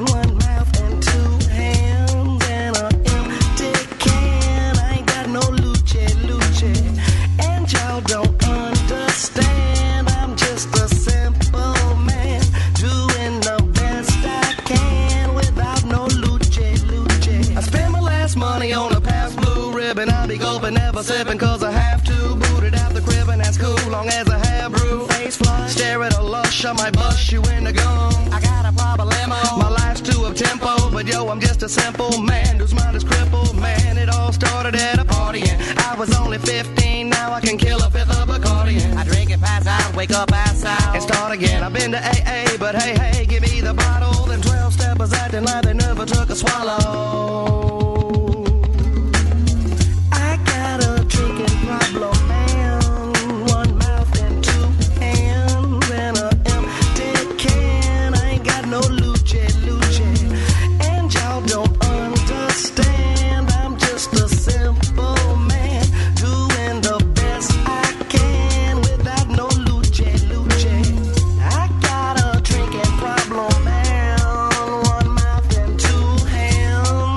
One mouth and 2 hands and an empty can. I ain't got no luce. And y'all don't understand. I'm just a simple man doing the best I can without no luce. I spend my last money on a past blue ribbon. I'll be gulping, never sipping, cause I have to. Booted out the crib and that's cool, long as I have brew. Face flush, stare at a lush, I might bust you in the gum. I got a problemo. My life's too up-tempo, but yo, I'm just a simple man whose mind is crippled. Man, it all started at a party and I was only 15, now I can kill a 5th of accordion. I drink and pass out, wake up, pass out, and start again. I've been to AA, but hey, give me the bottle. Them 12-steppers acting like they never took a swallow. I got a drinking problem, man. One mouth and 2 hands and an empty can. I ain't got no luce. And y'all don't understand. I'm just a simple man doing the best I can without no luce. I got a drinking problem, man. One mouth and 2 hands.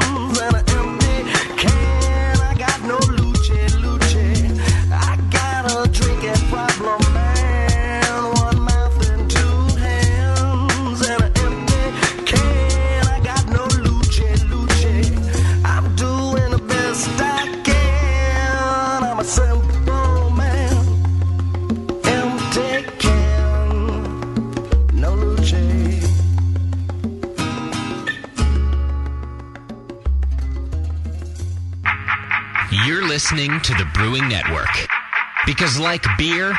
listening to the Brewing Network. Because like beer, radio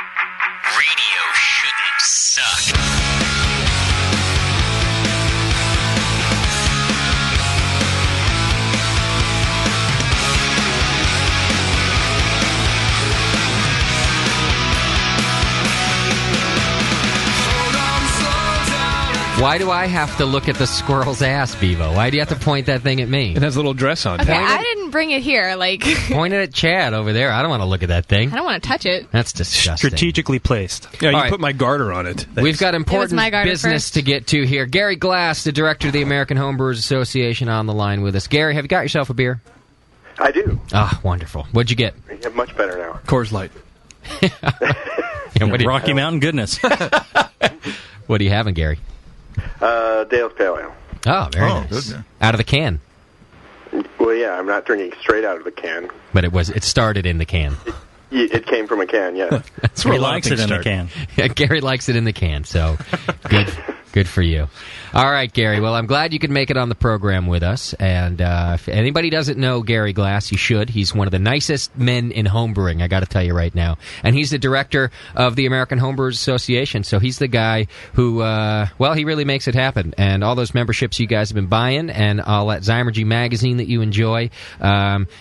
shouldn't suck. Why do I have to look at the squirrel's ass, Bevo? Why do you have to point that thing at me? It has a little dress on. Okay, I didn't bring it here. Like, Point it at Chad over there. I don't want to look at that thing. I don't want to touch it. That's disgusting. Strategically placed. Yeah, you All right. put my garter on it. Thanks. We've got important my garter business first. to get to here. Gary Glass, the director of the American Homebrewers Association, on the line with us. Gary, have you got yourself a beer? I do. Ah, wonderful. What'd you get? Yeah, much better now. Coors Light. Rocky Mountain goodness. What are you having, Gary? Dale's Pale Ale. Oh, very nice. Good. Out of the can. Well, yeah, I'm not drinking straight out of the can. But it started in the can. It came from a can, yes. That's He likes it in the can. Yeah, Gary likes it in the can, so good for you. All right, Gary. Well, I'm glad you could make it on the program with us. And if anybody doesn't know Gary Glass, you should. He's one of the nicest men in homebrewing, I got to tell you right now. And he's the director of the American Homebrewers Association. So he's the guy who, he really makes it happen. And all those memberships you guys have been buying, and all that Zymergy magazine that you enjoy.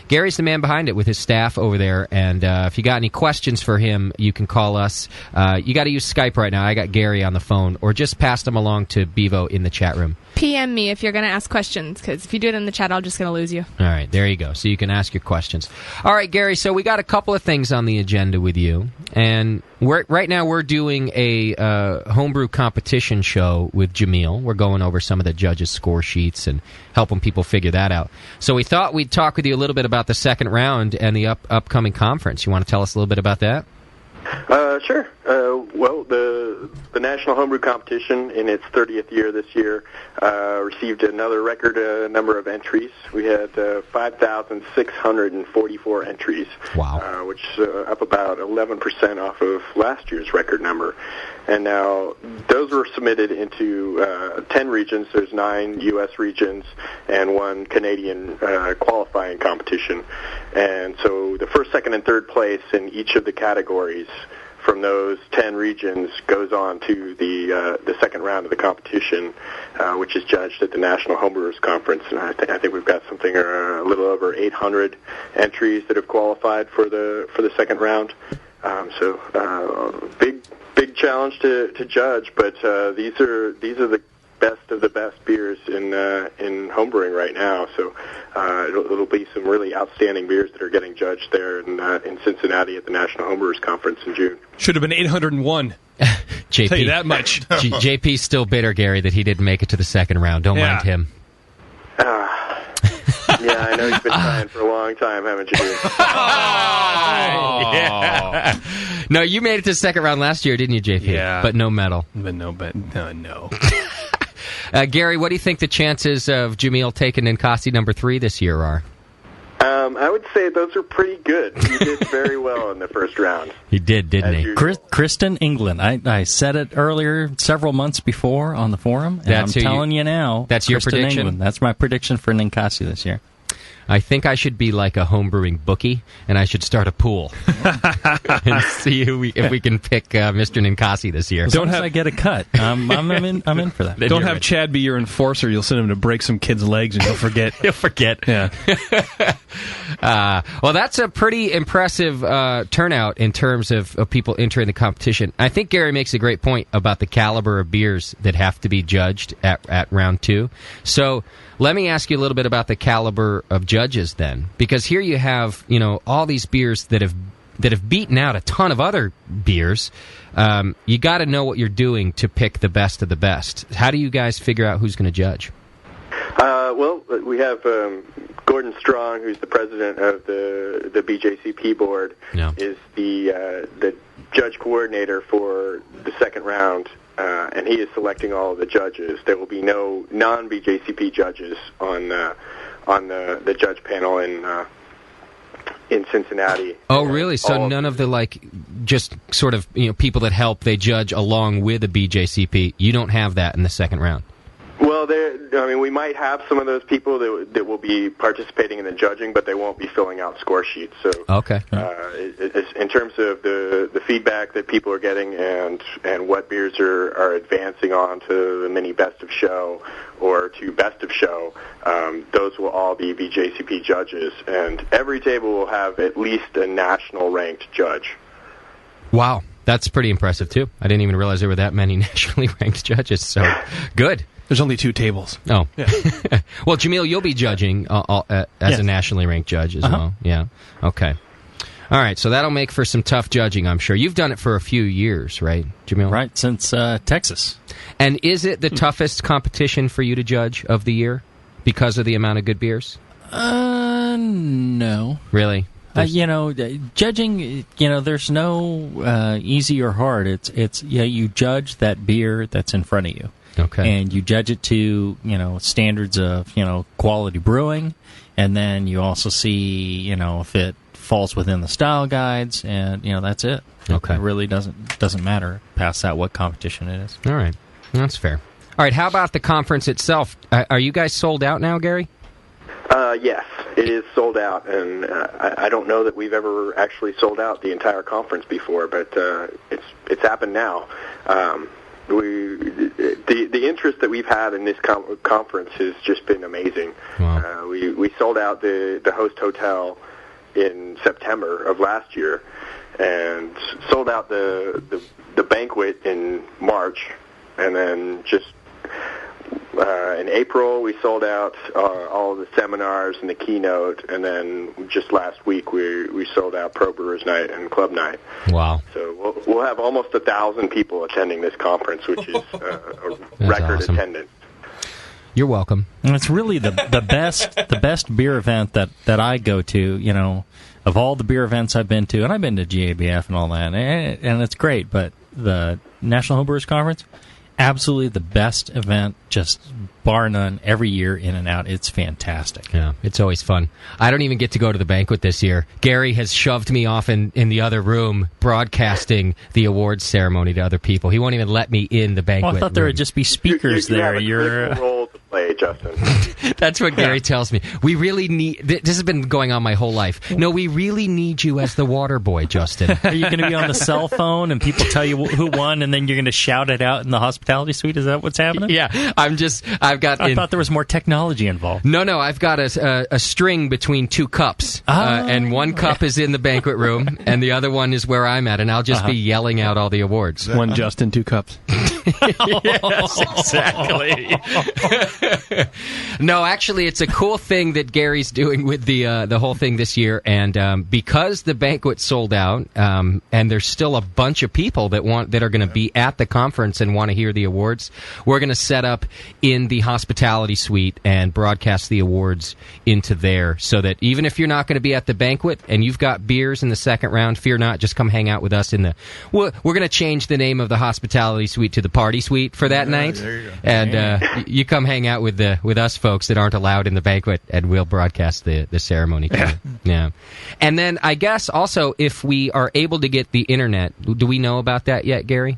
Gary's the man behind it with his staff over there. And if you got any questions for him, you can call us. You got to use Skype right now. I got Gary on the phone, or just pass them along to Bevo in the chat room. PM me if you're going to ask questions, because if you do it in the chat, I'm just going to lose you. All right, there you go. So you can ask your questions. All right, Gary, so we got a couple of things on the agenda with you. And right now we're doing a homebrew competition show with Jamil. We're going over some of the judges' score sheets and helping people figure that out. So we thought we'd talk with you a little bit about the second round and the upcoming conference. You want to tell us a little bit about that? Sure. Well, the National Homebrew Competition, in its 30th year this year, received another record number of entries. We had 5,644 entries. Wow. Which is up about 11% off of last year's record number. And now those were submitted into 10 regions. There's 9 U.S. regions and 1 Canadian qualifying competition. And so the first, second, and third place in each of the categories from those 10 regions goes on to the second round of the competition, which is judged at the National Homebrewers Conference. And I think we've got something a little over 800 entries that have qualified for the second round. Big challenge to judge, but these are the best of the best beers in homebrewing right now. So it'll be some really outstanding beers that are getting judged there in Cincinnati at the National Homebrewers Conference in June. Should have been 801. JP, tell you that much. JP's still bitter, Gary, that he didn't make it to the second round. Don't mind him. Yeah, I know you've been trying for a long time, haven't you? Yeah. No, you made it to the second round last year, didn't you, JP? Yeah. But no medal. No. Gary, what do you think the chances of Jamil taking Ninkasi number 3 this year are? I would say those are pretty good. He did very well in the first round. He did, didn't he? Kristen England. I said it earlier several months before on the forum, and I'm telling you now. That's your Kristen prediction? England. That's my prediction for Ninkasi this year. I think I should be like a homebrewing bookie, and I should start a pool and see if we can pick Mr. Ninkasi this year. As long as I get a cut, I'm in for that. Don't have Chad be your enforcer. You'll send him to break some kid's legs, and he'll forget. He'll forget. Yeah. Well, that's a pretty impressive turnout in terms of people entering the competition. I think Gary makes a great point about the caliber of beers that have to be judged at round 2. So let me ask you a little bit about the caliber of judges then, because here you have all these beers that have beaten out a ton of other beers. You got to know what you're doing to pick the best of the best. How do you guys figure out who's going to judge? Well, we have Gordon Strong, who's the president of the BJCP board, is the judge coordinator for the second round, and he is selecting all of the judges. There will be no non-BJCP judges on the judge panel in Cincinnati. Oh, really? So none of the just sort of people that help, they judge along with the BJCP. You don't have that in the second round. Well, Well, we might have some of those people that will be participating in the judging, but they won't be filling out score sheets. So, okay. In terms of the feedback that people are getting and what beers are advancing on to the mini best of show or to best of show, those will all be BJCP judges, and every table will have at least a national ranked judge. Wow. That's pretty impressive, too. I didn't even realize there were that many nationally ranked judges, so good. There's only 2 tables. Oh. Yeah. Well, Jamil, you'll be judging as a nationally ranked judge as well. Yeah. Okay. All right, so that'll make for some tough judging, I'm sure. You've done it for a few years, right, Jamil? Right, since Texas. And is it the toughest competition for you to judge of the year because of the amount of good beers? No. Really? Judging, there's no easy or hard. It's you judge that beer that's in front of you. Okay. And you judge it to, standards of, quality brewing, and then you also see, if it falls within the style guides, and, that's it. Okay. It really doesn't matter past that what competition it is. All right. That's fair. All right, how about the conference itself? Are you guys sold out now, Gary? Yes, it is sold out, and I don't know that we've ever actually sold out the entire conference before, but it's happened now. The interest that we've had in this conference has just been amazing. Wow. We sold out the host hotel in September of last year, and sold out the banquet in March, and then just in April, we sold out all of the seminars and the keynote, and then just last week we sold out Pro Brewers Night and Club Night. Wow! So we'll have almost 1,000 people attending this conference, which is a record awesome. attendance. You're welcome. And it's really the best beer event that I go to. Of all the beer events I've been to, and I've been to GABF and all that, and it's great. But the National Homebrewers Conference. Absolutely the best event, just bar none, every year, in and out. It's fantastic. Yeah, it's always fun. I don't even get to go to the banquet this year. Gary has shoved me off in the other room, broadcasting the awards ceremony to other people. He won't even let me in the banquet Well, I thought there would just be speakers you there. have a critical role to play, Justin. That's what Gary tells me. We really need... This has been going on my whole life. No, we really need you as the water boy, Justin. Are you going to be on the cell phone and people tell you who won, and then you're going to shout it out in the hospitality suite? Is that what's happening? Yeah, I thought there was more technology involved. No, I've got a string between 2 cups, and one cup is in the banquet room, and the other one is where I'm at, and I'll just be yelling out all the awards. One Justin, 2 cups. Yes, exactly. No, actually, it's a cool thing that Gary's doing with the whole thing this year, and because the banquet sold out, and there's still a bunch of people that are going to be at the conference and want to hear the awards, we're going to set up in the hospitality suite and broadcast the awards into there, so that even if you're not going to be at the banquet and you've got beers in the second round, fear not, just come hang out with us in the... We're going to change the name of the hospitality suite to the party suite for that night. There you go. And you come hang out with us folks that aren't allowed in the banquet, and we'll broadcast the ceremony to you. Yeah. And then I guess also, if we are able to get the internet, do we know about that yet, Gary?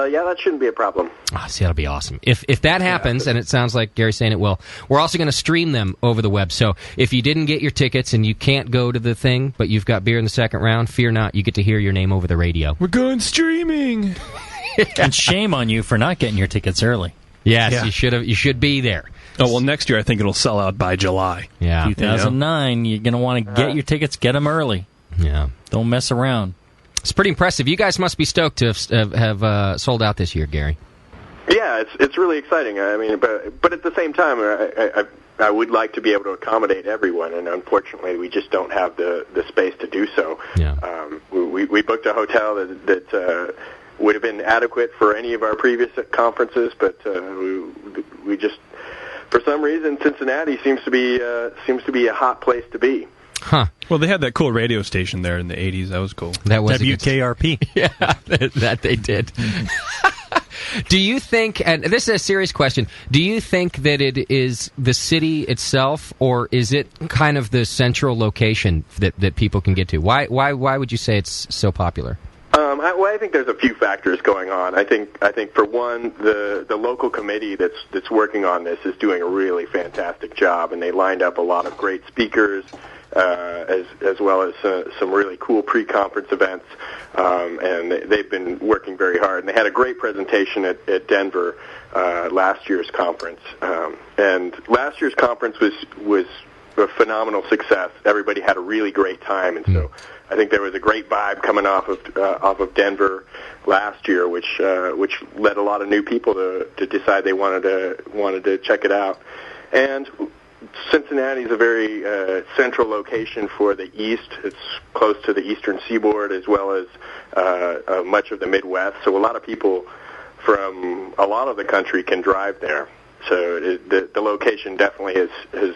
Yeah, that shouldn't be a problem. Oh, see, that'll be awesome. If that happens, and it sounds like Gary's saying it will, we're also going to stream them over the web. So if you didn't get your tickets and you can't go to the thing, but you've got beer in the second round, fear not, you get to hear your name over the radio. We're going streaming. And shame on you for not getting your tickets early. Yes, Yeah. You should be there. Oh, well, next year I think it'll sell out by July. Yeah. 2009, you're going to want to get your tickets, get them early. Yeah. Don't mess around. It's pretty impressive. You guys must be stoked to have sold out this year, Gary. Yeah, it's really exciting. I mean, but at the same time, I would like to be able to accommodate everyone, and unfortunately, we just don't have the space to do so. Yeah. We booked a hotel that would have been adequate for any of our previous conferences, but we just, for some reason, Cincinnati seems to be a hot place to be. Huh. Well, they had that cool radio station there in the 80s. That was cool. That was WKRP. Yeah, that they did. Do you think, and this is a serious question, do you think that it is the city itself, or is it kind of the central location that people can get to? Why would you say it's so popular? I think there's a few factors going on. I think for one, the local committee that's working on this is doing a really fantastic job, and they lined up a lot of great speakers, as well as some really cool pre-conference events, and they've been working very hard. And they had a great presentation at Denver last year's conference, and last year's conference was a phenomenal success. Everybody had a really great time, and so I think there was a great vibe coming off of Denver last year, which led a lot of new people to decide they wanted to check it out. And Cincinnati is a very central location for the East. It's close to the Eastern Seaboard as well as much of the Midwest. So a lot of people from a lot of the country can drive there. So the location definitely has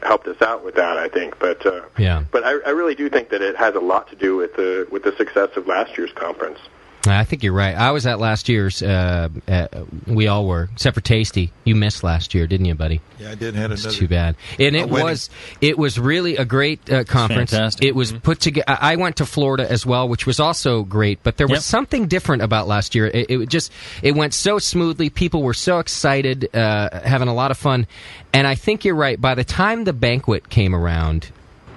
helped us out with that, I think. But I really do think that it has a lot to do with the success of last year's conference. I think you're right. I was at last year's. We all were, except for Tasty. You missed last year, didn't you, buddy? Yeah, I did. Had it's another. Too bad. And it was really a great conference. Fantastic. It was put together. I went to Florida as well, which was also great. But there was something different about last year. It went so smoothly. People were so excited, having a lot of fun. And I think you're right. By the time the banquet came around,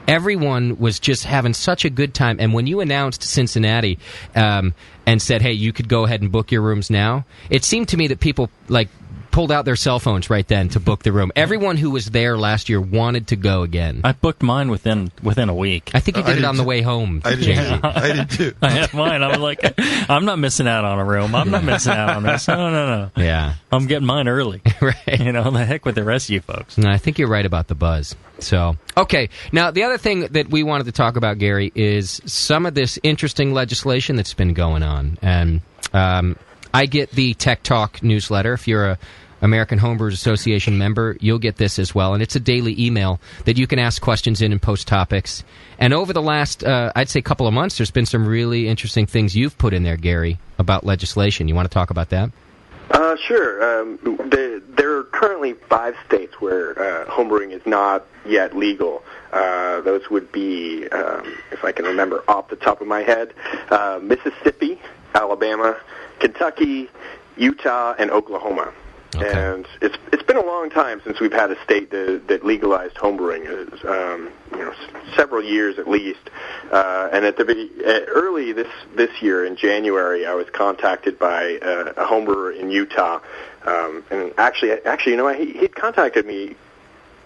everyone was just having such a good time. And when you announced Cincinnati and said, hey, you could go ahead and book your rooms now, it seemed to me that people pulled out their cell phones right then to book the room. Everyone who was there last year wanted to go again. I booked mine within a week. I think you did it on the way home. I did too. I had mine. I was like, I'm not missing out on a room. I'm not missing out on this. No. Yeah. I'm getting mine early. Right. The heck with the rest of you folks. No, I think you're right about the buzz. So, okay. Now, the other thing that we wanted to talk about, Gary, is some of this interesting legislation that's been going on. And I get the Tech Talk newsletter. If you're a American Homebrewers Association member, you'll get this as well. And it's a daily email that you can ask questions in and post topics. And over the last, I'd say, couple of months, there's been some really interesting things you've put in there, Gary, about legislation. You want to talk about that? Sure. There are currently 5 states where homebrewing is not yet legal. Those would be, if I can remember off the top of my head, Mississippi, Alabama, Kentucky, Utah, and Oklahoma. Okay. And it's been a long time since we've had a state that legalized homebrewing. Several years at least. And early this year in January, I was contacted by a homebrewer in Utah. And actually, he'd contacted me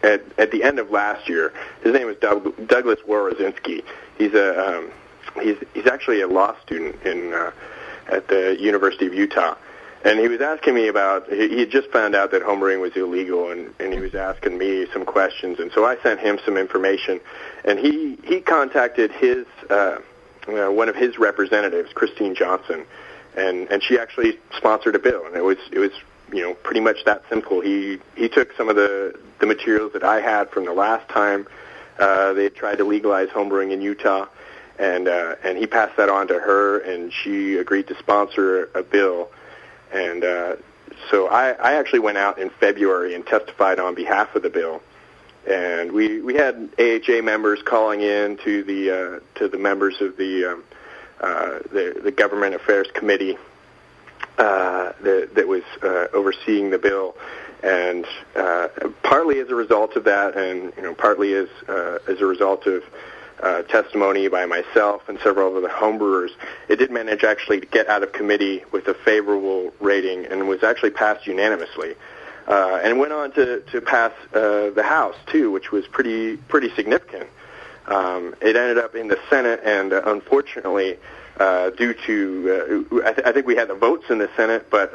at the end of last year. His name is Douglas Worozinski. He's actually a law student at the University of Utah. And he was asking me about, he had just found out that homebrewing was illegal, and he was asking me some questions. And so I sent him some information. And he contacted his one of his representatives, Christine Johnson, and she actually sponsored a bill. And it was pretty much that simple. He took some of the materials that I had from the last time they had tried to legalize homebrewing in Utah, and he passed that on to her, and she agreed to sponsor a bill. And so I actually went out in February and testified on behalf of the bill. And we had AHA members calling in to the members of the Government Affairs Committee that was overseeing the bill. And partly as a result of that, and partly as a result of testimony by myself and several of the homebrewers, it did manage actually to get out of committee with a favorable rating and was actually passed unanimously. And went on to pass the House, too, which was pretty significant. It ended up in the Senate, and unfortunately, due to, I think we had the votes in the Senate, but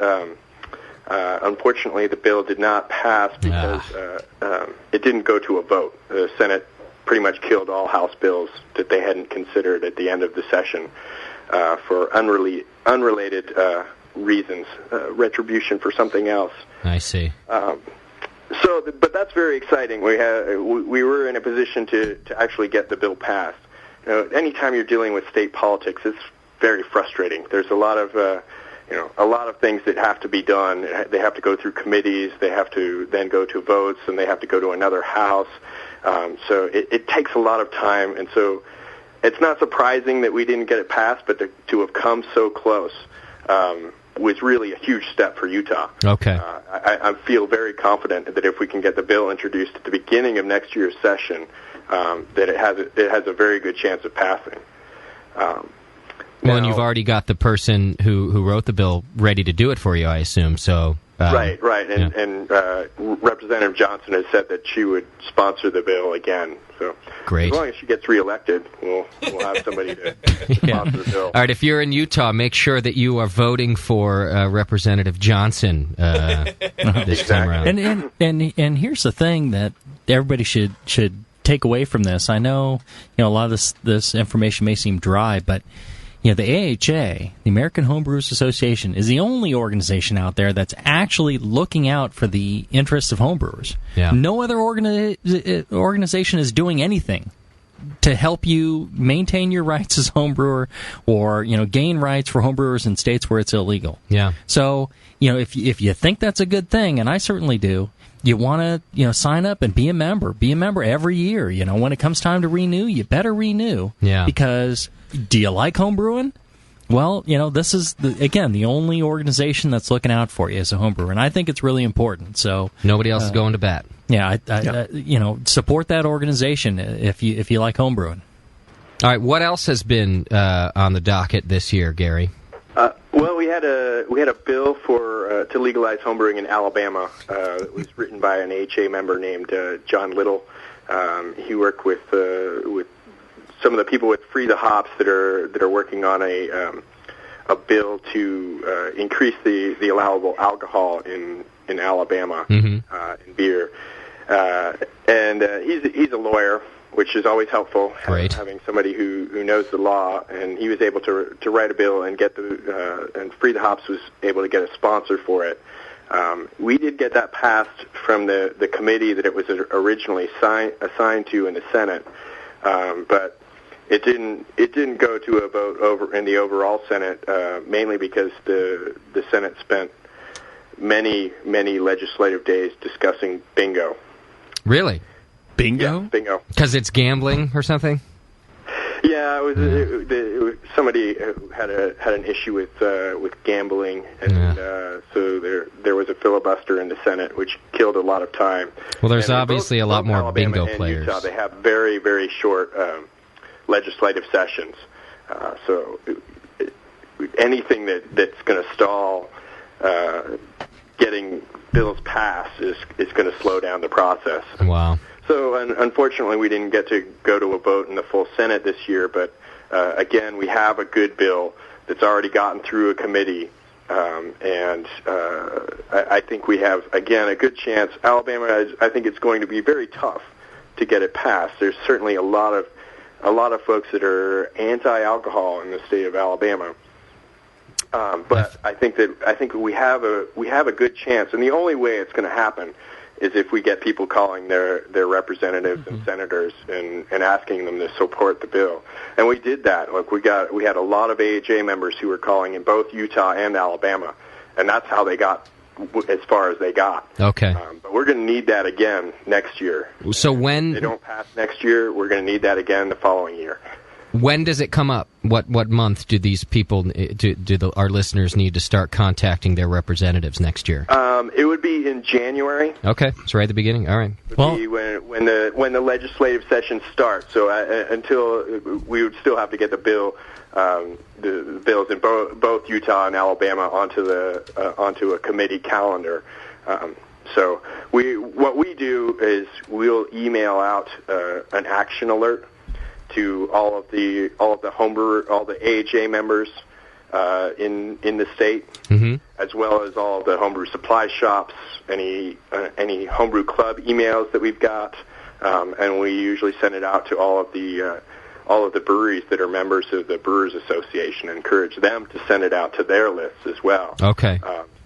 unfortunately the bill did not pass because it didn't go to a vote. The Senate pretty much killed all House bills that they hadn't considered at the end of the session for unrelated reasons, retribution for something else. I see. But that's very exciting. We were in a position to actually get the bill passed. Anytime you're dealing with state politics, it's very frustrating. There's a lot of things that have to be done. They have to go through committees. They have to then go to votes, and they have to go to another house. So it takes a lot of time. And so it's not surprising that we didn't get it passed, but to have come so close was really a huge step for Utah. Okay. I feel very confident that if we can get the bill introduced at the beginning of next year's session, that it has a very good chance of passing. Well, and you've already got the person who wrote the bill ready to do it for you, I assume. So right, and Representative Johnson has said that she would sponsor the bill again. So great. As long as she gets reelected, we'll have somebody to sponsor the bill. All right, if you're in Utah, make sure that you are voting for Representative Johnson this time around. And here's the thing that everybody should take away from this. I know, a lot of this information may seem dry, but the AHA, the American Homebrewers Association, is the only organization out there that's actually looking out for the interests of homebrewers. Yeah. No other organization is doing anything to help you maintain your rights as homebrewer or, gain rights for homebrewers in states where it's illegal. Yeah. So, if you think that's a good thing, and I certainly do, you want to, sign up and be a member. Be a member every year. When it comes time to renew, you better renew. Yeah. Because do you like homebrewing? Well, this is, the only organization that's looking out for you as a homebrewer, and I think it's really important. So nobody else is going to bat. Yeah, support that organization if you like homebrewing. All right, what else has been on the docket this year, Gary? Well, we had a bill for to legalize homebrewing in Alabama. It was written by an AHA member named John Little. He worked with some of the people with Free the Hops that are working on a bill to increase the allowable alcohol in Alabama in beer. And he's a lawyer, which is always helpful, having somebody who knows the law. And he was able to write a bill and get and Free the Hops was able to get a sponsor for it. We did get that passed from the committee that it was originally assigned to in the Senate, but it didn't go to a vote over in the overall Senate, mainly because the Senate spent many legislative days discussing bingo. Really? Bingo? Yeah, bingo. Because it's gambling or something? Yeah, it was somebody had an issue with gambling, and so there was a filibuster in the Senate, which killed a lot of time. Well, there's and obviously a lot more Alabama bingo and players. Utah, they have very, very short legislative sessions, so anything that's going to stall getting bills passed is going to slow down the process. Wow. So unfortunately, we didn't get to go to a vote in the full Senate this year, but again, we have a good bill that's already gotten through a committee, and I think we have, again, a good chance. Alabama, I think it's going to be very tough to get it passed. There's certainly a lot of folks that are anti-alcohol in the state of Alabama. But I think we have a good chance, and the only way it's going to happen is if we get people calling their representatives and senators and asking them to support the bill. And we did that. Like we had a lot of AHA members who were calling in both Utah and Alabama, and that's how they got as far as they got. Okay. But we're going to need that again next year. So when if they don't pass next year, we're going to need that again the following year. When does it come up? What month do these people, our listeners need to start contacting their representatives next year? It would be in January. Okay, it's right at the beginning. All right. It would be when the legislative session starts. So until we would still have to get the bills in both Utah and Alabama onto a committee calendar. So what we do is we'll email out an action alert to all of the AHA members in the state, as well as all of the homebrew supply shops, any homebrew club emails that we've got, and we usually send it out to all of the breweries that are members of the Brewers Association, and encourage them to send it out to their lists as well. Okay.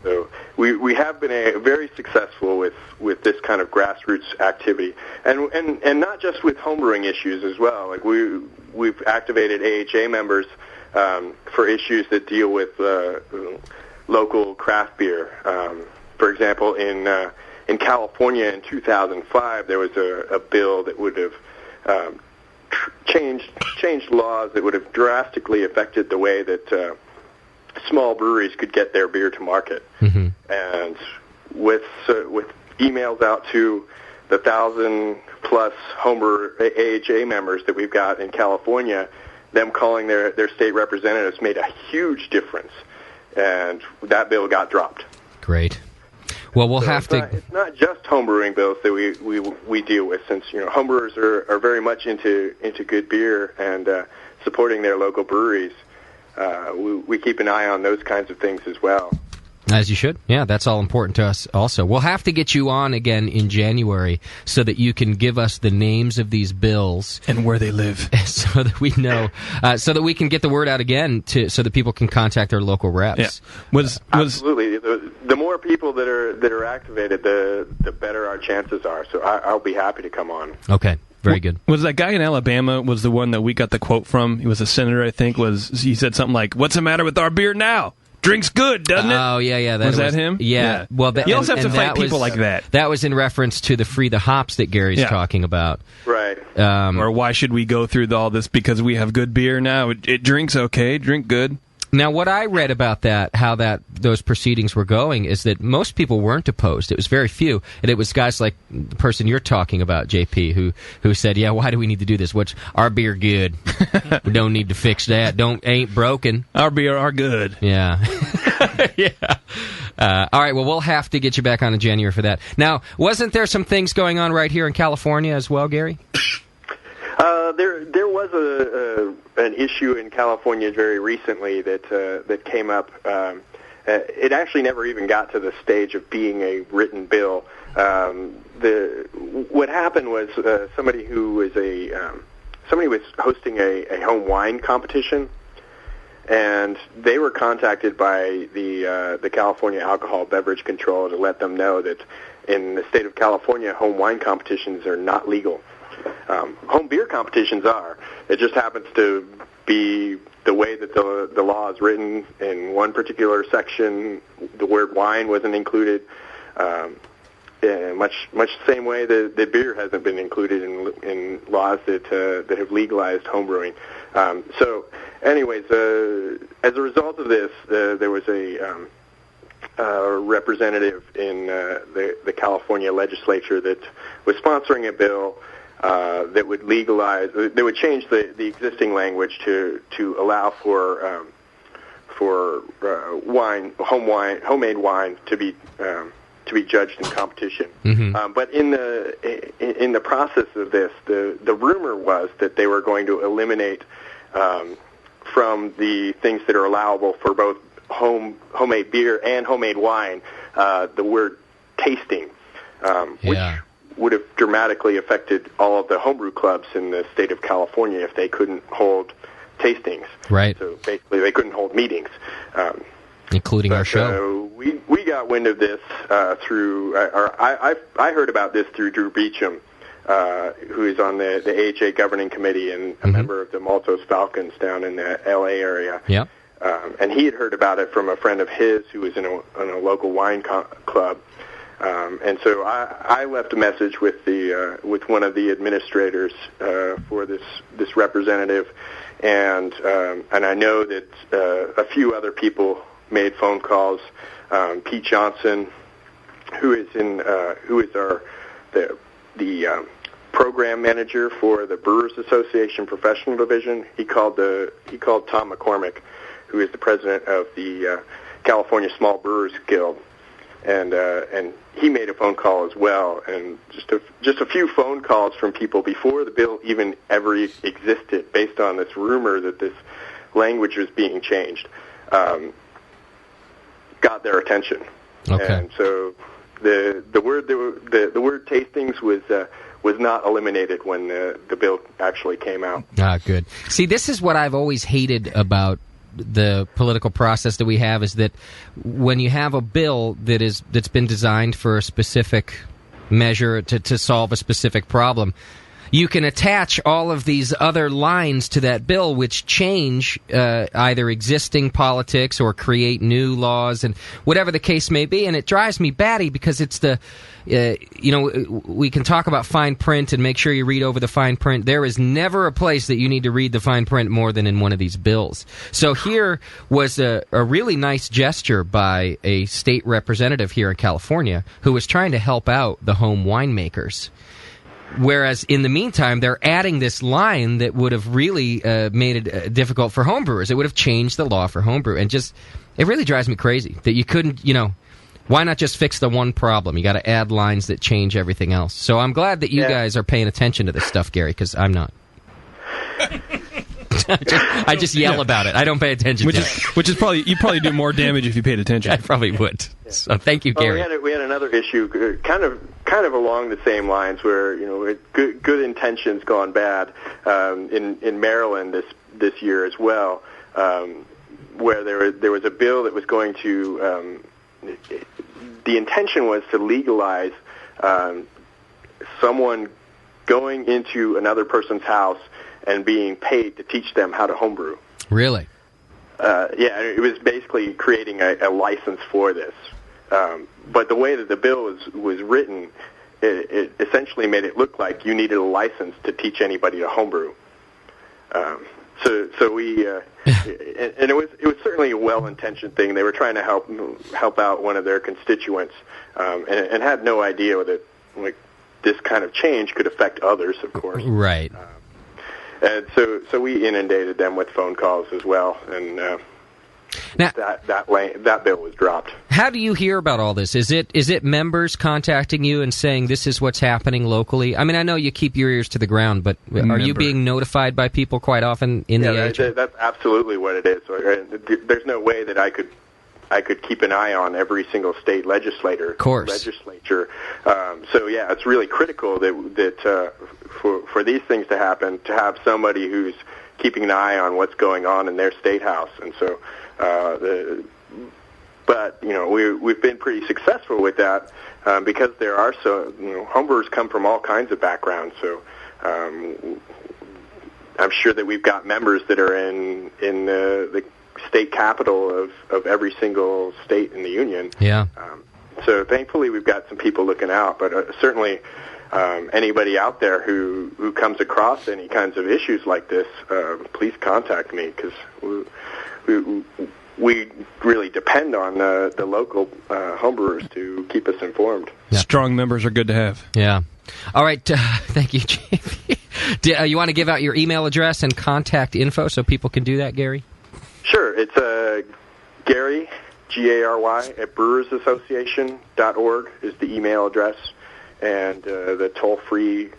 So we have been very successful with this kind of grassroots activity, and not just with homebrewing issues as well. Like we've activated AHA members for issues that deal with local craft beer. For example, in California in 2005, there was a bill that would have changed laws that would have drastically affected the way that small breweries could get their beer to market. Mm-hmm. And with emails out to the 1,000+ homebrew AHA members that we've got in California, them calling their state representatives made a huge difference, and that bill got dropped. Great. Well, we'll have to. It's not just homebrewing bills that we deal with, since homebrewers are very much into good beer and supporting their local breweries. We keep an eye on those kinds of things as well. As you should. Yeah, that's all important to us also. We'll have to get you on again in January so that you can give us the names of these bills. And where they live. So that we know, so that we can get the word out again so that people can contact their local reps. Yeah. Absolutely. The more people that are activated, the better our chances are. So I'll be happy to come on. Okay. Very good. Was that guy in Alabama was the one that we got the quote from? He was a senator, I think. He said something like, "What's the matter with our beer now? Drink's good, doesn't it?" Oh, yeah. Was that him? Yeah. Well, you also have to fight people like that. That was in reference to the Free the Hops that Gary's talking about. Right. Or why should we go through all this because we have good beer now? It drinks okay, drink good. Now, what I read about that, how those proceedings were going, is that most people weren't opposed. It was very few, and it was guys like the person you're talking about, JP, who said, "Yeah, why do we need to do this? What's our beer good? We don't need to fix that. Ain't broken. Our beer are good." Yeah, yeah. All right. Well, we'll have to get you back on in January for that. Now, wasn't there some things going on right here in California as well, Gary? There was an issue in California very recently that came up. It actually never even got to the stage of being a written bill. What happened was somebody was hosting a home wine competition, and they were contacted by the California Alcohol Beverage Control to let them know that in the state of California, home wine competitions are not legal. Home beer competitions are. It just happens to be the way that the law is written. In one particular section, the word wine wasn't included. Much the same way that beer hasn't been included in laws that have legalized homebrewing. So, anyways, as a result of this, there was a representative in the California legislature that was sponsoring a bill that would legalize, that would change the existing language to allow for homemade wine to be judged in competition. Mm-hmm. But in the process of this, the rumor was that they were going to eliminate from the things that are allowable for both homemade beer and homemade wine the word tasting, which would have dramatically affected all of the homebrew clubs in the state of California if they couldn't hold tastings. Right. So basically, they couldn't hold meetings, including our show. We got wind of this through. I heard about this through Drew Beecham, who is on the AHA governing committee and a member of the Maltos Falcons down in the L.A. area. Yeah. And he had heard about it from a friend of his who was in a local wine club. And so I left a message with one of the administrators for this representative, and I know that a few other people made phone calls. Pete Johnson, who is the program manager for the Brewers Association Professional Division, he called Tom McCormick, who is the president of the California Small Brewers Guild. And he made a phone call as well, and just a few phone calls from people before the bill even ever existed, based on this rumor that this language was being changed, got their attention. Okay. And so the word tastings was not eliminated when the bill actually came out. Ah, good. See, this is what I've always hated about the political process that we have, is that when you have a bill that's been designed for a specific measure to solve a specific problem, you can attach all of these other lines to that bill which change either existing politics or create new laws and whatever the case may be. And it drives me batty because it's the, we can talk about fine print and make sure you read over the fine print. There is never a place that you need to read the fine print more than in one of these bills. So here was a really nice gesture by a state representative here in California who was trying to help out the home winemakers. Whereas in the meantime, they're adding this line that would have really made it difficult for homebrewers. It would have changed the law for homebrew. And just, it really drives me crazy that you couldn't, why not just fix the one problem? You got to add lines that change everything else. So I'm glad that you guys are paying attention to this stuff, Gary, because I'm not. I just yell about it. I don't pay attention to it. Which is probably, you'd probably do more damage if you paid attention. I probably would. So thank you, Gary. We had another issue kind of along the same lines where, good intentions gone bad in Maryland this year as well, where there was a bill that was going to the intention was to legalize someone going into another person's house and being paid to teach them how to homebrew. Really? It was basically creating a license for this. But the way that the bill was written, it essentially made it look like you needed a license to teach anybody to homebrew. So we, and it was certainly a well-intentioned thing. They were trying to help out one of their constituents, and had no idea that this kind of change could affect others, of course. Right. And so we inundated them with phone calls as well, and now, that bill was dropped. How do you hear about all this? Is it members contacting you and saying this is what's happening locally? I mean, I know you keep your ears to the ground, but are you being notified by people quite often in the AHA? That's absolutely what it is. There's no way that I could keep an eye on every single state legislature. It's really critical that for these things to happen, to have somebody who's keeping an eye on what's going on in their state house. And so, we've been pretty successful with that because there are homebrewers come from all kinds of backgrounds. So I'm sure that we've got members that are in the state capital of every single state in the union. Yeah. So thankfully we've got some people looking out, but certainly anybody out there who comes across any kinds of issues like this, please contact me, because we really depend on the local homebrewers to keep us informed. Yeah. Strong members are good to have. Yeah. All right. Thank you, JP. You want to give out your email address and contact info so people can do that, Gary? Sure. It's Gary, Gary, at brewersassociation.org is the email address, and the toll-free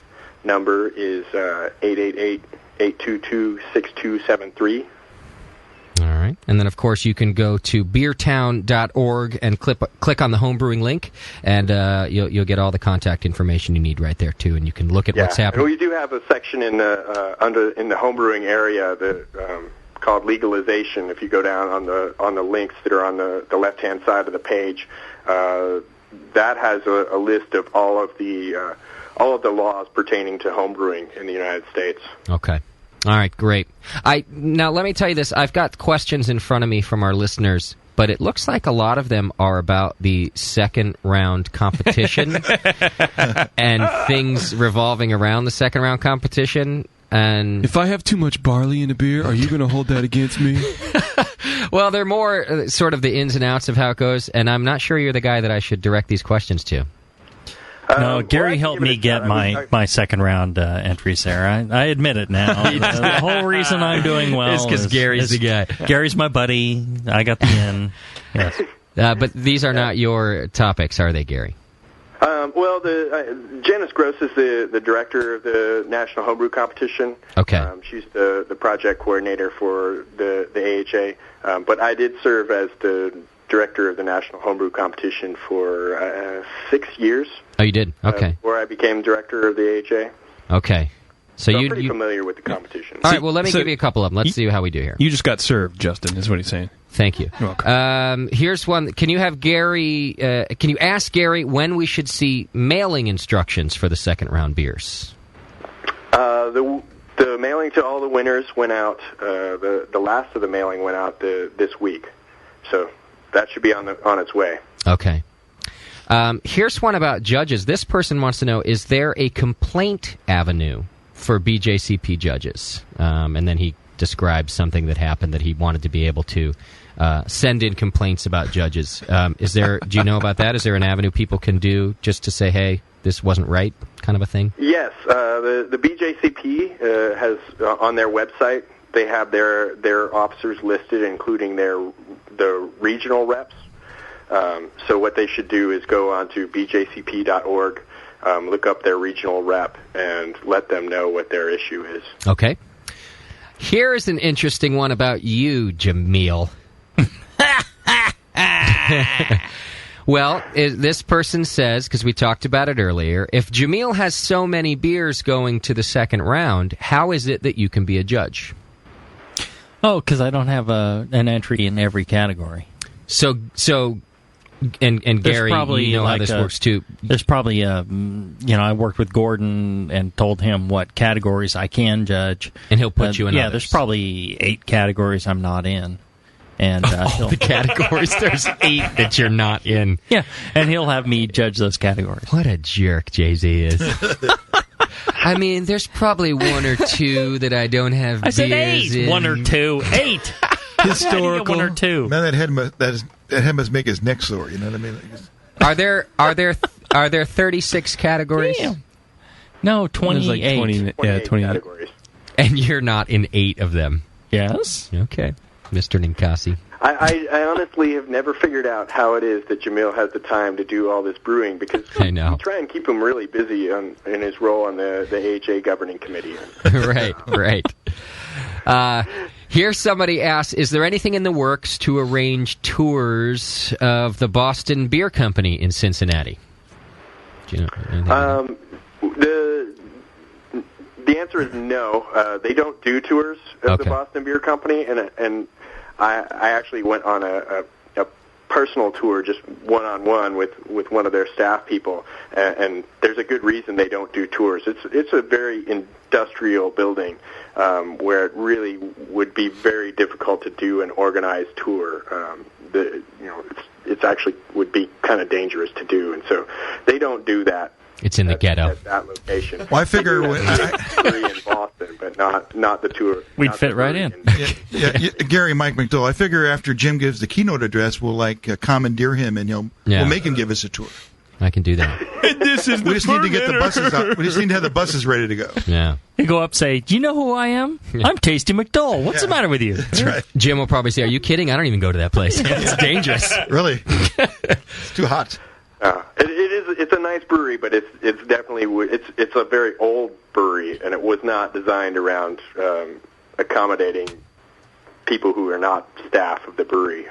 number is 888-822-6273. All right. And then, of course, you can go to beertown.org and click on the homebrewing link, and you'll get all the contact information you need right there, too, and you can look at what's happening. And we do have a section in the homebrewing area that called legalization. If you go down on the links that are on the left-hand side of the page, that has a list of all of the laws pertaining to homebrewing in the United States. Okay. All right, great. Now, let me tell you this. I've got questions in front of me from our listeners, but it looks like a lot of them are about the second-round competition and things revolving around the second-round competition. And if I have too much barley in a beer, are you going to hold that against me? Well, they're more sort of the ins and outs of how it goes, and I'm not sure you're the guy that I should direct these questions to. No, Gary helped me get my second round entries there. I admit it now. The whole reason I'm doing well is because Gary's the guy. Gary's my buddy. I got the in. Yes. But these are not your topics, are they, Gary? Well, Janice Gross is the director of the National Homebrew Competition. Okay. She's the project coordinator for the AHA. But I did serve as the director of the National Homebrew Competition for 6 years. Oh, you did? Okay. Before I became director of the AHA. Okay. So I'm pretty familiar with the competition. All right, well, let me give you a couple of them. Let's see how we do here. You just got served, Justin, is what he's saying. Thank you. You're welcome. Here's one. Can you have Gary? Can you ask Gary when we should see mailing instructions for the second round beers? The mailing to all the winners went out. The last of the mailing went out this week, so that should be on its way. Okay. Here's one about judges. This person wants to know: is there a complaint avenue for BJCP judges? And then he describes something that happened that he wanted to be able to send in complaints about judges. Is there? Do you know about that? Is there an avenue people can do just to say, "Hey, this wasn't right," kind of a thing? Yes, the BJCP has on their website. They have their officers listed, including the regional reps. So what they should do is go on to bjcp.org, look up their regional rep, and let them know what their issue is. Okay. Here is an interesting one about you, Jamil. Well, this person says, because we talked about it earlier, if Jamil has so many beers going to the second round, how is it that you can be a judge? Oh, because I don't have an entry in every category. So, and Gary, you know how this works too. There's probably I worked with Gordon and told him what categories I can judge, and he'll put you in. Yeah, others. There's probably 8 categories I'm not in, and all the categories. There's 8 that you're not in. Yeah, and he'll have me judge those categories. What a jerk Jay-Z is. I mean, there's probably 1 or 2 that I don't have. I said beers 8. in. 1 or 2. 8. Historical. 1 or 2. Man, that head must make his neck sore. You know what I mean? Are there 36 categories? Damn. No, 28. There's like 28 categories. And you're not in 8 of them. Yes. Okay, Mr. Ninkasi. I honestly have never figured out how it is that Jamil has the time to do all this brewing, because I know. we try and keep him really busy in his role on the AHA governing committee. Right. Here somebody asks, is there anything in the works to arrange tours of the Boston Beer Company in Cincinnati? Do you know the answer is no. They don't do tours of the Boston Beer Company, and I actually went on a personal tour, just one-on-one with one of their staff people, and there's a good reason they don't do tours. It's a very industrial building where it really would be very difficult to do an organized tour. It's actually would be kind of dangerous to do, and so they don't do that. It's in the ghetto. At that location. Well, I figure in Boston, but not the tour. We'd fit right in. Gary, Mike McDowell. I figure after Jim gives the keynote address, we'll commandeer him, and we'll make him give us a tour. I can do that. We just need to get the buses out. We just need to have the buses ready to go. Yeah. You go up, say, "Do you know who I am? I'm Tasty McDowell. What's the matter with you?" That's right. Jim will probably say, "Are you kidding? I don't even go to that place. It's dangerous." Really? It's too hot. It's a nice brewery, but it's definitely it's a very old brewery, and it was not designed around accommodating people who are not staff of the brewery.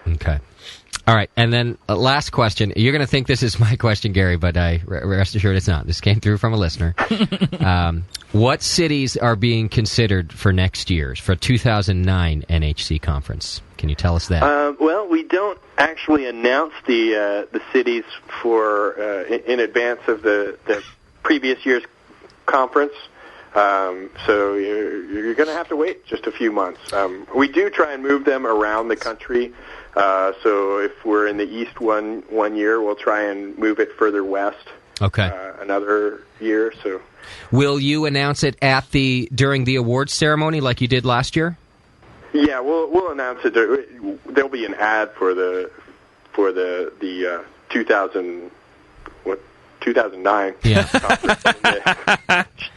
Okay. All right, and then last question. You're going to think this is my question, Gary, but rest assured it's not. This came through from a listener. What cities are being considered for next year's, for 2009 NHC conference? Can you tell us that? Well, we don't actually announce the cities for in advance of the previous year's conference. So you're going to have to wait just a few months. We do try and move them around the country. So if we're in the east one year, we'll try and move it further west. Okay. Another year. So. Will you announce it during the awards ceremony like you did last year? Yeah, we'll announce it. There'll be an ad for the 2009. Yeah.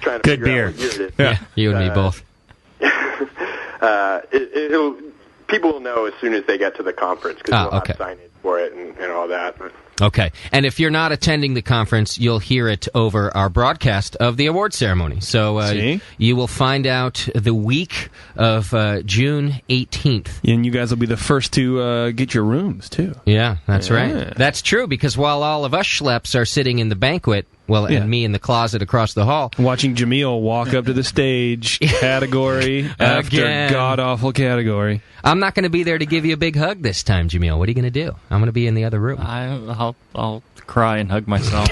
Trying to Good figure beer. out what year it is. Yeah, you and me both. People will know as soon as they get to the conference because we'll have signage for it and all that. Okay. And if you're not attending the conference, you'll hear it over our broadcast of the award ceremony. So you will find out the week of June 18th. And you guys will be the first to get your rooms, too. Yeah, that's right. That's true, because while all of us schleps are sitting in the banquet Well, and me in the closet across the hall. Watching Jamil walk up to the stage, category after god-awful category. I'm not going to be there to give you a big hug this time, Jamil. What are you going to do? I'm going to be in the other room. I'll cry and hug myself.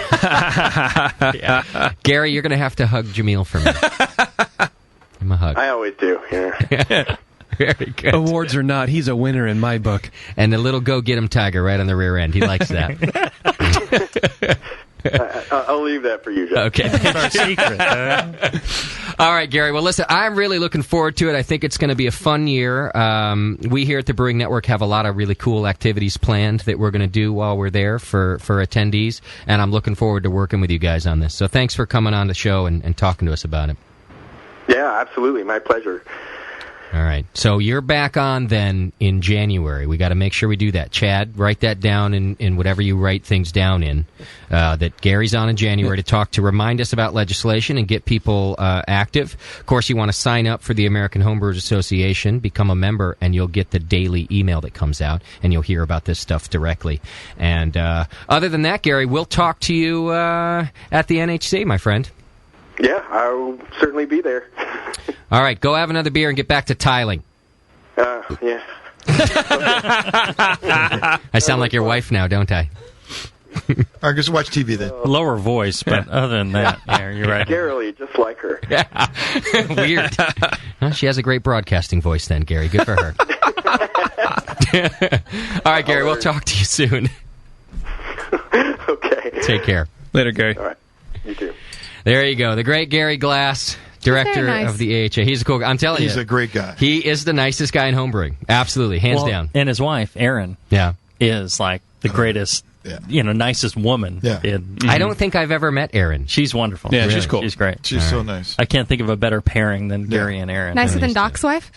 Gary, you're going to have to hug Jamil for me. Give him a hug. I always do, yeah. Very good. Awards or not, he's a winner in my book. And the little go-get-him tiger right on the rear end. He likes that. I'll leave that for you, John. Okay. Our secret. All right, Gary. Well, listen, I'm really looking forward to it. I think it's going to be a fun year. We here at the Brewing Network have a lot of really cool activities planned that we're going to do while we're there for attendees, and I'm looking forward to working with you guys on this. So thanks for coming on the show and talking to us about it. Yeah, absolutely. My pleasure. All right. So you're back on then in January. We got to make sure we do that. Chad, write that down in whatever you write things down in, that Gary's on in January to remind us about legislation and get people active. Of course, you want to sign up for the American Homebrewers Association, become a member, and you'll get the daily email that comes out, and you'll hear about this stuff directly. And other than that, Gary, we'll talk to you at the NHC, my friend. Yeah, I'll certainly be there. All right, go have another beer and get back to tiling. Yeah. I sound like your wife now, don't I? I guess watch TV then. Lower voice, but other than that, yeah, you're right. Scarily, just like her. Weird. Well, she has a great broadcasting voice then, Gary. Good for her. All right, Gary, we'll talk to you soon. Okay. Take care. Later, Gary. All right. You too. There you go. The great Gary Glass, director of the AHA. He's a cool guy. I'm telling you. He's a great guy. He is the nicest guy in homebrewing. Absolutely. Hands down. And his wife, Erin, is like the greatest, nicest woman. Yeah. I don't think I've ever met Erin. She's wonderful. Yeah, Really. she's cool. She's great. She's so nice. I can't think of a better pairing than Gary and Erin. Nicer than Doc's wife?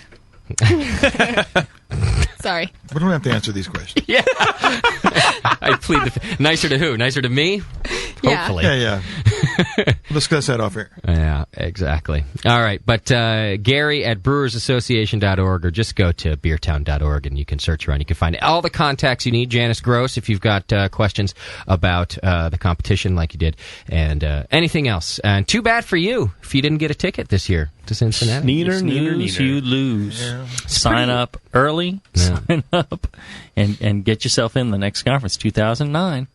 Sorry. We don't have to answer these questions. Yeah. I plead nicer to who? Nicer to me? Yeah. Hopefully. Yeah. We'll discuss that off air. Yeah, exactly. All right, but Gary at brewersassociation.org, or just go to beertown.org and you can search around. You can find all the contacts you need. Janice Gross, if you've got questions about the competition like you did, and anything else. And too bad for you if you didn't get a ticket this year to Cincinnati. Neither you lose. Yeah. Sign up early. Yeah. Sign up and get yourself in the next conference, 2009.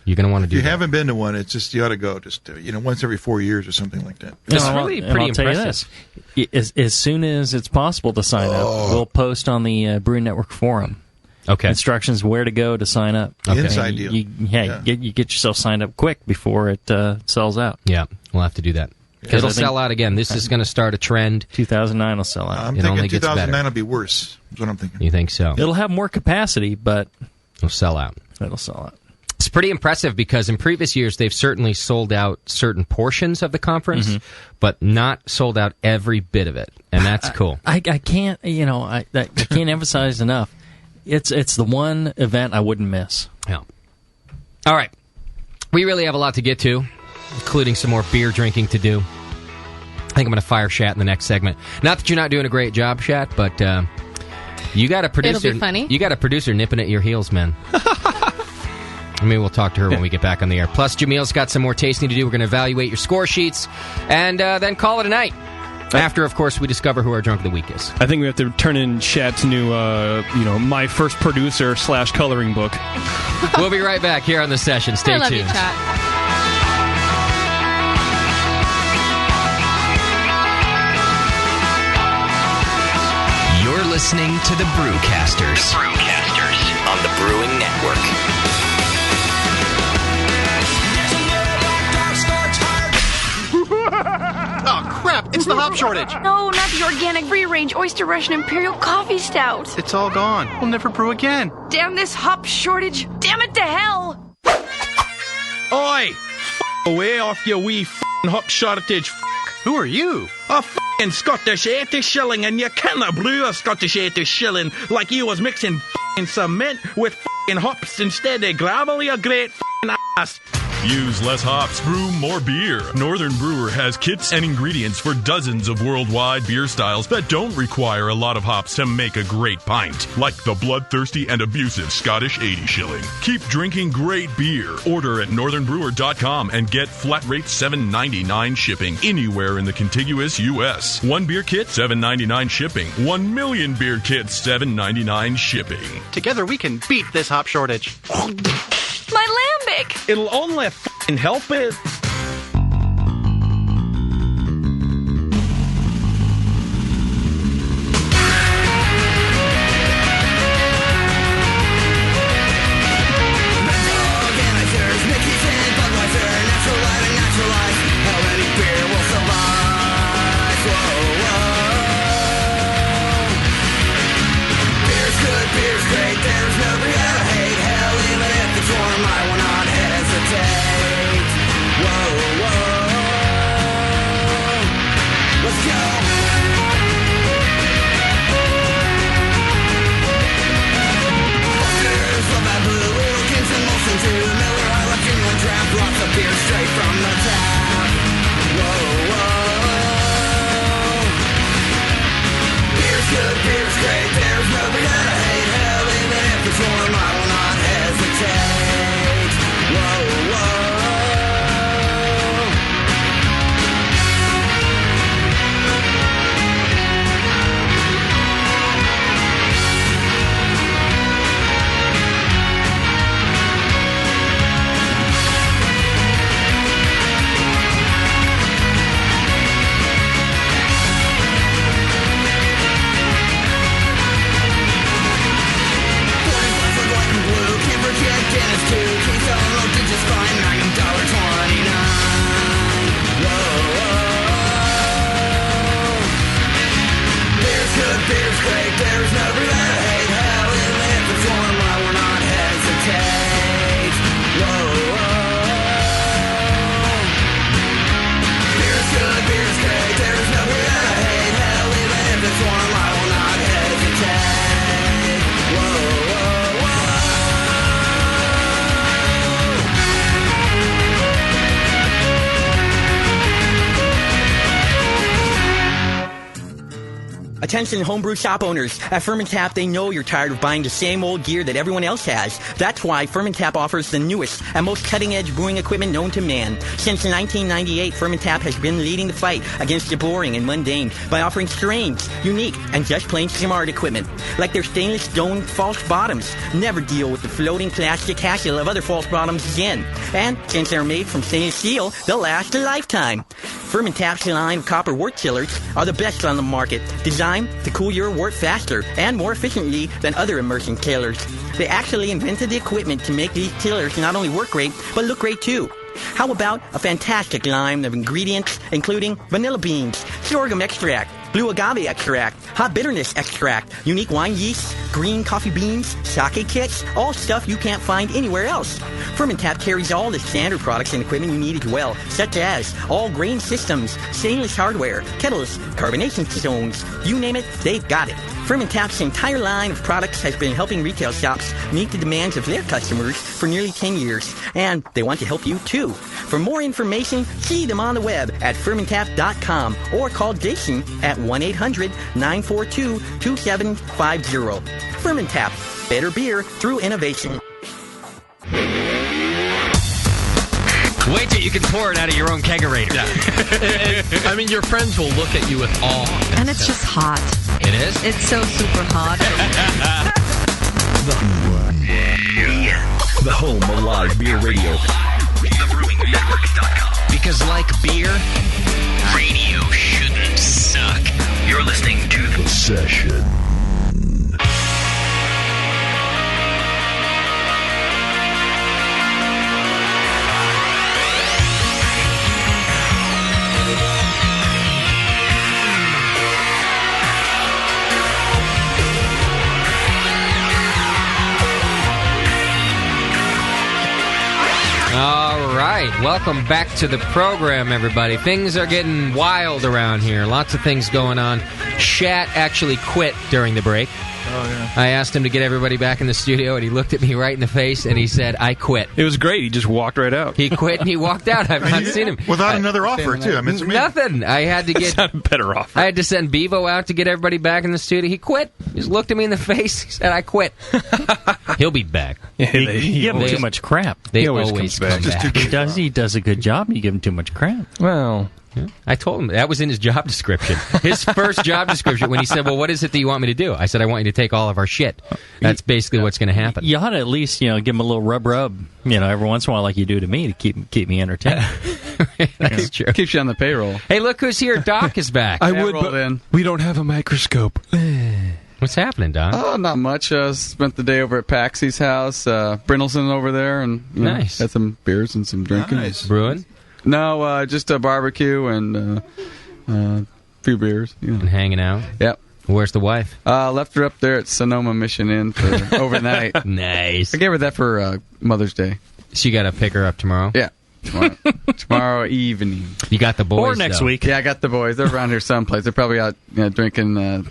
You're going to want to do If you that. haven't been to one, it's just you ought to go just once every 4 years or something like that. It's really pretty impressive. Tell you this, as soon as it's possible to sign up, we'll post on the Brewing Network forum. Okay. Instructions where to go to sign up. Okay. Inside deal. You get yourself signed up quick before it sells out. Yeah, we'll have to do that. Because It'll sell out again. This is going to start a trend. 2009 will sell out. I'm It only thinking gets 2009 better. will be worse. That's what I'm thinking. You think so? It'll have more capacity, but It'll sell out. It'll sell out. It's pretty impressive because in previous years they've certainly sold out certain portions of the conference, but not sold out every bit of it, and that's cool. I can't I can't emphasize enough. It's the one event I wouldn't miss. Yeah. All right, we really have a lot to get to, including some more beer drinking to do. I think I'm going to fire Shat in the next segment. Not that you're not doing a great job, Shat, but you got a producer. It'll be funny. You got a producer nipping at your heels, man. Maybe we'll talk to her when we get back on the air. Plus, Jamil's got some more tasting to do. We're going to evaluate your score sheets and then call it a night. After, of course, we discover who our drunk of the week is. I think we have to turn in Shat's new, my first producer / coloring book. We'll be right back here on the session. Stay I love tuned. you, Chat. You're listening to the Brewcasters. On the Brewing Network. Oh, crap. It's the hop shortage. No, not the organic free-range oyster Russian Imperial Coffee Stout. It's all gone. We'll never brew again. Damn this hop shortage. Damn it to hell. Oi! Away off your wee hop shortage. Who are you? A Scottish 80 shilling, and you cannot brew a Scottish 80 shilling like you was mixing cement with hops instead of gravel, you great ass. Use less hops, brew more beer. Northern Brewer has kits and ingredients for dozens of worldwide beer styles that don't require a lot of hops to make a great pint, like the bloodthirsty and abusive Scottish 80 shilling. Keep drinking great beer. Order at northernbrewer.com and get flat rate $7.99 shipping anywhere in the contiguous U.S. One beer kit, $7.99 shipping. 1 million beer kits, $7.99 shipping. Together we can beat this hop shortage. My lambic! It'll only f***ing help it. Attention homebrew shop owners. At Fermentap, they know you're tired of buying the same old gear that everyone else has. That's why Fermentap offers the newest and most cutting-edge brewing equipment known to man. Since 1998, Fermentap has been leading the fight against the boring and mundane by offering strange, unique, and just plain smart equipment. Like their stainless stone false bottoms. Never deal with the floating plastic hassle of other false bottoms again. And since they're made from stainless steel, they'll last a lifetime. Fermentap's line of copper wort chillers are the best on the market, designed to cool your wort faster and more efficiently than other immersion chillers. They actually invented the equipment to make these chillers not only work great, but look great too. How about a fantastic line of ingredients, including vanilla beans, sorghum extract, blue agave extract, hot bitterness extract, unique wine yeast, green coffee beans, sake kits, all stuff you can't find anywhere else. Fermentap carries all the standard products and equipment you need as well, such as all grain systems, stainless hardware, kettles, carbonation stones, you name it, they've got it. Fermentap's entire line of products has been helping retail shops meet the demands of their customers for nearly 10 years, and they want to help you too. For more information, see them on the web at fermentap.com or call Jason at 1-800-942-2750. Fermentap, better beer through innovation. Wait till you can pour it out of your own kegerator. Yeah. I mean, your friends will look at you with awe. And it's just hot. It is? It's so super hot. The home of live beer radio. TheBrewingNetwork.com. Because like beer, radio shouldn't suck. You're listening to The Session. All right, welcome back to the program, everybody. Things are getting wild around here. Lots of things going on. Shat actually quit during the break. Oh, yeah. I asked him to get everybody back in the studio, and he looked at me right in the face, and he said, I quit. It was great. He just walked right out. He quit, and he walked out. I've not seen him. Without another offer, too. I mean, it's amazing. Nothing. I had to get... That's not a better offer. I had to send Bevo out to get everybody back in the studio. He quit. He just looked at me in the face. He said, I quit. He'll be back. You give him too much crap. They always come back. He does a good job, and you give him too much crap. Well... Yeah. I told him that was in his job description. His first job description when he said, well, what is it that you want me to do? I said, I want you to take all of our shit. That's basically what's going to happen. You ought to at least, give him a little rub, every once in a while like you do to me to keep me entertained. That's true. Keeps you on the payroll. Hey, look who's here. Doc is back. I would, but we don't have a microscope. What's happening, Doc? Oh, not much. Spent the day over at Paxie's house. Brindleson over there, and nice. Had some beers and some drinking. Nice. Brewing? No, just a barbecue and a few beers. And hanging out? Yep. Where's the wife? Left her up there at Sonoma Mission Inn for overnight. Nice. I gave her that for Mother's Day. So you got to pick her up tomorrow? Yeah. Tomorrow evening. You got the boys, or next week. Yeah, I got the boys. They're around here someplace. They're probably out drinking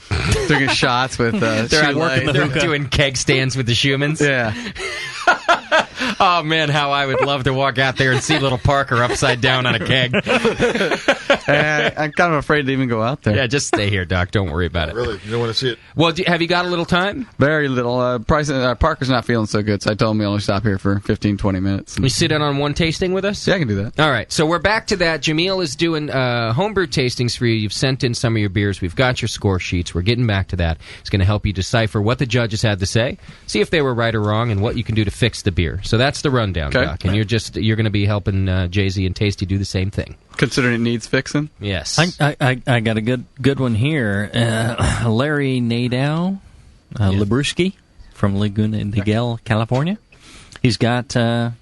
shots with they're out working they're doing keg stands with the Schumans. Yeah. Oh, man, how I would love to walk out there and see little Parker upside down on a keg. I'm kind of afraid to even go out there. Yeah, just stay here, Doc. Don't worry about it. Really? You don't want to see it? Well, have you got a little time? Very little. Parker's not feeling so good, so I told him we only stop here for 15, 20 minutes. You sit in on one tasting with us? Yeah, I can do that. All right, so we're back to that. Jamil is doing homebrew tastings for you. You've sent in some of your beers. We've got your score sheets. We're getting back to that. It's going to help you decipher what the judges had to say, see if they were right or wrong, and what you can do to fix the beer. So that's the rundown, Doc. And you're going to be helping Jay-Z and Tasty do the same thing. Considering it needs fixing? Yes. I got a good one here. Larry Nadeau, Labruski from Laguna Niguel, California. He's got an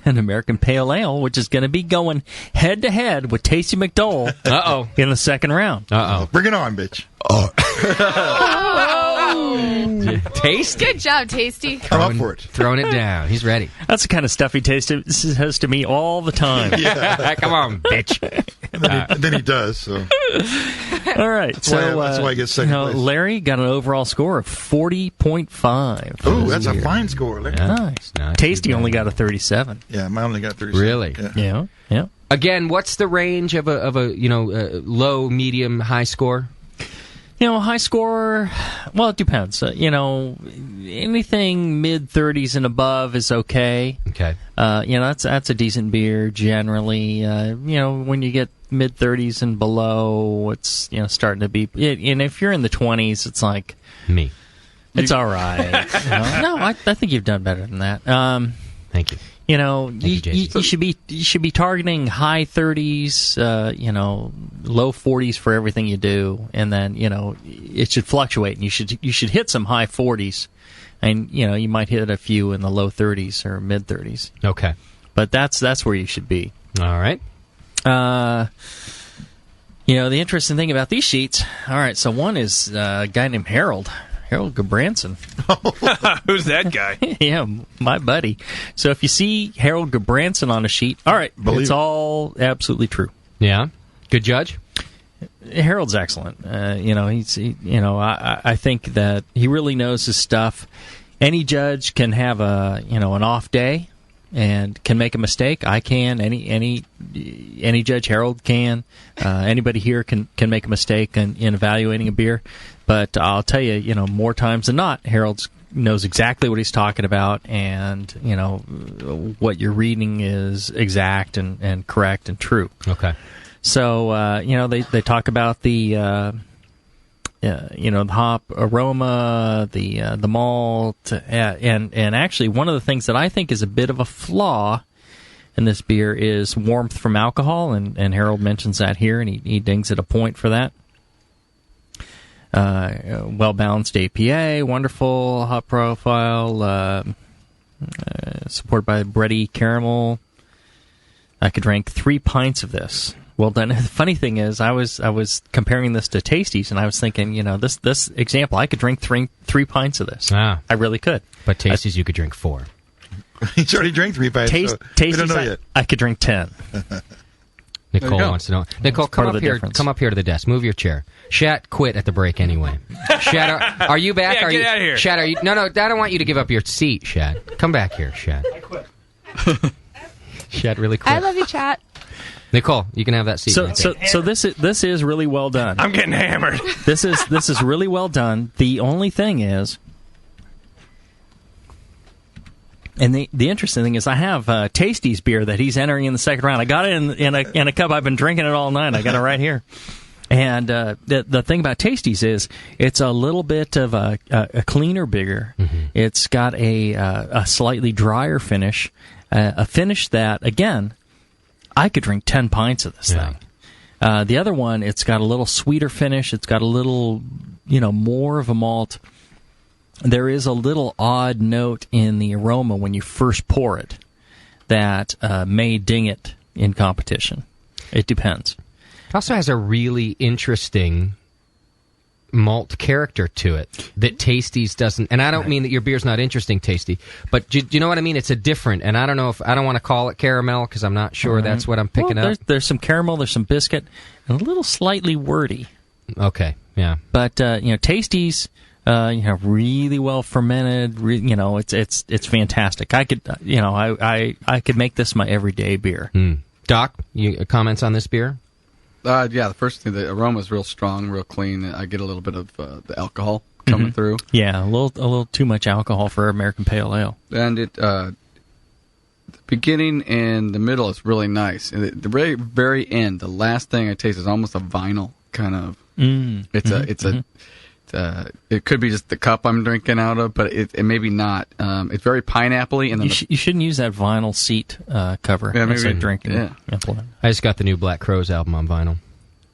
American Pale Ale, which is going to be going head to head with Tasty McDowell. In the second round. Bring it on, bitch. Tasty? Good job, Tasty. I'm up for it. Throwing it down. He's ready. That's the kind of stuff he says to me all the time. Come on, bitch. And then he does. So. All right. That's why I get second place. Larry got an overall score of 40.5. Oh, that's a fine score, Larry. Nice. Tasty only got a 37. Yeah, mine only got 37. Really? Yeah. Again, what's the range of a low, medium, high score? High score, well, it depends. Anything mid-30s and above is okay. Okay. That's a decent beer generally. When you get mid-30s and below, it's, starting to be... And if you're in the 20s, it's like... Me. It's all right. No, I think you've done better than that. Thank you. You should be targeting high 30s, low 40s for everything you do, and then it should fluctuate. And you should hit some high 40s, and you might hit a few in the low 30s or mid 30s. Okay, but that's where you should be. All right. The interesting thing about these sheets. All right, so one is a guy named Harold Gabranson. Who's that guy? Yeah, my buddy. So if you see Harold Gabranson on a sheet, all right, it's all absolutely true. Yeah, good judge. Harold's excellent. I think that he really knows his stuff. Any judge can have an off day and can make a mistake. I can. Any judge, Harold can. Anybody here can make a mistake in evaluating a beer. But I'll tell you, more times than not, Harold knows exactly what he's talking about, and what you're reading is exact and correct and true. Okay. So they talk about the the hop aroma, the malt, and actually one of the things that I think is a bit of a flaw in this beer is warmth from alcohol, and Harold mentions that here, and he dings at a point for that. Well-balanced APA, wonderful hop profile, supported by bready caramel. I could drink 3 pints of this. Well done. The funny thing is, I was comparing this to Tasties, and I was thinking, this example, I could drink three pints of this. I really could. But Tasties, you could drink 4. He's already drank 3 pints. So we don't know yet. I could drink 10. Nicole wants to know. Nicole, come up here. Come up here to the desk. Move your chair. Shat quit at the break anyway. Shat, are you back? Yeah, get out of here. Shat, are you? No, I don't want you to give up your seat, Shat. Come back here, Shat. I quit. Shat really quit. I love you, chat. Nicole, you can have that seat. So this is really well done. I'm getting hammered. This is really well done. The only thing is, and the interesting thing is, I have Tasty's beer that he's entering in the second round. I got it in a cup. I've been drinking it all night. I got it right here. And the thing about Tasty's is it's a little bit of a cleaner beer. Mm-hmm. It's got a slightly drier finish, a finish that, again, I could drink 10 pints of this thing. The other one, it's got a little sweeter finish. It's got a little, more of a malt. There is a little odd note in the aroma when you first pour it that may ding it in competition. It depends. It also has a really interesting malt character to it that Tasty's doesn't. And I don't mean that your beer's not interesting, Tasty, but do you know what I mean? It's a different, and I don't know if I don't want to call it caramel because I'm not sure that's what I'm picking up. There's some caramel, there's some biscuit, and a little slightly wordy. Okay, yeah. But Tasty's really well fermented. It's fantastic. I could I could make this my everyday beer. Doc, you comments on this beer? The first thing, the aroma is real strong, real clean. I get a little bit of the alcohol coming through. Yeah, a little too much alcohol for American Pale Ale. And it, the beginning and the middle is really nice. And the very, very end, the last thing I taste is almost a vinyl kind of. It could be just the cup I'm drinking out of, but it maybe not. It's very pineapple-y. And you shouldn't use that vinyl seat cover as a drinking implement. I just got the new Black Crowes album on vinyl.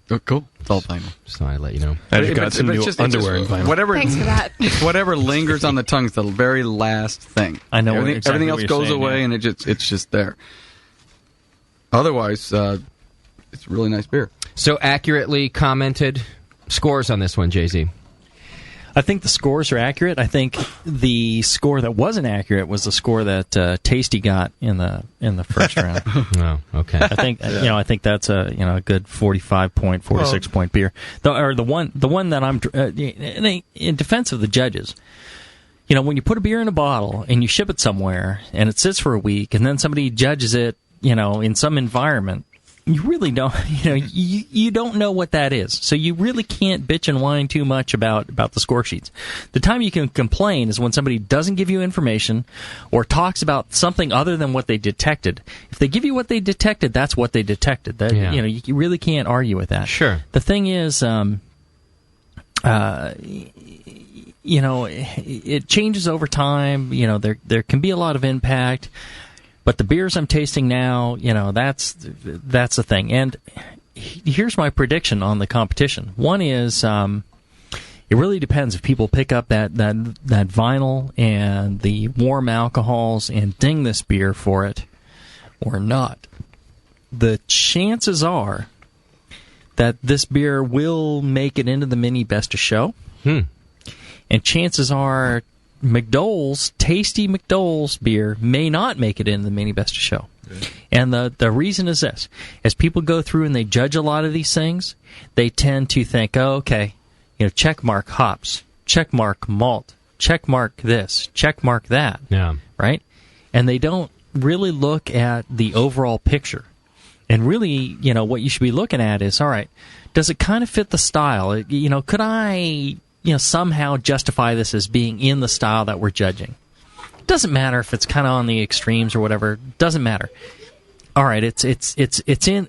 Oh, cool. It's all vinyl. Just thought I'd let you know. I just got some new underwear in vinyl. Thanks for that. Whatever lingers on the tongue is the very last thing. I know. Everything else goes away, and it's just there. Otherwise, it's a really nice beer. So accurately commented scores on this one, Jay-Z. I think the scores are accurate. I think the score that wasn't accurate was the score that Tasty got in the first round. Oh, okay. I think that's a good 46 point beer. The one that I'm in defense of the judges. When you put a beer in a bottle and you ship it somewhere and it sits for a week and then somebody judges it, in some environment. You really don't, you don't know what that is. So you really can't bitch and whine too much about the score sheets. The time you can complain is when somebody doesn't give you information or talks about something other than what they detected. If they give you what they detected, that's what they detected. That you really can't argue with that. Sure. The thing is, it changes over time. There can be a lot of impact. But the beers I'm tasting now, that's the thing. And here's my prediction on the competition. One is, it really depends if people pick up that vinyl and the warm alcohols and ding this beer for it or not. The chances are that this beer will make it into the mini best of show. And chances are Tasty McDole's beer may not make it in the mini best of show. Okay. And the reason is this. As people go through and they judge a lot of these things, they tend to think, check mark hops, check mark malt, check mark this, check mark that. Yeah. Right? And they don't really look at the overall picture. And really, what you should be looking at is, all right, does it kind of fit the style? Could I somehow justify this as being in the style that we're judging? It doesn't matter if it's kind of on the extremes or whatever. It doesn't matter. All right, it's within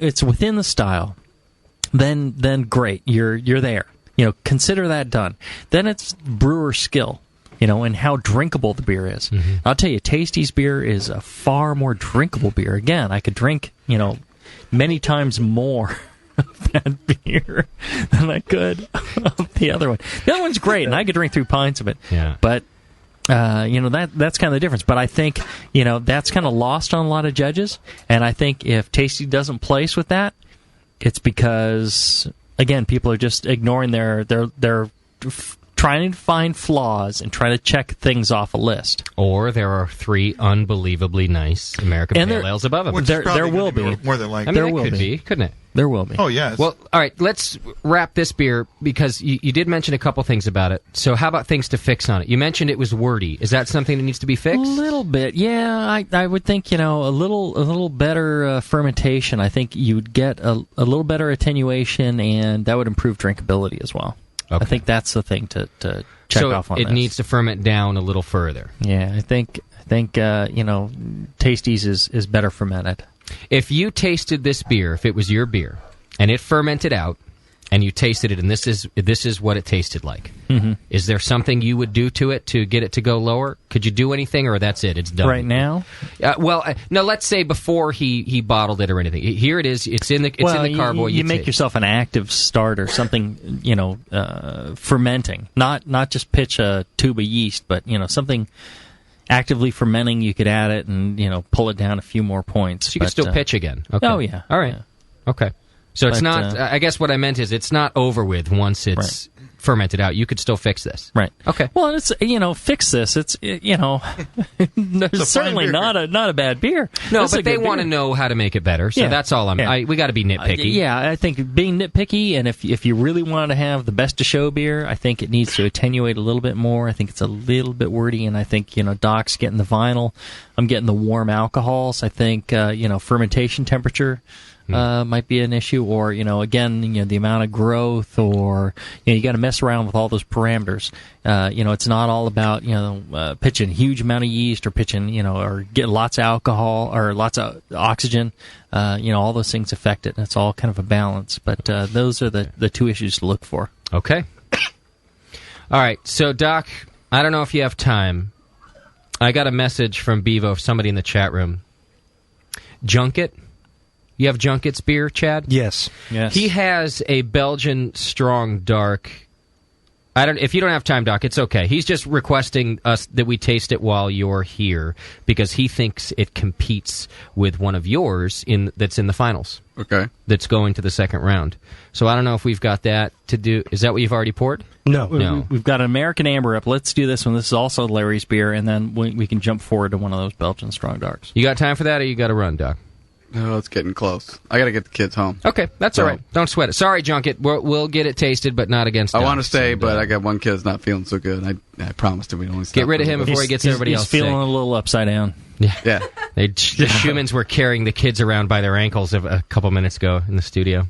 the style. Then great, you're there. Consider that done. Then it's brewer skill, and how drinkable the beer is. Mm-hmm. I'll tell you, Tasty's beer is a far more drinkable beer. Again, I could drink, many times more that beer than I could of the other one. The other one's great, and I could drink 3 pints of it. Yeah. But that's kind of the difference. But I think that's kind of lost on a lot of judges. And I think if Tasty doesn't place with that, it's because again people are just ignoring their trying to find flaws and trying to check things off a list. Or there are 3 unbelievably nice American Pale Ales above them. There will be more than likely. I mean, there will be, couldn't it? There will be. Oh, yes. Well, all right, let's wrap this beer because you did mention a couple things about it. So how about things to fix on it? You mentioned it was wordy. Is that something that needs to be fixed? A little bit, yeah. I would think, a little better fermentation. I think you'd get a little better attenuation, and that would improve drinkability as well. Okay. I think that's the thing to check off on it this. needs to ferment down a little further. Yeah, I think Tasties is better fermented. If you tasted this beer, if it was your beer, and it fermented out, and you tasted it, and this is what it tasted like, is there something you would do to it to get it to go lower? Could you do anything, or that's it? It's done right now? No. Let's say before he bottled it or anything. Here it is. It's in the carboy. You make yourself an active start or something. Fermenting, not just pitch a tube of yeast, but something actively fermenting. You could add it and pull it down a few more points. So you can still pitch again. Okay. Oh yeah. All right. Yeah. Okay. So it's not. I guess what I meant is it's not over with once it's fermented out. You could still fix this. Right. Okay. Well, it's fix this. It's there's certainly not a bad beer. No, but they want to know how to make it better. So that's all we got to be nitpicky. I think being nitpicky, and if you really want to have the best to show beer, I think it needs to attenuate a little bit more. I think it's a little bit wordy, and I think Doc's getting the vinyl. I'm getting the warm alcohols. I think fermentation temperature might be an issue, or again, the amount of growth, or you got to mess around with all those parameters. It's not all about pitching a huge amount of yeast or pitching or get lots of alcohol or lots of oxygen. All those things affect it. And it's all kind of a balance. But those are the two issues to look for. Okay. All right. So Doc, I don't know if you have time. I got a message from Bevo, somebody in the chat room. Junket. You have Junket's beer, Chad? Yes. He has a Belgian strong dark. If you don't have time, Doc, it's okay. He's just requesting us that we taste it while you're here because he thinks it competes with one of yours that's in the finals. Okay. That's going to the second round. So I don't know if we've got that to do. Is that what you've already poured? No. We've got an American Amber up. Let's do this one. This is also Larry's beer, and then we can jump forward to one of those Belgian strong darks. You got time for that, or you got to run, Doc? Oh, it's getting close. I got to get the kids home. Okay, that's all right. Don't sweat it. Sorry, Junket. We'll get it tasted, but not against I want to stay, but I got one kid that's not feeling so good. I promised him we'd only stop. Get rid of him before he gets everybody else sick. He's feeling sick. a little upside down. Yeah. The Schumans were carrying the kids around by their ankles a couple minutes ago in the studio.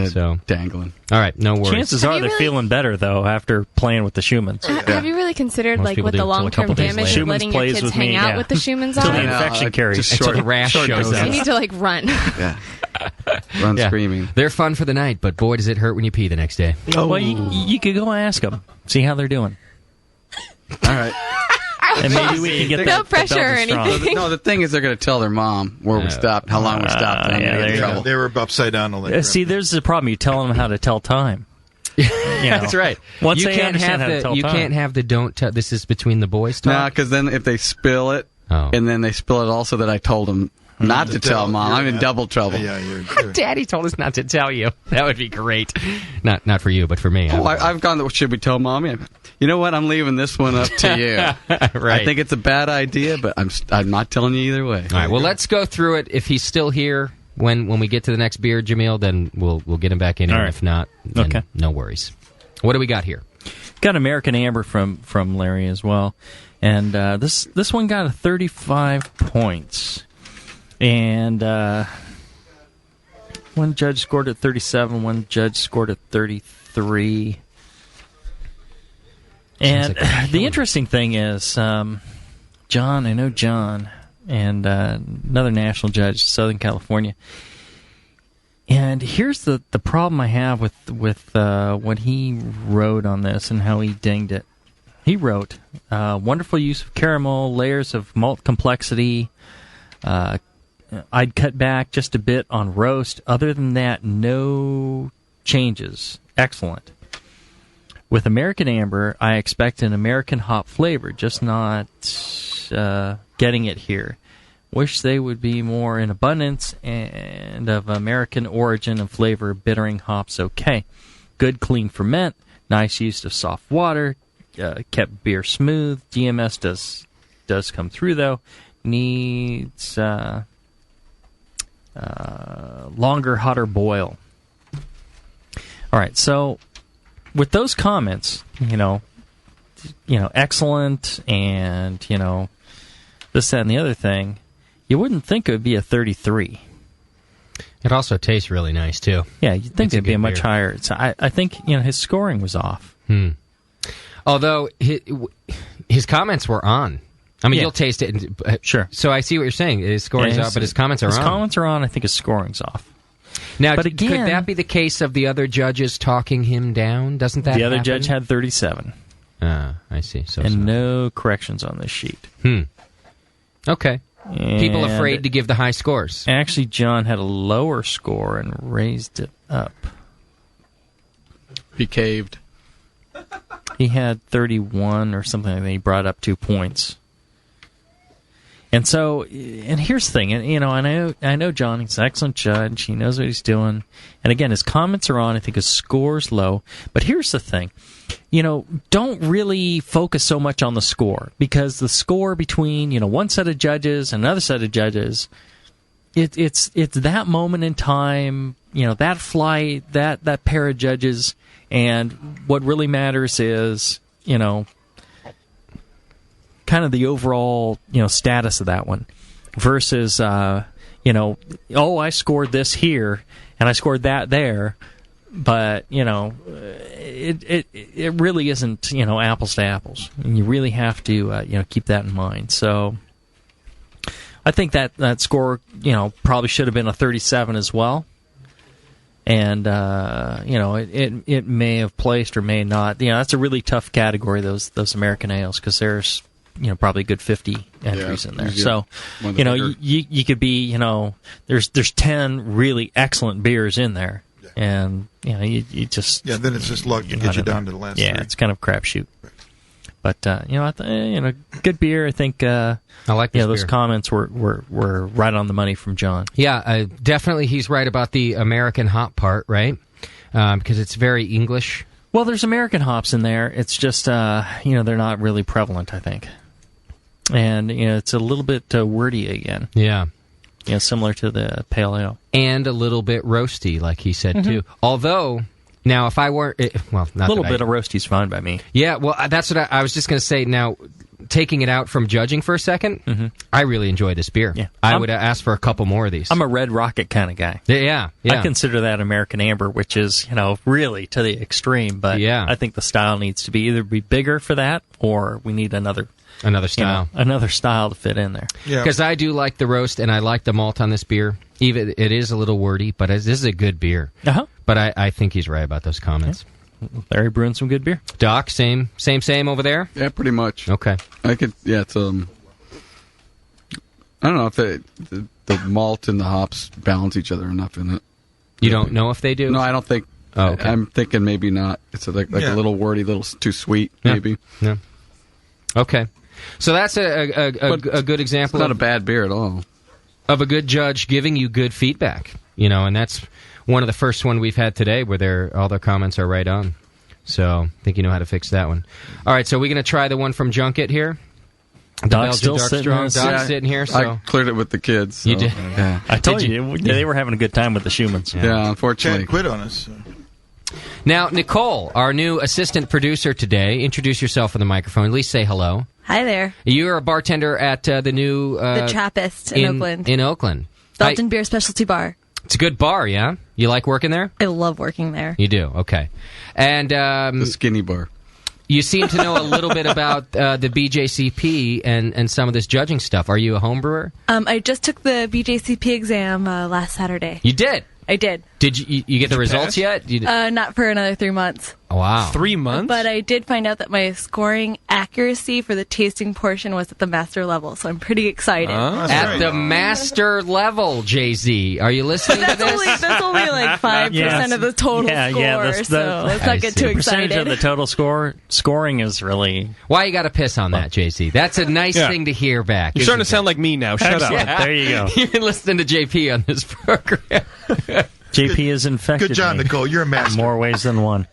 So dangling. All right, no worries. Chances are they're feeling better, though, after playing with the Schumans. Have you really considered what the long-term damage of letting your kids hang out with the Schumans Until are? the infection carries. Until the rash shows up. You need to run. Yeah. Run screaming. They're fun for the night, but boy, does it hurt when you pee the next day. Oh. Well, you could go ask them, see how they're doing. All right. And maybe we can get no pressure or anything. No, the thing is, they're going to tell their mom where we stopped, how long we stopped. And they were upside down. See, there's the problem. You tell them how to tell time. That's right. Once you they can't understand how to tell time. can't have the don't tell. This is between the boys talk. Nah, because then if they spill it, and then they spill it also that I told them not to tell Mom, I'm in double trouble. Daddy told us not to tell you. That would be great. Not for you, but for me. I've gone. Should we tell Mom? You know what? I'm leaving this one up to you. Right. I think it's a bad idea, but I'm not telling you either way. All right. Well, let's go through it. If he's still here when we get to the next beer, Jamil, then we'll get him back in. All And right. if not, then no worries. What do we got here? Got American Amber from Larry as well, and this one got a 35 points, and one judge scored at 37, one judge scored at 33. And the interesting thing is, John, I know John, and another national judge, Southern California. And here's the problem I have with what he wrote on this and how he dinged it. He wrote, wonderful use of caramel, layers of malt complexity. I'd cut back just a bit on roast. Other than that, no changes. Excellent. With American Amber, I expect an American hop flavor, just not getting it here. Wish they would be more in abundance and of American origin and flavor. Bittering hops, okay. Good clean ferment. Nice use of soft water. Kept beer smooth. GMS does come through though. Needs longer, hotter boil. All right, so with those comments, excellent, and this, that, and the other thing, you wouldn't think it would be a 33. It also tastes really nice too. Yeah, you'd think it'd be a much higher. So I think his scoring was off. Although his comments were on. I mean, you'll taste it. Sure. So I see what you're saying. His scoring's off, but his comments are on. His comments are on. I think his scoring's off. Now, but again, could that be the case of the other judges talking him down? Doesn't that the other happen? judge had 37. I see. And no corrections on this sheet. Okay. And people afraid to give the high scores. Actually, John had a lower score and raised it up. He caved. He had 31 or something like that. He brought up 2 points. And so, and here's the thing, and I know John, he's an excellent judge, he knows what he's doing, and again, his comments are on, I think his score's low, but here's the thing, don't really focus so much on the score, because the score between, one set of judges and another set of judges, it's that moment in time, that flight, that pair of judges, and what really matters is, kind of the overall, status of that one versus, I scored this here and I scored that there, but, it really isn't, apples to apples. And you really have to, keep that in mind. So I think that score, probably should have been a 37 as well. And, it may have placed or may not. That's a really tough category, those American ales, because there's, probably a good 50 entries in there. So, you could be, there's 10 really excellent beers in there. Yeah. And, you just... Yeah, then it's just luck to get you down to the last 3. It's kind of crapshoot. But, good beer. I think, I like this those beer. comments were right on the money from John. Yeah, definitely he's right about the American hop part, right? Because it's very English. Well, there's American hops in there. It's just, they're not really prevalent, I think. And, it's a little bit wordy again. Yeah. Similar to the pale ale. And a little bit roasty, like he said, too. Although, now, if I were... not a little bit of roasty's fine by me. Yeah, well, that's what I was just going to say. Now, taking it out from judging for a second, I really enjoy this beer. Yeah. I would ask for a couple more of these. I'm a Red Rocket kind of guy. Yeah. I consider that American Amber, which is, really to the extreme. But I think the style needs to either be bigger for that, or we need another style. Another style to fit in there. Because I do like the roast, and I like the malt on this beer. Even it is a little wordy, but this is a good beer. But I think he's right about those comments. Larry brewing some good beer. Doc, same over there? Yeah, pretty much. Okay. It's I don't know if the malt and the hops balance each other enough in it. You don't know if they do? No, I don't think. Oh, okay. I'm thinking maybe not. It's a little wordy, little too sweet, maybe. Yeah. Okay. So that's a good example. It's not a bad beer at all. Of a good judge giving you good feedback, and that's one of the first one we've had today where all their comments are right on. So I think you know how to fix that one. All right, so we're going to try the one from Junket here. Doc's still sitting sitting here. So I cleared it with the kids. So. You did. Yeah. I told you they were having a good time with the Schumans. Yeah, unfortunately, Chad quit on us. Now, Nicole, our new assistant producer today, introduce yourself on the microphone. At least say hello. Hi there. You're a bartender at the new... the Trappist in Oakland. In Oakland. Belton Beer Specialty Bar. It's a good bar, yeah? You like working there? I love working there. You do? Okay. And... the skinny bar. You seem to know a little bit about the BJCP and some of this judging stuff. Are you a home brewer? I just took the BJCP exam last Saturday. You did? I did. Did you get the results yet? Not for another 3 months. Oh, wow. 3 months? But I did find out that my scoring accuracy for the tasting portion was at the master level, so I'm pretty excited. At the master level, Jay-Z. Are you listening to this? That's only like 5% of the total score, so let's not get too excited. The percentage of the total scoring is really... Why you got to piss on that, Jay-Z? That's a nice thing to hear back. You're starting to sound like me now. Shut up. Yeah. There you go. You've been listening to JP on this program. JP is infected. Good job, Nicole. You're a master. More ways than one.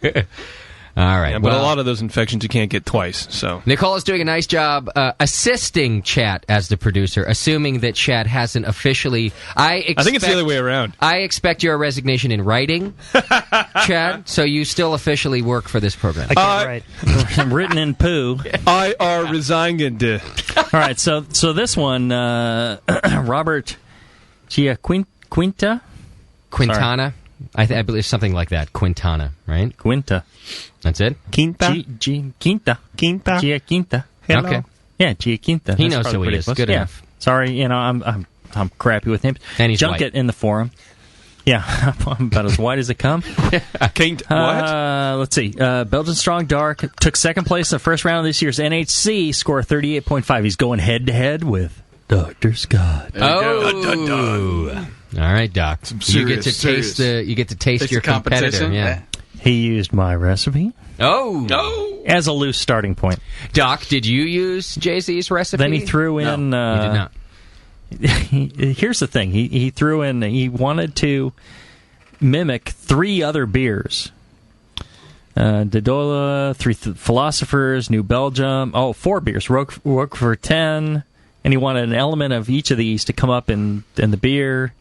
All right. Yeah, but a lot of those infections you can't get twice. So Nicole is doing a nice job assisting Chat as the producer, assuming that Chat hasn't officially. I think it's the other way around. I expect your resignation in writing, Chad. So you still officially work for this program. I can't write. Written in poo. I are resigning. All right, so this one, Robert Quintana. I believe something like that. Quintana, right? Quinta. That's it? Quinta. Quinta. Gia Quinta. Hello. Okay. Yeah, Gia Quinta. He That's knows probably who he pretty is. close. Good yeah. enough. Sorry, I'm crappy with names. And he's Junket white. in the forum. Yeah, I'm about as white as they come. What? Let's see. Belgian Strong Dark took second place in the first round of this year's NHC, score 38.5. He's going head-to-head with Dr. Scott. Oh. All right, Doc. You get to taste your competitor. Yeah. He used my recipe. Oh. As a loose starting point. Doc, did you use Jay-Z's recipe? Then he threw in... No, you did not. Here's the thing. He threw in... He wanted to mimic 3 other beers. Dodola, 3 Philosophers, New Belgium. 4 beers. Roquefort 10. And he wanted an element of each of these to come up in the beer.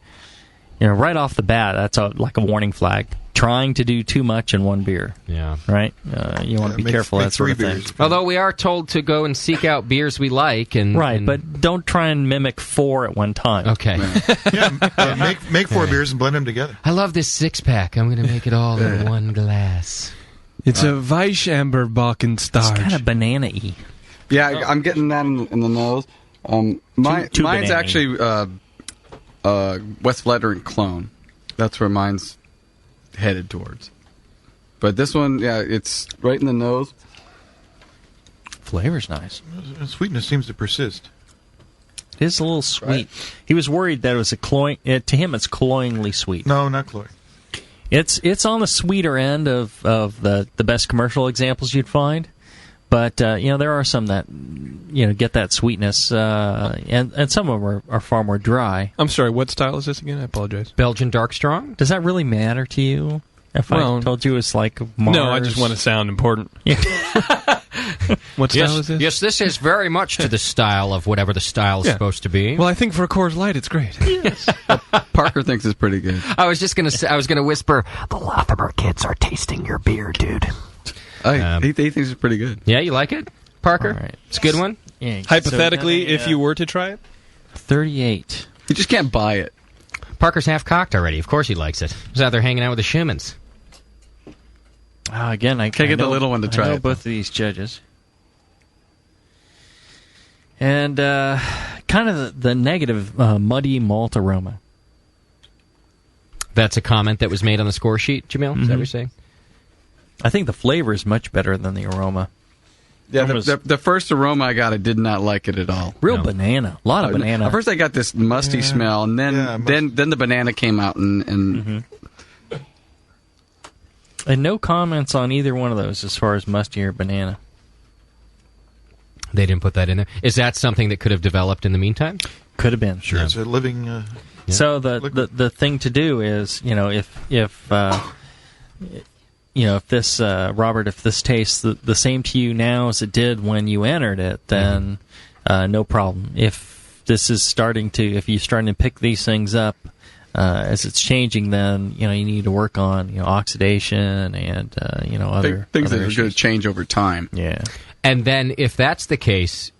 Right off the bat, that's like a warning flag. Trying to do too much in one beer. Yeah. Right? You want to be careful of that sort of thing. Although we are told to go and seek out beers we like. Right, but don't try and mimic 4 at one time. Okay. Make 4 beers and blend them together. I love this 6-pack. I'm going to make it all in one glass. It's a Weishamber Bakken starch. It's kind of banana-y. Yeah, I'm getting that in the nose. Mine's banana-y. actually West Veteran Clone. That's where mine's headed towards. But this one, yeah, it's right in the nose. Flavor's nice. Sweetness seems to persist. It is a little sweet. Right. He was worried that it was to him, it's cloyingly sweet. No, not cloying. It's on the sweeter end of the best commercial examples you'd find. But, there are some that, get that sweetness, and some of them are far more dry. I'm sorry, what style is this again? I apologize. Belgian Dark Strong? Does that really matter to you? If I told you it's like Mars? No, I just want to sound important. Yeah. What style is this? Yes, this is very much to the style of whatever the style is supposed to be. Well, I think for a Coors Light, it's great. Yes. Parker thinks it's pretty good. I was going to whisper, the Latimer kids are tasting your beer, dude. He thinks it's pretty good. Yeah, you like it, Parker? Right. It's a good one? Yeah, hypothetically, if you were to try it? 38. You just can't buy it. Parker's half-cocked already. Of course he likes it. He's out there hanging out with the Schumans. Again, I can't get the little one to try I know it. Both of these judges. And kind of the negative muddy malt aroma. That's a comment that was made on the score sheet, Jamil? Is that what you're saying? I think the flavor is much better than the aroma. Yeah, the first aroma I got, I did not like it at all. Real banana. A lot of banana. At first I got this musty smell, and then the banana came out, and And no comments on either one of those as far as musty or banana. They didn't put that in there. Is that something that could have developed in the meantime? Could have been. Sure, it's a living... So the thing to do is, if this Robert, if this tastes the same to you now as it did when you entered it, then no problem. If this is if you're starting to pick these things up as it's changing, then you need to work on oxidation and other things other that are going to change over time. Yeah, and then if that's the case,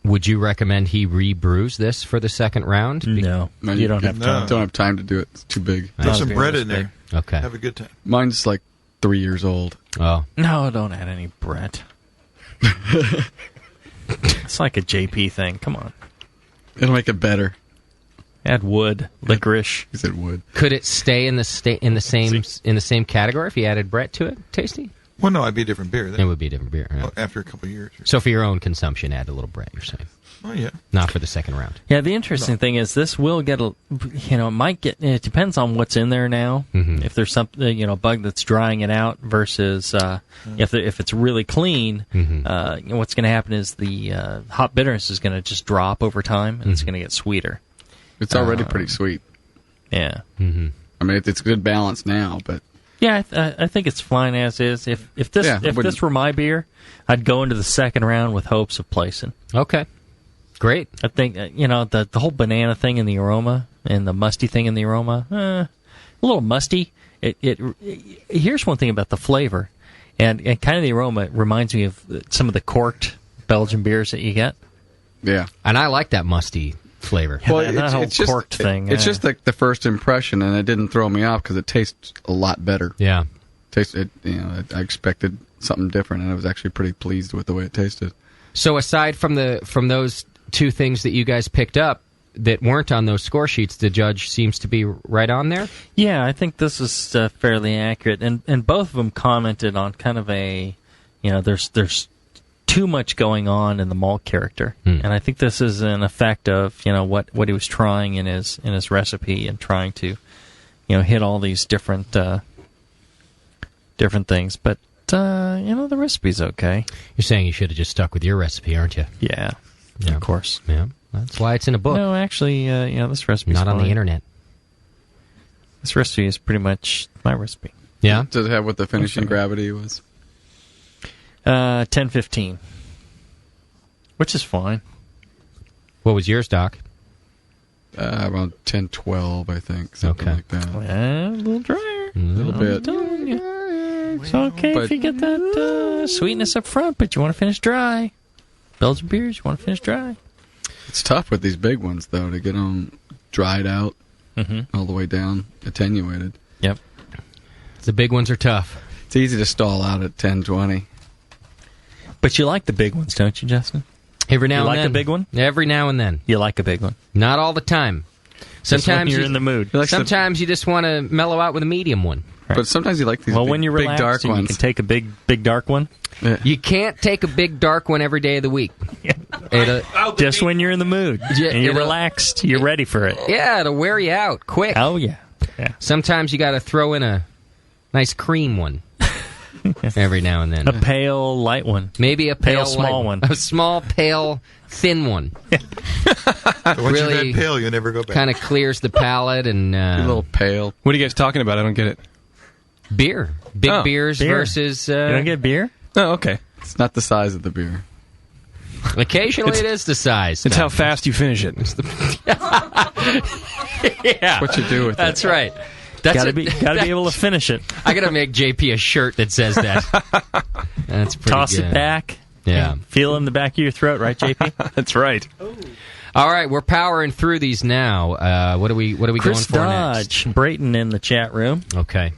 would you recommend he rebrews this for the second round? No, you don't have time. Don't have time to do it. It's too big. Put some bread in there. Okay, have a good time. Mine's like 3 years old. Oh no! Don't add any bread. It's like a JP thing. Come on, it'll make it better. Add wood, licorice. He said wood. Could it stay in the same category if you added Brett to it? Tasty? Well, no, it'd be a different beer. It would be a different beer. Yeah. After a couple of years. So for your own consumption, add a little Brett, you're saying? Oh, yeah. Not for the second round. Yeah, the interesting thing is this will get it depends on what's in there now. Mm-hmm. If there's something, a bug that's drying it out versus if it's really clean, what's going to happen is the hop bitterness is going to just drop over time and it's going to get sweeter. It's already pretty sweet. Yeah. Mm-hmm. I mean, it's good balance now, but... Yeah, I think it's fine as is. If this were my beer, I'd go into the second round with hopes of placing. Okay, great. I think the whole banana thing in the aroma and the musty thing in the aroma, a little musty. Here's one thing about the flavor, and kind of the aroma. It reminds me of some of the corked Belgian beers that you get. Yeah, and I like that musty flavor. Well, that whole it's just, corked thing. It's just like the first impression, and it didn't throw me off because it tastes a lot better. Yeah, I expected something different, and I was actually pretty pleased with the way it tasted. So aside from those two things that you guys picked up that weren't on those score sheets, the judge seems to be right on there? Yeah, I think this is fairly accurate, and both of them commented on kind of a, there's too much going on in the malt character, and I think this is an effect of what he was trying in his recipe and trying to hit all these different things. But the recipe's okay. You're saying you should have just stuck with your recipe, aren't you? Yeah. Of course. Yeah, that's why it's in a book. No, actually, this recipe's not on the internet. This recipe is pretty much my recipe. Yeah. Does it have what the finishing gravity was? 10-15, which is fine. What was yours, Doc? Around 10-12, I think, something like that. A little drier. A little bit. I'm telling you. It's okay if you get that sweetness up front, but you want to finish dry. Belgian beers, you want to finish dry. It's tough with these big ones, though, to get them dried out all the way down, attenuated. Yep. The big ones are tough. It's easy to stall out at 10-20. But you like the big ones, don't you, Justin? Every now and then. You like a big one? Every now and then. You like a big one? Not all the time. Sometimes you're in the mood. Sometimes you just want to mellow out with a medium one. Right. But sometimes you like these when you're big relaxed, dark ones. You can take a big dark one. Yeah. You can't take a big dark one every day of the week. Just when you're in the mood and you're relaxed, you're ready for it. Yeah, it'll wear you out quick. Oh, yeah. Sometimes you got to throw in a nice cream one every now and then. A pale, light one. Maybe a pale small one. A small, pale, thin one. Once really you've had pale, you never go back. Kind of clears the palate and... a little pale. What are you guys talking about? I don't get it. Beer. Big beers beer. versus... you don't get beer? Oh, okay. It's not the size of the beer. Occasionally it is the size. It's how fast you finish it. Yeah. What you do with That's it. right. Gotta be able to finish it. I gotta make JP a shirt that says that. That's pretty Toss good. it back. Yeah. Feel it in the back of your throat, right, JP? That's right. All right, we're powering through these now. What are we Chris going for Dodge, next? Brayton in the chat room. Okay.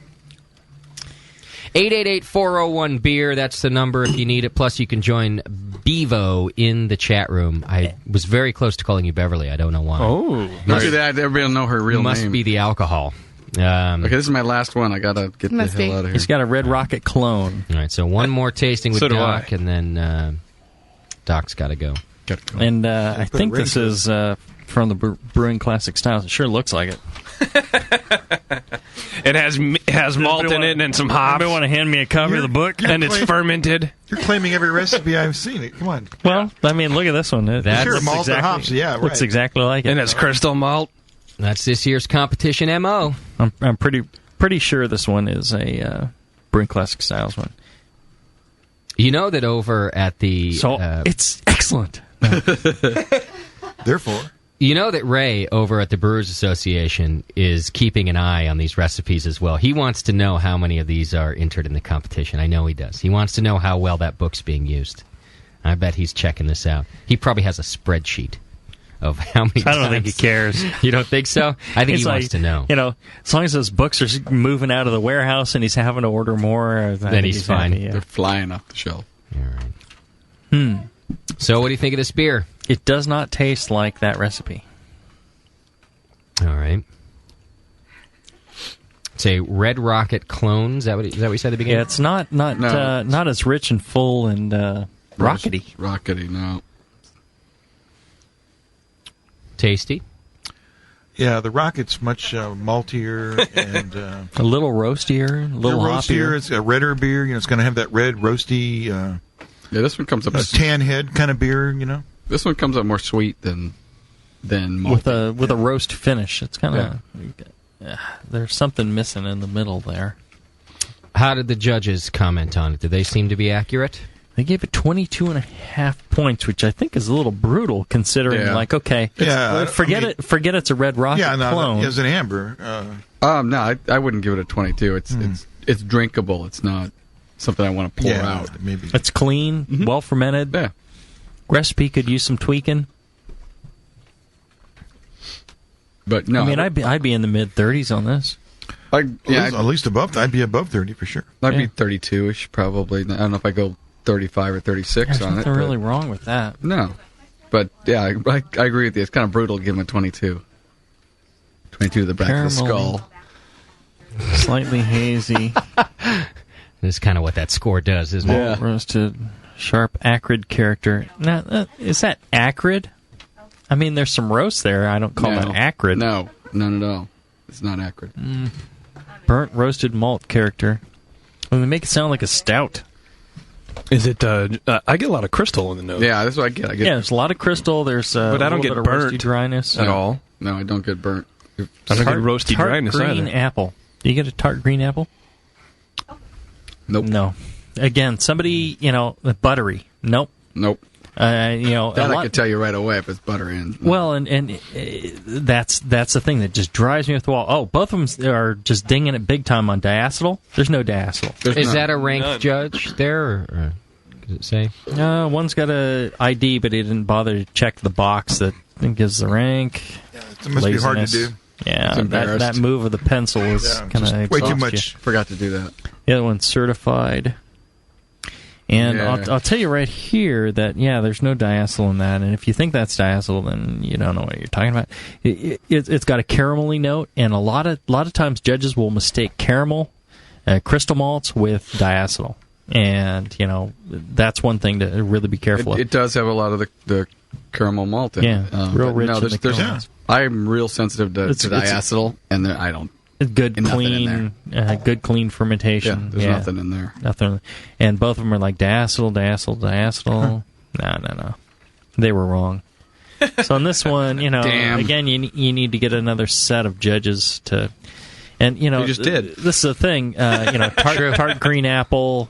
888-401-BEER, that's the number if you need it. Plus, you can join Bevo in the chat room. I was very close to calling you Beverly. I don't know why. Oh. Not do that. Everybody will know her real must name. Be the alcohol. Okay, this is my last one. I got to get the hell out of here. He's got a Red Rocket clone. All right, so one more tasting with So do Doc, I. and then Doc's got to go. And I think this is from the Brewing Classic Styles. It sure looks like it. It has malt in it and some hops. Anybody want to hand me a copy of the book? And it's fermented. You're claiming every recipe I've seen. It. Come on. Well, I mean, look at this one. That's sure, malt and hops. Yeah, right. Looks exactly like it. And it's crystal malt. That's this year's competition MO. I'm pretty sure this one is a Brewing Classic Styles one. You know that over at the... So it's excellent. Therefore... You know that Ray over at the Brewers Association is keeping an eye on these recipes as well. He wants to know how many of these are entered in the competition. I know he does. He wants to know how well that book's being used. I bet he's checking this out. He probably has a spreadsheet of how many I don't think he cares. You don't think so? I think he wants to know. You know, as long as those books are moving out of the warehouse and he's having to order more, then he's fine. Happy, yeah. They're flying off the shelf. All right. So what do you think of this beer? It does not taste like that recipe. All right. It's a Red Rocket clone. Is that what you said at the beginning? Yeah, it's not as rich and full and rockety. Rockety, no. Tasty. Yeah, the Rocket's much maltier and a little roastier, a little roastier. hoppier. It's a redder beer. You know, it's going to have that red roasty. Yeah, this one comes up tan head kind of beer. You know, this one comes up more sweet than malty. with a roast finish. It's kind of there's something missing in the middle there. How did the judges comment on it? Did they seem to be accurate? They gave it 22.5 points, which I think is a little brutal considering, forget it's a Red Rocket clone. It's an amber. No, I wouldn't give it a 22. It's drinkable. It's not something I want to pour out. Maybe it's clean, well fermented. Yeah. Recipe could use some tweaking. But no, I mean, I'd be in the mid 30s on this. At least above. I'd be above 30 for sure. I'd be 32ish probably. I don't know if I go 35 or 36 There's on it. nothing really wrong with that. No, but yeah, I agree with you. It's kind of brutal to give him a 22. 22 to the back of the skull. Slightly hazy. That's kind of what that score does, isn't it? Yeah. Roasted, sharp, acrid character. Now, is that acrid? I mean, there's some roast there. I don't call that acrid. No, none at all. It's not acrid. Burnt roasted malt character. Well, they make it sound like a stout. Is it? I get a lot of crystal in the nose. Yeah, that's what I get. There's a lot of crystal. There's but I don't get burnt dryness at all. No, I don't get burnt. I don't get roasty dryness green either. apple. Do you get a tart green apple? Nope. No. Again, somebody, buttery. Nope. Nope. That I could tell you right away if it's buttery. Well, and that's the thing that just drives me with the wall. Oh, both of them are just dinging it big time on diacetyl. There's no diacetyl. Is that a ranked judge there, or does it say? One's got a ID, but he didn't bother to check the box that gives the rank. Yeah, it must be hard to do. Yeah, that move of the pencil is kind of way too much. Forgot to do that. The other one's certified. And I'll tell you right here that, there's no diacetyl in that. And if you think that's diacetyl, then you don't know what you're talking about. It's got a caramelly note, and a lot of times judges will mistake caramel, crystal malts with diacetyl. And, that's one thing to really be careful of. It does have a lot of the caramel malt in it. Real rich in the caramel. I'm real sensitive to diacetyl, and I don't. Good clean fermentation. Yeah, there's nothing in there. Nothing, and both of them are like diacetyl. No. They were wrong. So on this one, again, you need to get another set of judges to, and you just did. This is the thing, tart green apple,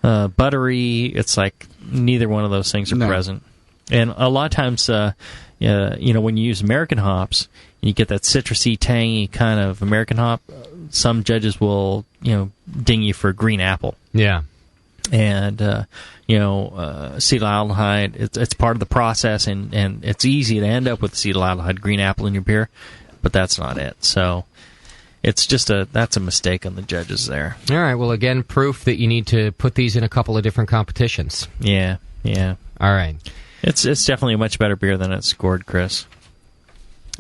buttery. It's like neither one of those things are present, and a lot of times, when you use American hops. You get that citrusy, tangy kind of American hop. Some judges will, ding you for green apple. Yeah. And, acetaldehyde, it's part of the process, and it's easy to end up with acetaldehyde green apple in your beer, but that's not it. So it's just that's a mistake on the judges there. All right. Well, again, proof that you need to put these in a couple of different competitions. Yeah. All right. It's definitely a much better beer than it's scored, Chris.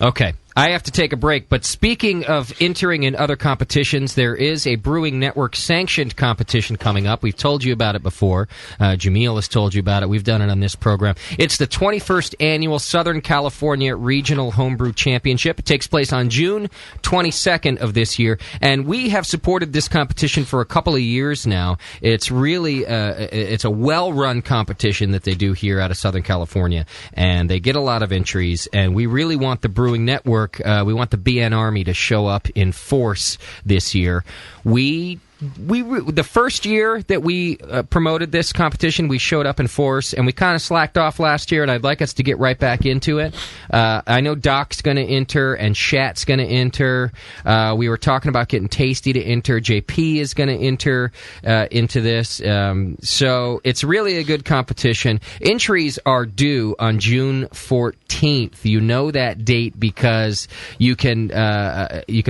Okay. I have to take a break, but speaking of entering in other competitions, there is a Brewing Network sanctioned competition coming up. We've told you about it before. Jamil has told you about it. We've done it on this program. It's the 21st Annual Southern California Regional Homebrew Championship. It takes place on June 22nd of this year, and we have supported this competition for a couple of years now. It's really it's a well-run competition that they do here out of Southern California, and they get a lot of entries, and we really want the Brewing Network we want the BN Army to show up in force this year. The first year that we promoted this competition, we showed up in force, and we kind of slacked off last year, and I'd like us to get right back into it. I know Doc's going to enter, and Shat's going to enter. We were talking about getting Tasty to enter. JP is going to enter into this. So it's really a good competition. Entries are due on June 14th. You know that date because you can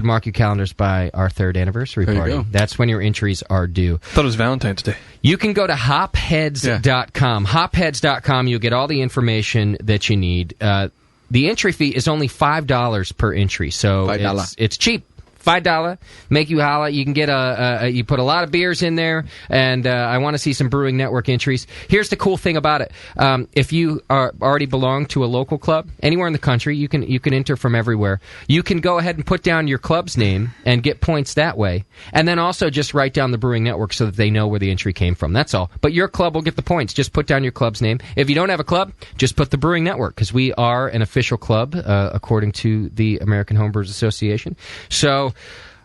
mark your calendars by our 3rd anniversary party. That's when your entries are due. I thought it was Valentine's Day. You can go to hopheads.com. Hopheads.com. You'll get all the information that you need. The entry fee is only $5 per entry, so it's cheap. $5, make you holla. You can get you put a lot of beers in there, and I want to see some Brewing Network entries. Here's the cool thing about it: if you already belong to a local club anywhere in the country, you can enter from everywhere. You can go ahead and put down your club's name and get points that way, and then also just write down the Brewing Network so that they know where the entry came from. That's all. But your club will get the points. Just put down your club's name. If you don't have a club, just put the Brewing Network, because we are an official club according to the American Homebrewers Association. So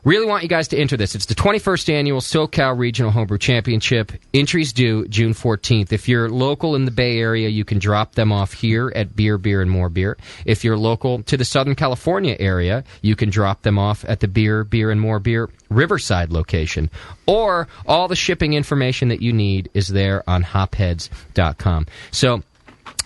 Really want you guys to enter this. It's the 21st Annual SoCal Regional Homebrew Championship. Entries due June 14th. If you're local in the Bay Area, you can drop them off here at Beer, Beer, and More Beer. If you're local to the Southern California area, you can drop them off at the Beer, Beer, and More Beer Riverside location. Or all the shipping information that you need is there on hopheads.com. So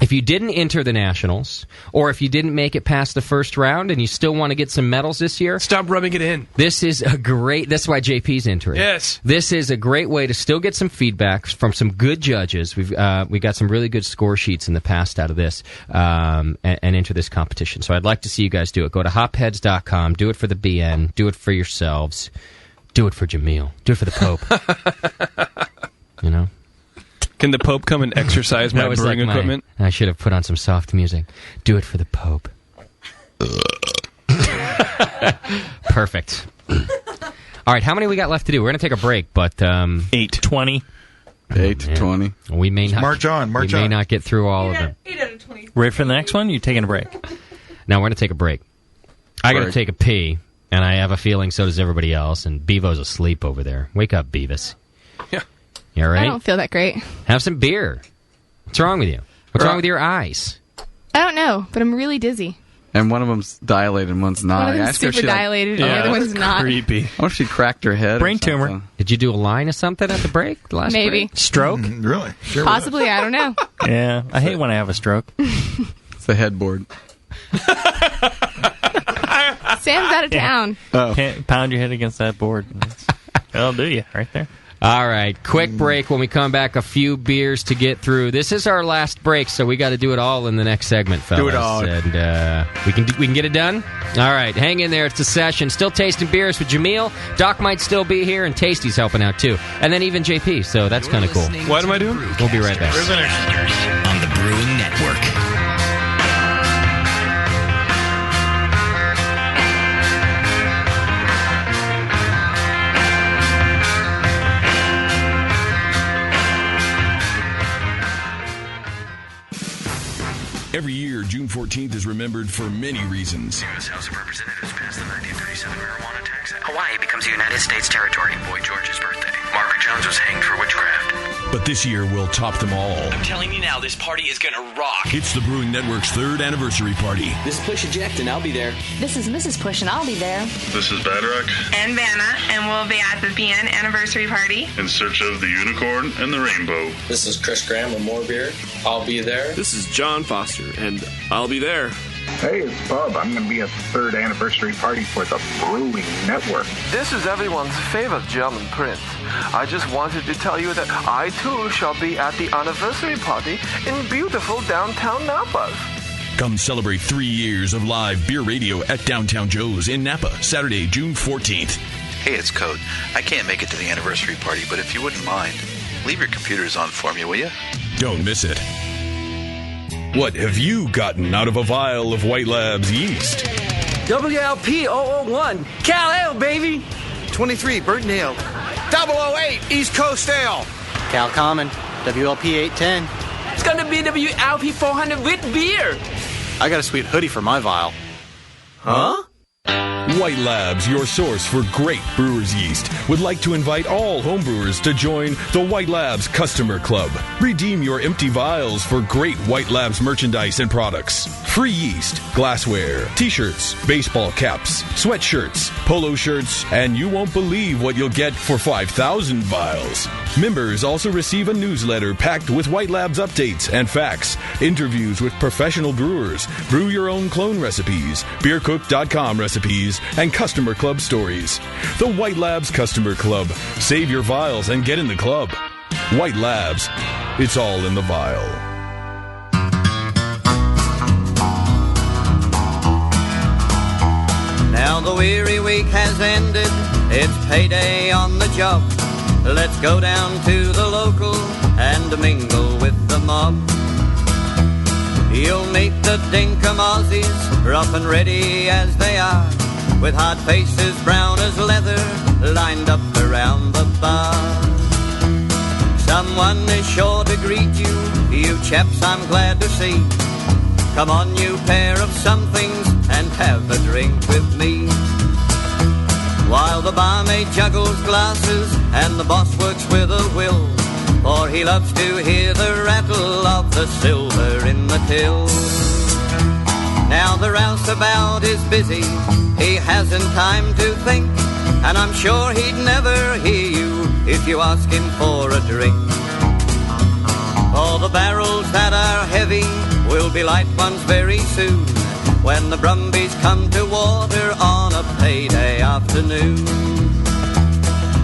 if you didn't enter the Nationals, or if you didn't make it past the first round and you still want to get some medals this year, stop rubbing it in. This is a great, that's why JP's entering. Yes. This is a great way to still get some feedback from some good judges. We got some really good score sheets in the past out of this, and enter this competition. So I'd like to see you guys do it. Go to hopheads.com, do it for the BN, do it for yourselves, do it for Jamil, do it for the Pope. You know? Can the Pope come and exercise my brewing equipment? I should have put on some soft music. Do it for the Pope. Perfect. All right, how many we got left to do? We're going to take a break, but 8:20. 8:20. We may not March on. We may not get through all of them. 8 out of 20. Ready for the next one? You taking a break? Now we're going to take a break. I got to take a pee, and I have a feeling so does everybody else. And Bevo's asleep over there. Wake up, Beavis. Yeah. You all right? I don't feel that great. Have some beer. What's wrong with you? What's wrong with your eyes? I don't know, but I'm really dizzy. And one of them's dilated and one's not. One of I them's asked her if super she, dilated and the other one's not. Creepy. I wonder if she cracked her head. Brain or something. tumor. Did you do a line of something at the break? The last Maybe. break? Stroke? Really? Sure. Possibly, I don't know. Yeah, I hate when I have a stroke. It's the headboard. Sam's out of town. Oh. Can't pound your head against that board. That'll do you right there. All right, quick break. When we come back, a few beers to get through. This is our last break, so we got to do it all in the next segment, fellas. Do it all. And we can get it done? All right, hang in there. It's the session. Still tasting beers with Jamil. Doc might still be here, and Tasty's helping out, too. And then even JP, so that's kind of cool. What am I doing? We'll be right back. On the Brewing Network. Every year, June 14th is remembered for many reasons. The U.S. House of Representatives passed the 1937 Marijuana Tax Act. Hawaii becomes a United States territory. Boy George's birthday. Margaret Jones was hanged for witchcraft. But this year will top them all. I'm telling you now, this party is gonna rock. It's the Brewing Network's 3rd anniversary party. This is Push Eject, and I'll be there. This is Mrs. Push, and I'll be there. This is Badrock. And Vanna, and we'll be at the BN anniversary party. In search of the unicorn and the rainbow. This is Chris Graham with More Beer. I'll be there. This is John Foster, and I'll be there. Hey, it's Bub. I'm going to be at the 3rd anniversary party for the Brewing Network. This is everyone's favorite German prince. I just wanted to tell you that I, too, shall be at the anniversary party in beautiful downtown Napa. Come celebrate 3 years of live beer radio at Downtown Joe's in Napa, Saturday, June 14th. Hey, it's Code. I can't make it to the anniversary party, but if you wouldn't mind, leave your computers on for me, will you? Don't miss it. What have you gotten out of a vial of White Labs yeast? WLP 001, Cal Ale, baby. 23, Burton Ale. 008, East Coast Ale. Cal Common, WLP 810. It's gonna be WLP 400 with beer. I got a sweet hoodie for my vial. Huh? White Labs, your source for great brewer's yeast, would like to invite all homebrewers to join the White Labs Customer Club. Redeem your empty vials for great White Labs merchandise and products. Free yeast, glassware, t-shirts, baseball caps, sweatshirts, polo shirts, and you won't believe what you'll get for 5,000 vials. Members also receive a newsletter packed with White Labs updates and facts, interviews with professional brewers, brew your own clone recipes, beercook.com recipes, and customer club stories. The White Labs Customer Club. Save your vials and get in the club. White Labs. It's all in the vial. Now the weary week has ended. It's payday on the job. Let's go down to the local and mingle with the mob. You'll meet the dinkum Aussies, rough and ready as they are, with hard faces brown as leather, lined up around the bar. Someone is sure to greet you, you chaps I'm glad to see. Come on, you pair of somethings, and have a drink with me. While the barmaid juggles glasses and the boss works with a will, for he loves to hear the rattle of the silver in the till. Now the rouseabout is busy, he hasn't time to think, and I'm sure he'd never hear you if you ask him for a drink. All the barrels that are heavy will be light ones very soon, when the brumbies come to water on a payday afternoon.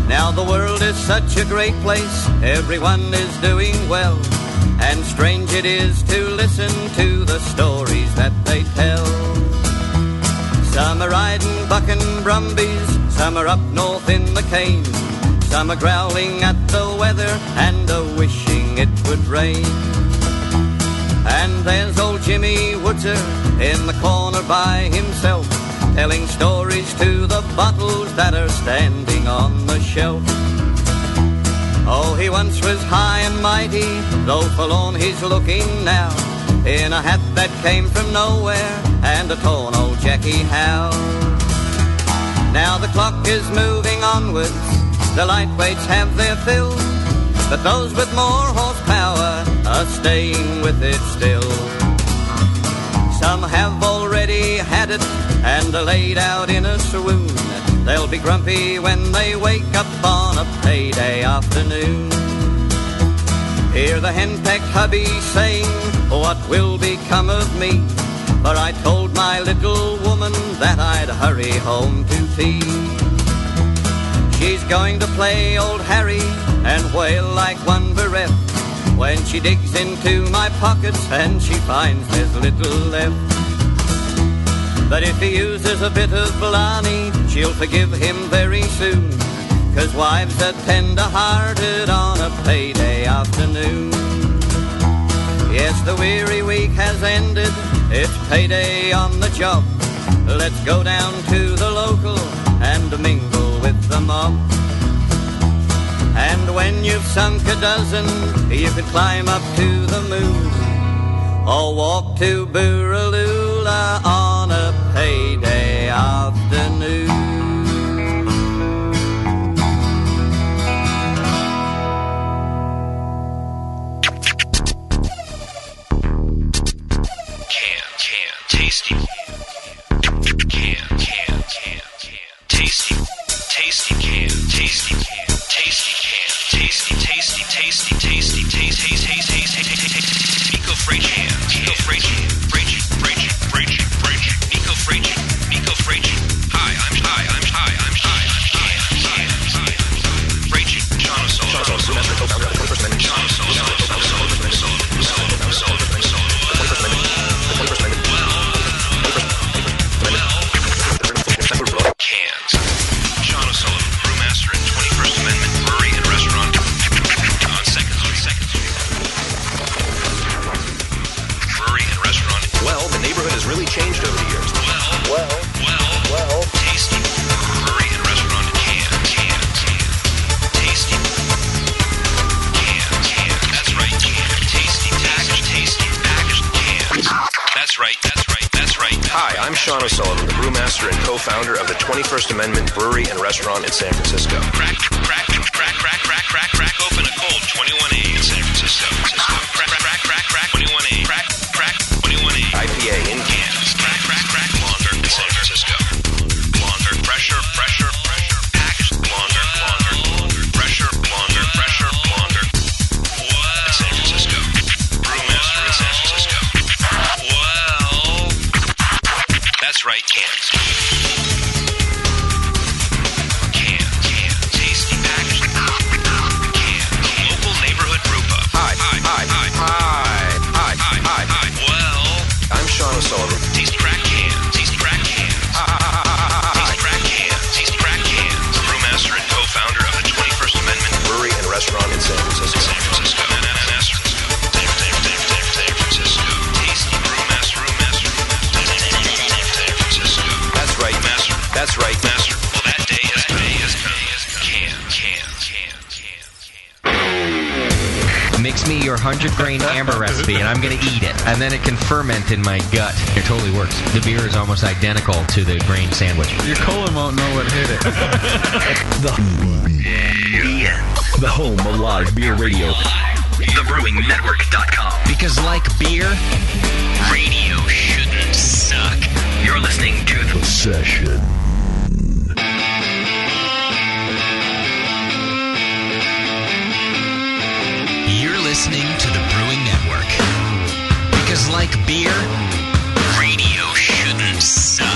Now the world is such a great place, everyone is doing well, and strange it is to listen to the stories that they tell. Some are riding bucking brumbies, some are up north in the cane, some are growling at the weather and a wishing it would rain. And there's old Jimmy Woodser in the corner by himself, telling stories to the bottles that are standing on the shelf. Oh, he once was high and mighty, though forlorn he's looking now, in a hat that came from nowhere and a torn old Jackie Howe. Now the clock is moving onwards, the lightweights have their fill, but those with more horsepower are staying with it still. Some have already had it and are laid out in a swoon. They'll be grumpy when they wake up on a payday afternoon. Hear the henpecked hubby saying, what will become of me? For I told my little woman that I'd hurry home to tea. She's going to play old Harry and wail like one bereft, when she digs into my pockets and she finds there's little left. But if he uses a bit of blarney, she'll forgive him very soon, 'cause wives are tender-hearted on a payday afternoon. Yes, the weary week has ended, it's payday on the job. Let's go down to the local and mingle with the mob. And when you've sunk a dozen, you could climb up to the moon, or walk to Booraloola on a payday afternoon. Tasty. Tasty. Tasty can. Tasty can. Tasty can. Tasty, tasty, tasty, tasty, tasty, tasty, tasty. Nico Frage can. Nico Frage. Frage. Nico Frage. Nico Frage. Hi, I'm Frage. John Cans. Sean O'Sullivan, brewmaster at 21st Amendment Brewery and Restaurant on 2nd Street. Brewery and Restaurant. Well, the neighborhood has really changed over the years. Well. Tasty. Brewery and Restaurant. Can. Tasty. Can. That's right. Can. Tasty. Packaged. Can. That's right. Hi, I'm Sean O'Sullivan, the brewmaster and co-founder of the 21st Amendment Brewery and Restaurant in San Francisco. Crack open a cold 21A in San Francisco. Crack 21A. Crack 21A. IPA in cans. Crack blonder in San Francisco. Blonder, fresher. Packaged blonder. Fresher, blonder. What? In San Francisco. Brewmaster in San Francisco. Well, that's right, cans. Tasty packaged. Can. Local neighborhood brew pub. Hi. Well, I'm Sean O'Sullivan. Tasty crack can. Tasty crack can. Brewmaster and co-founder of the 21st Amendment Brewery and Restaurant in San Francisco. San Francisco. Tasty brewmaster. San Francisco. That's right, 100-grain amber recipe, and I'm going to eat it. And then it can ferment in my gut. It totally works. The beer is almost identical to the grain sandwich. Your colon won't know what hit it. The home of live beer radio. TheBrewingNetwork.com. Because like beer, radio shouldn't suck. You're listening to The Session. You're listening to the Brewing Network. Because like beer, Radio shouldn't suck.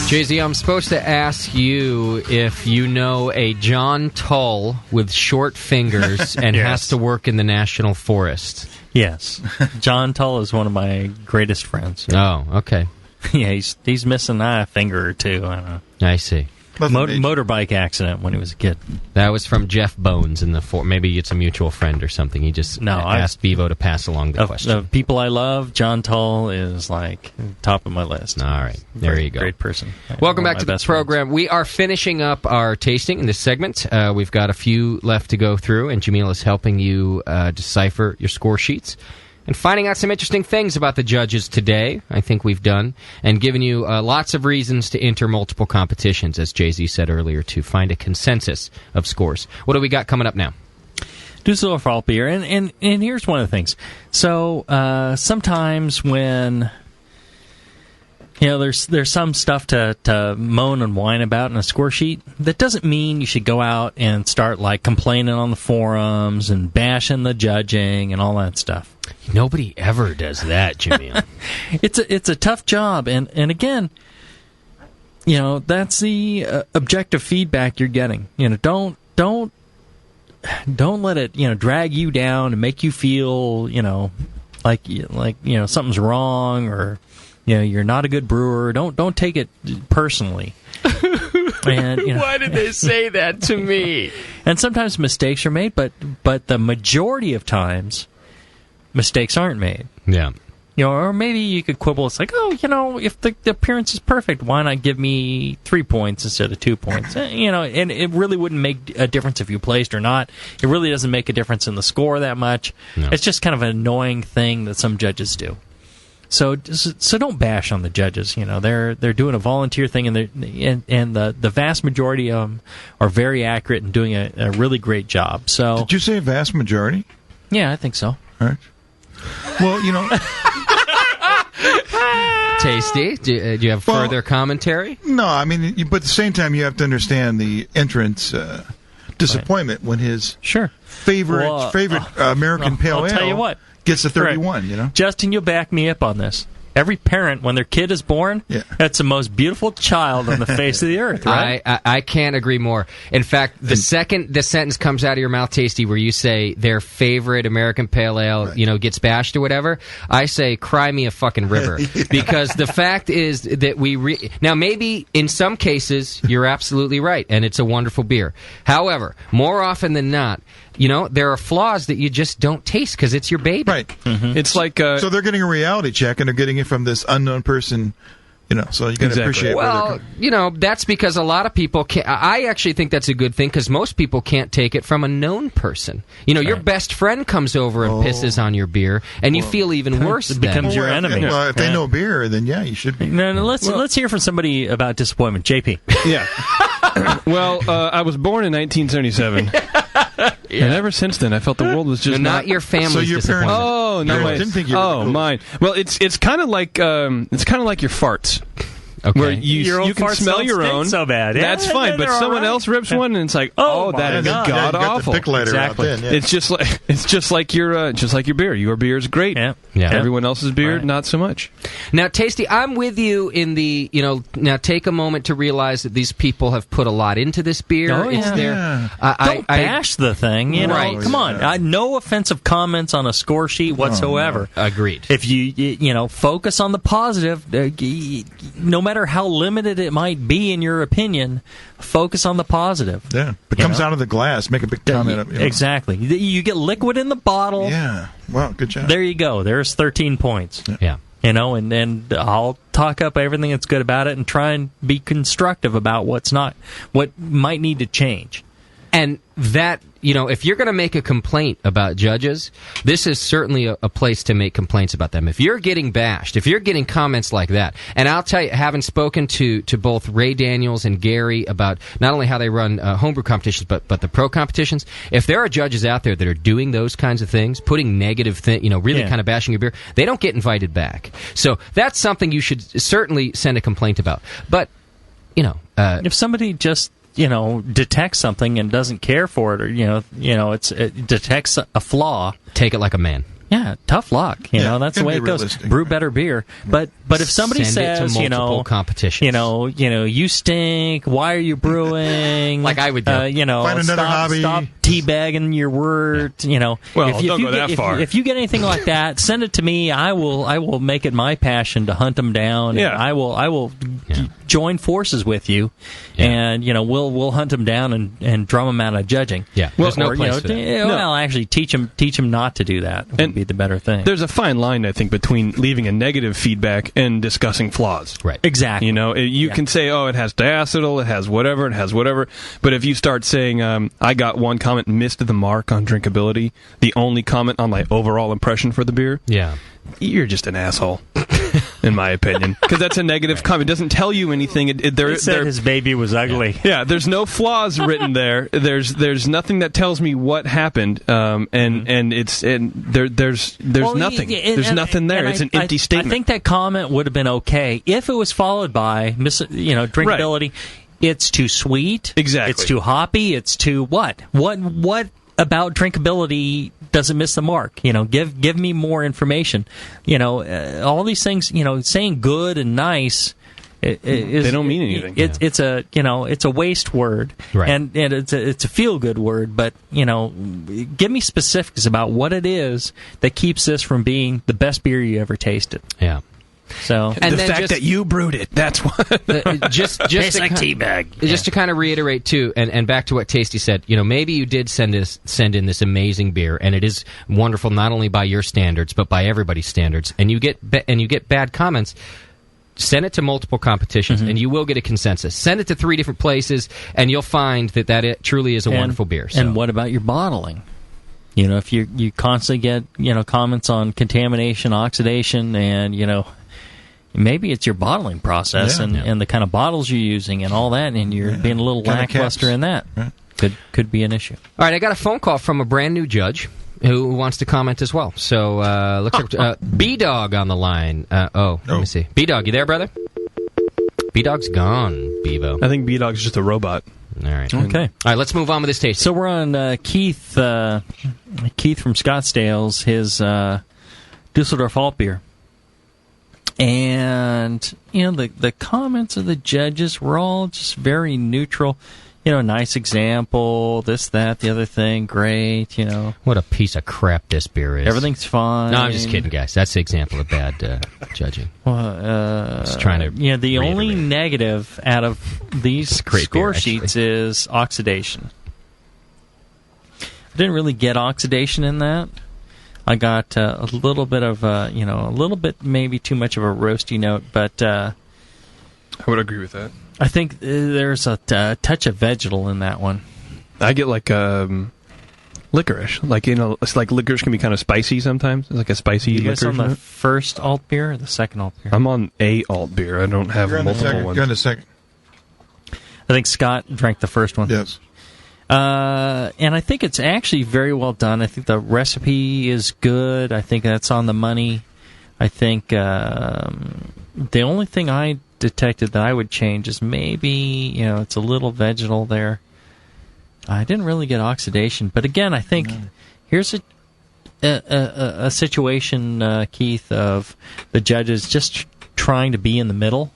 Jay-Z, I'm supposed to ask you if you know a John Tull with short fingers and Yes. has to work in the National Forest. Yes. John Tull is one of my greatest friends. Oh, okay. Yeah, he's missing a finger or two. I don't know. I see. Motorbike accident when he was a kid. That was from Jeff Bones in the maybe it's a mutual friend or something. He just asked Bevo to pass along the question. Of people I love, John Tull is like top of my list. All right, there you go. Great person. Welcome back to the program. We are finishing up our tasting in this segment. We've got a few left to go through, and Jamil is helping you decipher your score sheets and finding out some interesting things about the judges today. I think we've done, and given you lots of reasons to enter multiple competitions, as Jay-Z said earlier, to find a consensus of scores. What do we got coming up now? Dusseldorf Alt beer, and here's one of the things. So sometimes when there's some stuff to moan and whine about in a score sheet, that doesn't mean you should go out and start like complaining on the forums and bashing the judging and all that stuff. Nobody ever does that, Jamil. It's a tough job, and again, that's the objective feedback you're getting. Don't let it drag you down and make you feel like something's wrong or you're not a good brewer. Don't take it personally. And why did they say that to me? And sometimes mistakes are made, but the majority of times mistakes aren't made. Yeah. Or maybe you could quibble. It's like, if the appearance is perfect, why not give me 3 points instead of 2 points? And it really wouldn't make a difference if you placed or not. It really doesn't make a difference in the score that much. No. It's just kind of an annoying thing that some judges do. So don't bash on the judges. They're doing a volunteer thing, and the vast majority of them are very accurate and doing a really great job. So did you say vast majority? Yeah, I think so. All right. Well, Tasty. Do you have further commentary? No, I mean, but at the same time, you have to understand the entrant's disappointment when his favorite American Pale Ale I'll tell you what. Gets a 31. Justin, you'll back me up on this. Every parent, when their kid is born, that's the most beautiful child on the face of the earth, right? I can't agree more. In fact, the second the sentence comes out of your mouth, Tasty, where you say their favorite American Pale Ale, gets bashed or whatever, I say, cry me a fucking river. Because the fact is that now maybe in some cases you're absolutely right, and it's a wonderful beer. However, more often than not, there are flaws that you just don't taste because it's your baby. Right. Mm-hmm. It's like so they're getting a reality check and they're getting it from this unknown person. So you got to appreciate. Well, that's because a lot of people can't. I actually think that's a good thing because most people can't take it from a known person. Your best friend comes over and pisses on your beer, and you feel even worse. It becomes your enemy. Well, if they know beer, then you should be. No, let's hear from somebody about disappointment. JP. Yeah. Well, I was born in 1977. And ever since then, I felt the world was just not your family's so your disappointment. Oh, no, didn't think you were cool. Mine. Well, it's kind of like your farts. Okay. Where you can smell your own. So bad. That's fine, but someone else rips one, and it's like, that is god awful. Exactly. It's just like your beer. Your beer is great. Yeah. Everyone else's beer, not so much. Now, Tasty, I'm with you in the Now, take a moment to realize that these people have put a lot into this beer. Oh, yeah. It's their. Don't bash the thing. Right. Come on. No offensive comments on a score sheet whatsoever. Agreed. If you focus on the positive, no matter matter how limited it might be in your opinion, focus on the positive. Yeah, if it comes out of the glass, make a big comment. Exactly. You get liquid in the bottle. Yeah. Wow, good job. There you go. There's 13 points. Yeah. And I'll talk up everything that's good about it and try and be constructive about what might need to change. And that, if you're going to make a complaint about judges, this is certainly a place to make complaints about them. If you're getting bashed, if you're getting comments like that, and I'll tell you, having spoken to both Ray Daniels and Gary about not only how they run homebrew competitions, but the pro competitions, if there are judges out there that are doing those kinds of things, putting negative really kind of bashing your beer, they don't get invited back. So that's something you should certainly send a complaint about. But, if somebody just detects something and doesn't care for it, or it detects a flaw, take it like a man. Yeah, tough luck. That's the way it goes. Brew better beer. But if somebody says, competitions. You stink. Why are you brewing? Like I would do. Find another hobby. Stop teabagging your word. Well, don't go that far. If you get anything like that, send it to me. I will make it my passion to hunt them down. Yeah. And I will join forces with you, and we'll hunt them down and drum them out of judging. Yeah. There's no place for that. Well, actually, teach them not to do that. Would be the better thing. There's a fine line, I think, between leaving a negative feedback and discussing flaws. Right. Exactly. You can say, it has diacetyl, it has whatever. But if you start saying, I got one comment missed the mark on drinkability, the only comment on my overall impression for the beer, you're just an asshole. In my opinion, because that's a negative comment. It doesn't tell you anything. It said his baby was ugly. Yeah, there's no flaws written there. There's nothing that tells me what happened. There's nothing. There's nothing there. It's an empty statement. I think that comment would have been okay if it was followed by drinkability. Right. It's too sweet. Exactly. It's too hoppy. It's too what? What about drinkability doesn't miss the mark? Give me more information. All these things. Saying good and nice. They don't mean anything. It's a waste word, right. and it's a feel good word. But give me specifics about what it is that keeps this from being the best beer you ever tasted. Yeah. So and the fact that you brewed it, that's what. just tastes like teabag. Just to kind of reiterate too, and back to what Tasty said, maybe you did send in this amazing beer, and it is wonderful not only by your standards but by everybody's standards, and you get bad comments. Send it to multiple competitions, and you will get a consensus. Send it to 3 different places, and you'll find that it truly is a wonderful beer. So. And what about your bottling? If you constantly get comments on contamination, oxidation, and maybe it's your bottling process and the kind of bottles you're using and all that, and you're being a little lackluster in that. Right. Could be an issue. All right, I got a phone call from a brand new judge who wants to comment as well. So looks like B-Dog on the line. Let me see. B-Dog, you there, brother? B-Dog's gone, Bevo. I think B-Dog's just a robot. All right. Okay. All right, let's move on with this taste. So we're on Keith from Scottsdale's, his Dusseldorf Alt beer. And, the comments of the judges were all just very neutral. Nice example, this, that, the other thing, great, What a piece of crap this beer is. Everything's fine. No, I'm just kidding, guys. That's the example of bad judging. Just trying to the only negative out of these score sheets is oxidation. I didn't really get oxidation in that. I got a little bit of, a little bit maybe too much of a roasty note, but... I would agree with that. I think there's a touch of vegetal in that one. I get like licorice. It's like licorice can be kind of spicy sometimes. It's like a spicy licorice. You guys on the first alt beer or the second alt beer? I'm on a alt beer. I don't have multiple ones. You're on the second. I think Scott drank the first one. Yes. And I think it's actually very well done. I think the recipe is good. I think that's on the money. I think the only thing I detected that I would change is maybe, it's a little vegetal there. I didn't really get oxidation. But again, I think here's a situation, Keith, of the judges just trying to be in the middle.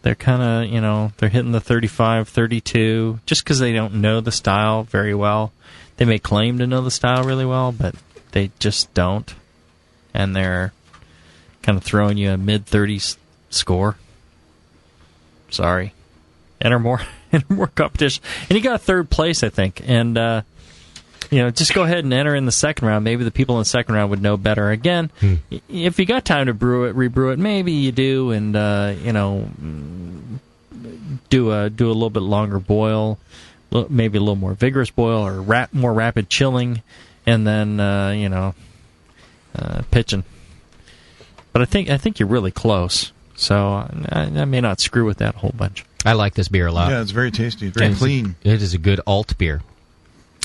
They're kind of, they're hitting the 35, 32, just because they don't know the style very well. They may claim to know the style really well, but they just don't. And they're kind of throwing you a mid-30s score. sorry. Enter more competition. And he got third place, I think. And, just go ahead and enter in the second round. Maybe the people in the second round would know better. Again, if you got time to rebrew it, maybe you do, and, do a little bit longer boil, maybe a little more vigorous boil, or more rapid chilling, and then, pitching. But I think you're really close. So I may not screw with that a whole bunch. I like this beer a lot. Yeah, it's very tasty. Very clean. It is a good alt beer.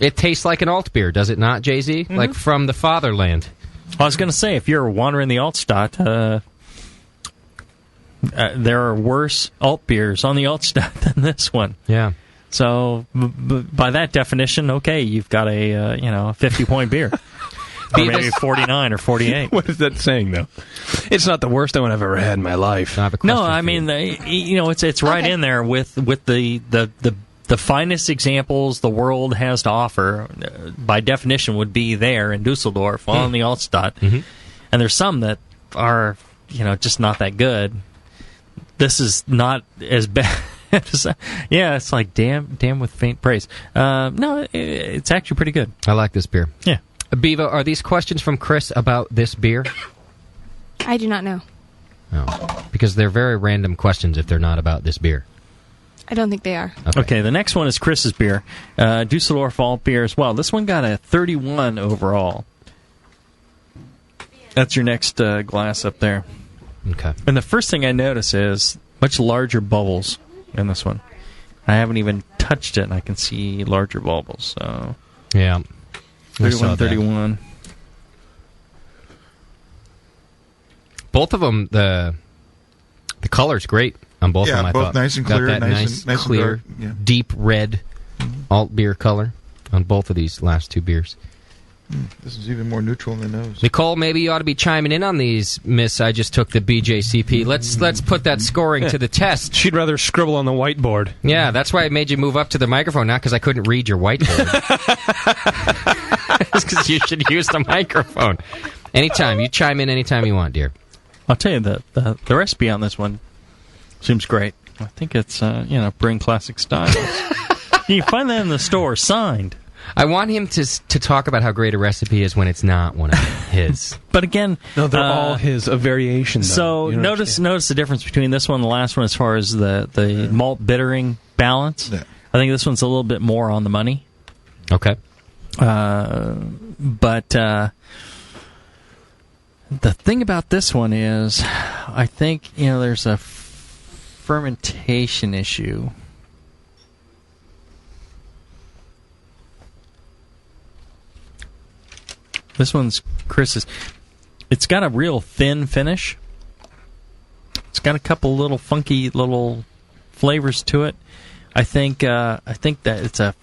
It tastes like an alt beer, does it not, Jay-Z? Mm-hmm. Like from the fatherland. I was going to say, if you're wandering the Altstadt, there are worse alt beers on the Altstadt than this one. Yeah. So by that definition, okay, you've got a 50-point beer. Or maybe 49 or 48. What is that saying, though? It's not the worst one I've ever had in my life. No, I mean, it's right in there with the finest examples the world has to offer. By definition, would be there in Dusseldorf on the Altstadt, and there's some that are just not that good. This is not as bad. Yeah, it's like damn with faint praise. No, it's actually pretty good. I like this beer. Yeah. Bevo, are these questions from Chris about this beer? I do not know. No, because they're very random questions if they're not about this beer. I don't think they are. Okay, the next one is Chris's beer. Dusseldorf alt beer as well. This one got a 31 overall. That's your next glass up there. Okay. And the first thing I notice is much larger bubbles in this one. I haven't even touched it, and I can see larger bubbles. So yeah. 31. Both of them, the color's great on both of them. I both thought. nice and clear, got that nice clear, deep red alt beer color on both of these last two beers. This is even more neutral in the nose. Nicole, maybe you ought to be chiming in on these, Miss. I just took the BJCP. Let's put that scoring to the test. She'd rather scribble on the whiteboard. Yeah, that's why I made you move up to the microphone, not because I couldn't read your whiteboard. It's because you should use the microphone. Anytime. You chime in anytime you want, dear. I'll tell you, the recipe on this one seems great. I think it's, Bring Classic Styles. You can find that in the store, signed. I want him to talk about how great a recipe is when it's not one of his. But again, no, they're all his, a variation. So notice the difference between this one and the last one as far as the malt bittering balance. Yeah. I think this one's a little bit more on the money. Okay. But the thing about this one is, I think there's a fermentation issue. This one's Chris's. It's got a real thin finish. It's got a couple little funky little flavors to it. I think that it's a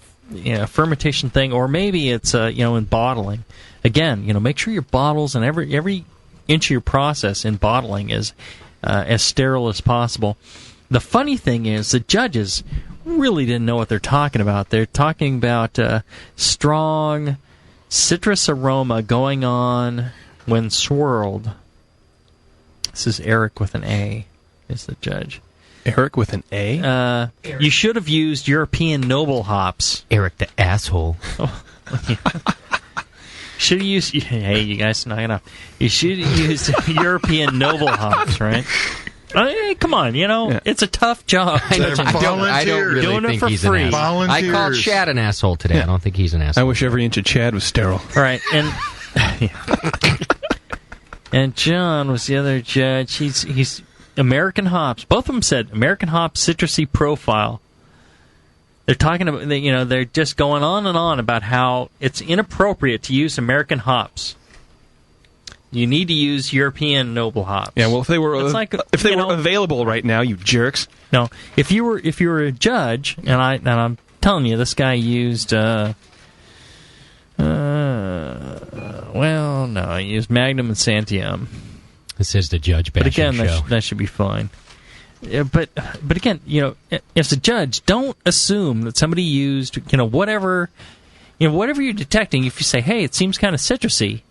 fermentation thing, or maybe it's in bottling. Again, make sure your bottles and every inch of your process in bottling is as sterile as possible. The funny thing is, the judges really didn't know what they're talking about. They're talking about strong citrus aroma going on when swirled. This is Eric with an A, is the judge. Eric with an A? You should have used European noble hops. Eric the asshole. Should have used... Hey, you guys, knock it off. You should have used European noble hops, right? Hey, come on, it's a tough job. I don't really think he's an asshole. I called Chad an asshole today. I don't think he's an asshole. I wish every inch of Chad was sterile. All right, and and John was the other judge. He's American hops. Both of them said American hops citrusy profile. They're talking about, they're just going on and on about how it's inappropriate to use American hops. You need to use European noble hops. Yeah, well, if they were available right now, you jerks. No, if you were a judge, and I'm telling you, this guy used he used Magnum and Santiam. This is the judge bashing show. But again, that should be fine. But again, as a judge, don't assume that somebody used whatever you're detecting. If you say, hey, it seems kind of citrusy,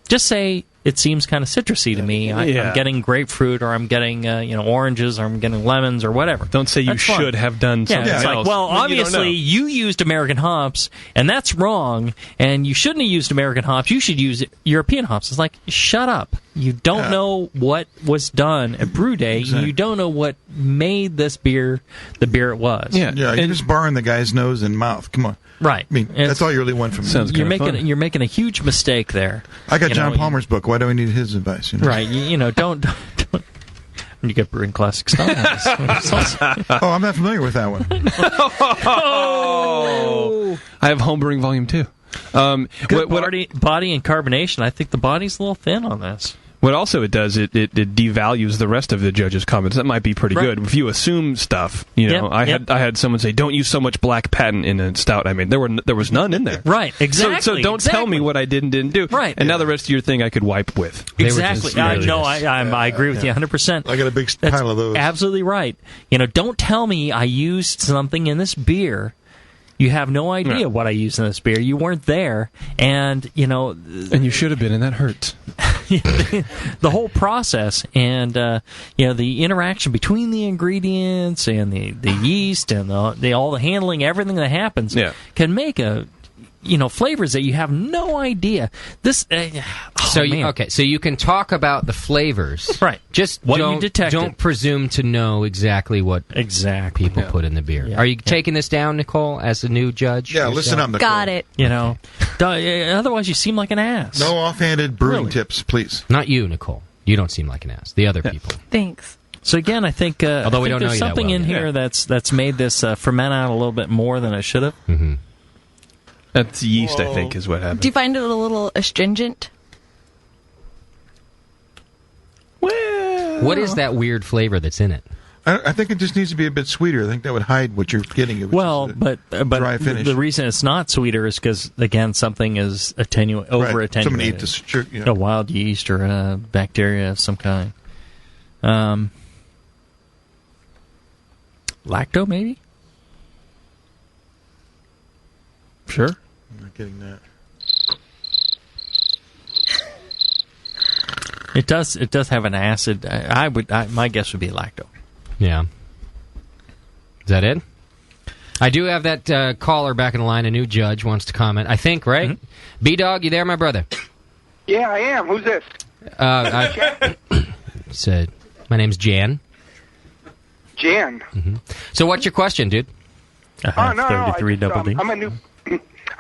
just say it seems kind of citrusy to me. I'm getting grapefruit, or I'm getting oranges, or I'm getting lemons, or whatever. Don't say you should have done something else. It's like, well, obviously you used American hops, and that's wrong, and you shouldn't have used American hops. You should use European hops. It's like, shut up. You don't know what was done at Brew Day. Exactly. You don't know what made this beer the beer it was. Yeah, you're just barring the guy's nose and mouth. Come on. Right. I mean, that's all you really want from me. You're making a huge mistake there. I got John Palmer's book. Why do we need his advice? Right. Don't. You get Brewing Classic style. Oh, I'm not familiar with that one. I have Homebrewing Volume 2. Good body and carbonation. I think the body's a little thin on this. What also it does, it devalues the rest of the judges' comments. That might be pretty good. If you assume stuff, I had someone say, "Don't use so much black patent in a stout." I mean, there was none in there. Right, exactly. So don't tell me what I did and didn't do. Right. And now the rest of your thing I could wipe with. Exactly. I agree with you 100%. I got a big pile of those. Absolutely right. Don't tell me I used something in this beer. You have no idea what I used in this beer. You weren't there, and and you should have been, and that hurts. The whole process, and the interaction between the ingredients and the yeast and all the handling, everything that happens, can make flavors that you have no idea. This, so you can talk about the flavors, right? Just don't presume to know exactly what people put in the beer. Yeah. Are you taking this down, Nicole, as a new judge? Yeah, listen up, Nicole. Got it. Otherwise you seem like an ass. No offhanded brewing tips, please. Not you, Nicole. You don't seem like an ass. The other people. Thanks. So again, I think although we don't know there's you that something well, in here that's made this ferment out a little bit more than it should have. Mm-hmm. That's yeast, I think, is what happened. Do you find it a little astringent? Well, what is that weird flavor that's in it? I think it just needs to be a bit sweeter. I think that would hide what you're getting. But dry finish. The reason it's not sweeter is because, again, something is over-attenuated. Somebody ate this, a wild yeast or a bacteria of some kind. Lacto, maybe? Sure. I'm not getting that. It does have an acid. My guess would be lacto. Yeah. Is that it? I do have that caller back in the line. A new judge wants to comment. I think, right? Mm-hmm. B-Dog, you there, my brother? Yeah, I am. Who's this? My name's Jan. Jan. Mm-hmm. So what's your question, dude? I have 33 double D.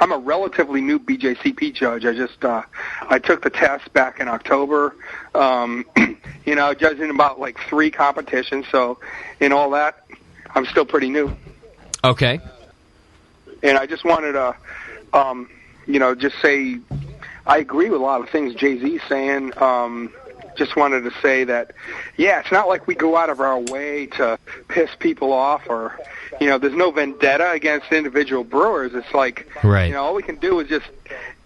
I'm a relatively new BJCP judge. I took the test back in October. Judging about like 3 competitions. So in all that, I'm still pretty new. Okay. And I just wanted to, just say I agree with a lot of things Jay-Z's saying. Just wanted to say that, it's not like we go out of our way to piss people off or, there's no vendetta against individual brewers. It's like, all we can do is just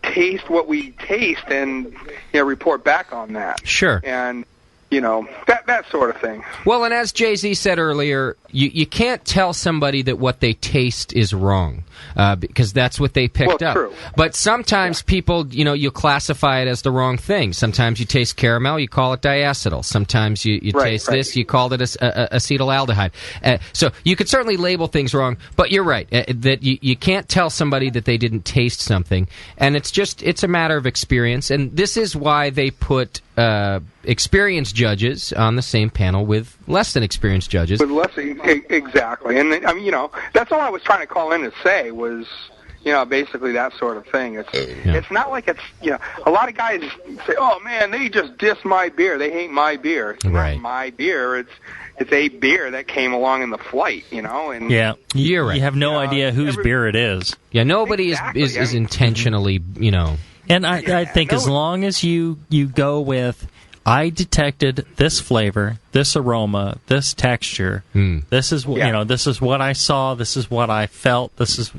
taste what we taste and, report back on that. Sure. And, that sort of thing. Well, and as Jay-Z said earlier, you can't tell somebody that what they taste is wrong because that's what they picked up. True. But sometimes people, you'll classify it as the wrong thing. Sometimes you taste caramel, you call it diacetyl. Sometimes you taste this, you called it acetaldehyde. So you could certainly label things wrong, but you're right, that you can't tell somebody that they didn't taste something. And it's a matter of experience. And this is why they put experienced judges on the same panel with less than experienced judges. With less, exactly. And that's all I was trying to call in to say was, basically that sort of thing. It's not like it's, a lot of guys say, oh man, they just diss my beer. They hate my beer. It's not my beer. It's a beer that came along in the flight, and you're right. You have no idea whose beer it is. Yeah, nobody is intentionally, And I think as long as you go with, I detected this flavor, this aroma, this texture. This is this is what I saw. This is what I felt. This is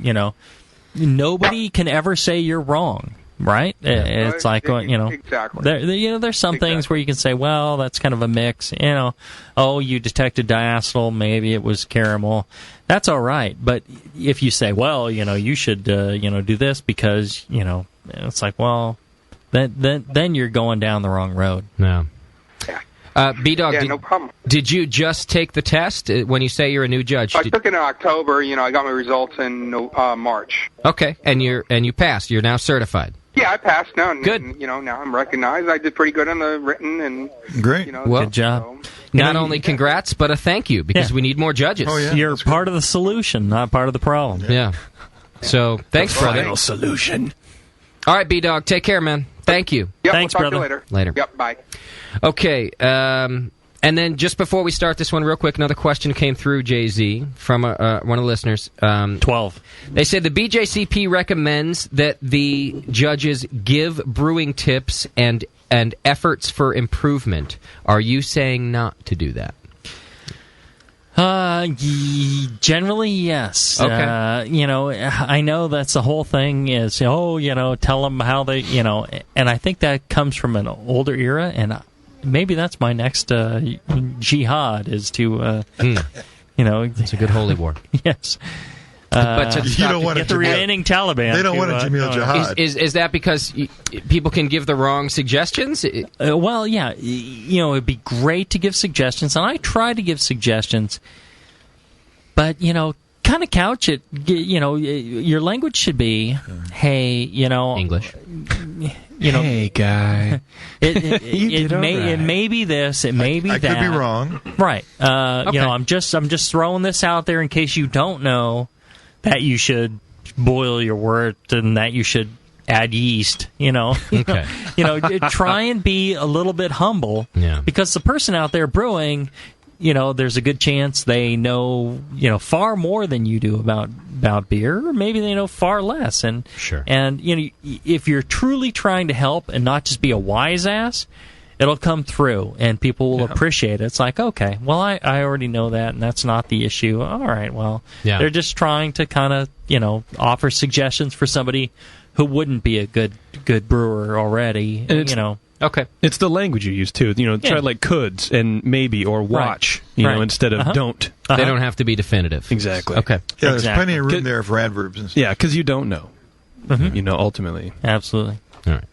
nobody can ever say you're wrong, right? It's like exactly. There's some things where you can say, well, that's kind of a mix. Oh, you detected diacetyl, maybe it was caramel. That's all right. But if you say, well, you should do this because it's like, well, then you're going down the wrong road. No. B-Dog, no problem. Did you just take the test when you say you're a new judge? I took it in October. I got my results in March. Okay, and you passed. You're now certified. Yeah, I passed now. And, good. Now I'm recognized. I did pretty good on the written and great. Well, good job. So. Not only congrats, but a thank you because we need more judges. Oh, yeah, you're part of the solution, not part of the problem. Yeah. So thanks, brother. Final solution. All right, B-Dog, take care, man. Thank you. Yep, thanks, we'll talk brother. To you Later. Yep. Bye. Okay. And then just before we start this one, real quick, another question came through, Jay-Z, from one of the listeners. 12. They said the BJCP recommends that the judges give brewing tips and efforts for improvement. Are you saying not to do that? Generally, yes. Okay. I know that's the whole thing is, tell them how they, and I think that comes from an older era, and maybe that's my next jihad is to, It's a good holy war. Yes. But you don't want get the remaining Taliban. They don't want a Jamil jihad. Is that because people can give the wrong suggestions? Well, yeah. It'd be great to give suggestions, and I try to give suggestions, but, kind of couch it. Your language should be, hey, English. Hey, guy. It may be this. It may be that. I could be wrong. Right. Okay. I'm just throwing this out there in case you don't know that you should boil your wort and that you should add yeast. Okay. Try and be a little bit humble. Yeah. Because the person out there brewing, there's a good chance they know, far more than you do about beer, or maybe they know far less. And sure. And if you're truly trying to help and not just be a wise ass, it'll come through, and people will appreciate it. It's like, okay, well, I already know that, and that's not the issue. All right, well, they're just trying to kind of, offer suggestions for somebody who wouldn't be a good brewer already, and Okay. It's the language you use, too. Try like coulds and maybe or watch, instead of don't. They don't have to be definitive. Exactly. Okay. Yeah, there's plenty of room there for adverbs and stuff. Yeah, because you don't know, ultimately. Absolutely. All right.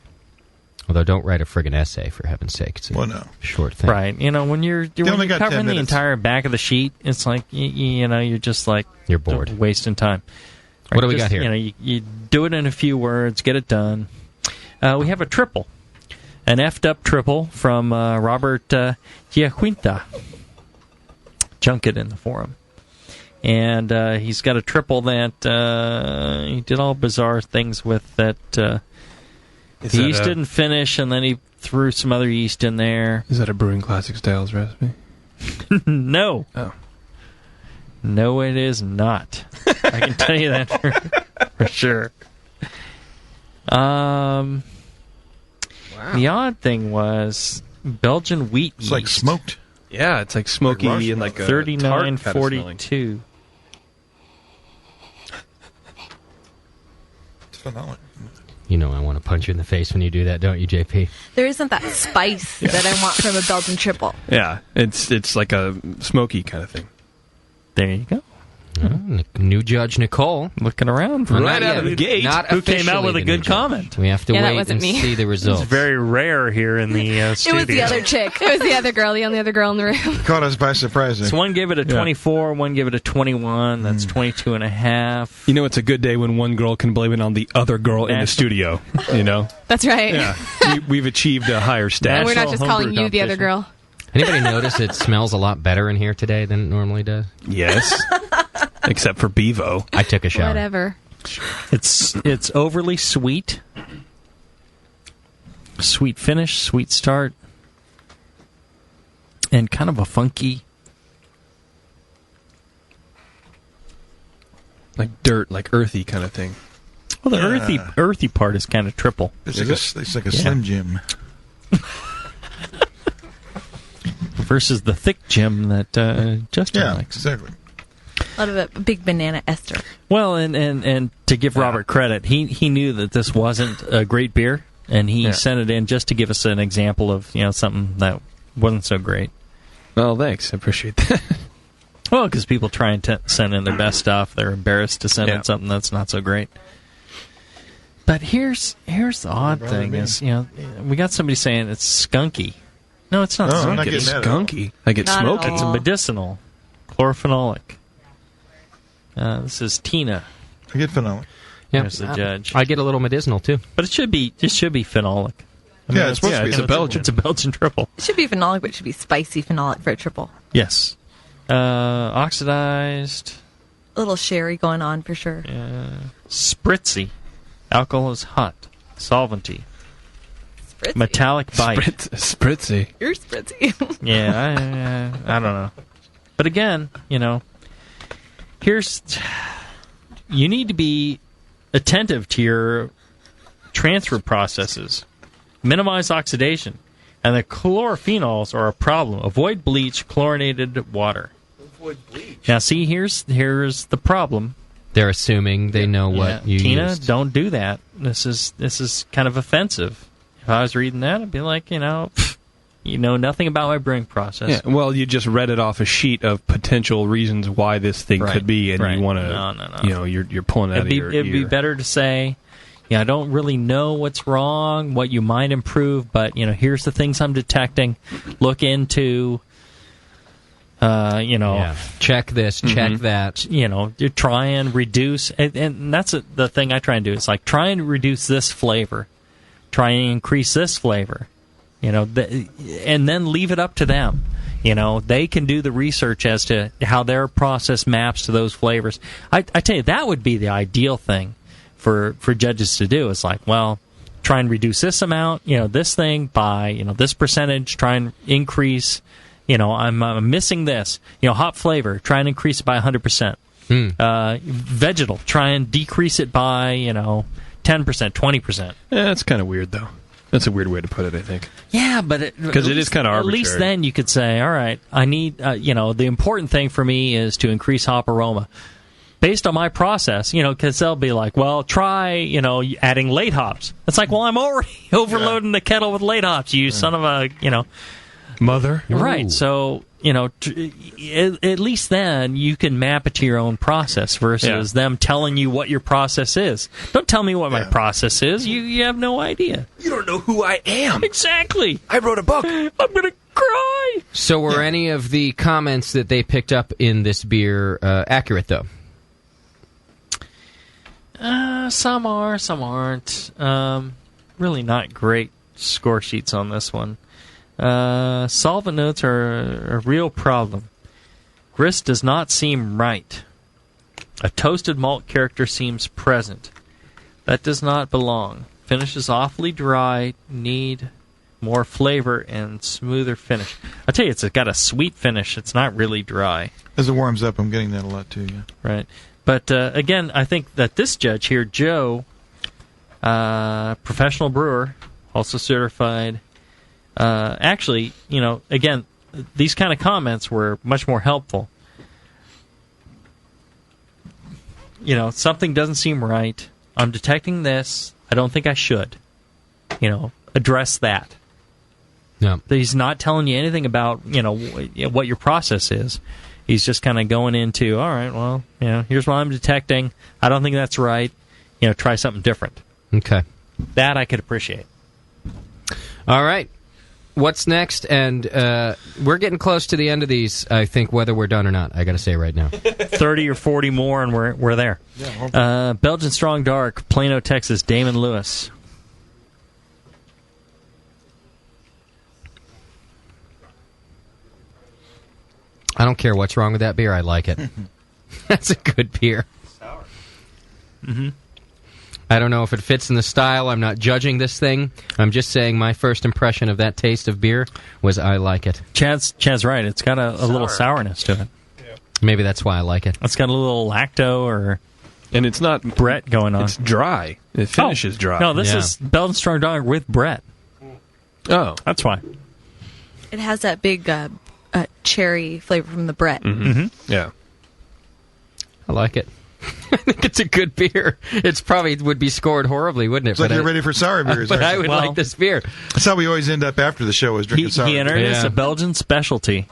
Although don't write a friggin' essay, for heaven's sake. It's a short thing. Right. When you're covering the entire back of the sheet, it's like, you're just like... You're bored. Wasting time. Right, what do we got here? You do it in a few words, get it done. We have a triple. An effed up triple from Robert Giaquinta. Junket in the forum. And he's got a triple that he did all bizarre things with that... the yeast didn't finish, and then he threw some other yeast in there. Is that a Brewing Classic Styles recipe? No. Oh. No, it is not. I can tell you that for sure. Wow. The odd thing was Belgian wheat yeast. It's like smoked. Yeah, it's like smoky and like a 3942. It's phenomenal. I want to punch you in the face when you do that, don't you, JP? There isn't that spice that I want from a Belgian triple. Yeah, it's like a smoky kind of thing. There you go. New judge Nicole looking around right out of the gate. Who came out with a good comment? We have to wait and see the results. It's very rare here in the studio. It was the other chick. It was the other girl, the only other girl in the room. Caught us by surprise. So one gave it a 24, one gave it a 21. That's 22 and a half. It's a good day when one girl can blame it on the other girl in the studio. That's right. Yeah, we've achieved a higher stat. And we're not just calling you the other girl. Anybody notice it smells a lot better in here today than it normally does? Yes. Except for Bevo. I took a shower. Whatever. It's overly sweet. Sweet finish, sweet start. And kind of a funky... Like dirt, like earthy kind of thing. Well, the earthy part is kind of triple. It's like a Slim Jim. Versus the thick Jim that Justin likes. Exactly. A lot of a big banana ester. Well, and to give Robert credit, he knew that this wasn't a great beer, and he sent it in just to give us an example of something that wasn't so great. Well, thanks. I appreciate that. Well, because people try and send in their best stuff. They're embarrassed to send in something that's not so great. But here's the odd thing is, we got somebody saying it's skunky. No, it's not No, I'm skunky. not getting It's that at skunky. Like it's Not at smoky. all. It's a medicinal, chlorophenolic. This is Tina. I get phenolic. Yeah. There's the judge. I get a little medicinal too. But it should be phenolic. Yeah, it's supposed to be. It's a Belgian. It's a Belgian triple. It should be phenolic, but it should be spicy phenolic for a triple. Yes. Oxidized. A little sherry going on for sure. Spritzy. Alcohol is hot. Solventy. Spritzy. Metallic bite. Spritzy. You're spritzy. Yeah, I don't know. But again, you need to be attentive to your transfer processes. Minimize oxidation. And the chlorophenols are a problem. Avoid bleach, chlorinated water. Avoid bleach. Now, see, here's the problem. They're assuming they know what you Tina, used. don't do that. This is kind of offensive. If I was reading that, I'd be like, you know nothing about my brewing process. Yeah, well, you just read it off a sheet of potential reasons why this thing could be, and you want to, No. you're pulling out It'd be better to say, I don't really know what's wrong, what you might improve, but here's the things I'm detecting. Look into, check this, check that. You try and reduce, and that's the thing I try and do. It's like try and reduce this flavor, try and increase this flavor, and then leave it up to them. They can do the research as to how their process maps to those flavors. I tell you, that would be the ideal thing for judges to do. It's like, well, try and reduce this amount, this thing by, this percentage, try and increase, I'm missing this, hop flavor, try and increase it by 100%. Vegetal, try and decrease it by, 10%, 20%. Yeah, that's kind of weird, though. That's a weird way to put it, I think. Yeah, but because it is kind of arbitrary. At least then you could say, all right, I need, the important thing for me is to increase hop aroma. Based on my process, because they'll be like, well, try, adding late hops. It's like, well, I'm already overloading the kettle with late hops, you son of a, mother. Right. So, at least then you can map it to your own process versus them telling you what your process is. Don't tell me what my process is. You have no idea. You don't know who I am. Exactly. I wrote a book. I'm going to cry. So were any of the comments that they picked up in this beer accurate, though? Some are, some aren't. Really not great score sheets on this one. Solvent notes are a real problem. Grist does not seem right. A toasted malt character seems present. That does not belong. Finish is awfully dry. Need more flavor and smoother finish. I'll tell you, it's got a sweet finish. It's not really dry. As it warms up, I'm getting that a lot too, yeah. Right. But, again, I think that this judge here, Joe, professional brewer, also certified, actually, again, these kind of comments were much more helpful. Something doesn't seem right. I'm detecting this. I don't think I should. Address that. No. He's not telling you anything about, what your process is. He's just kind of going into, all right, well, here's what I'm detecting. I don't think that's right. Try something different. Okay. That I could appreciate. All right. What's next? And we're getting close to the end of these, I think, whether we're done or not. I got to say right now. 30 or 40 more, and we're there. Yeah, Belgian Strong Dark, Plano, Texas, Damon Lewis. I don't care what's wrong with that beer. I like it. That's a good beer. Sour. Mm-hmm. I don't know if it fits in the style. I'm not judging this thing. I'm just saying my first impression of that taste of beer was I like it. Chad's right. It's got a little sourness to it. Yeah. Maybe that's why I like it. It's got a little lacto and it's not Brett going on. It's dry. The finish is dry. No, this is Belgian Strong Dark with Brett. Oh. That's why. It has that big cherry flavor from the Brett. Mm-hmm. Mm-hmm. Yeah. I like it. I think it's a good beer. It's probably would be scored horribly, wouldn't it? It's like you're ready for sour beers. But I would like this beer. That's how we always end up after the show is drinking sour beers. He entered as a Belgian specialty.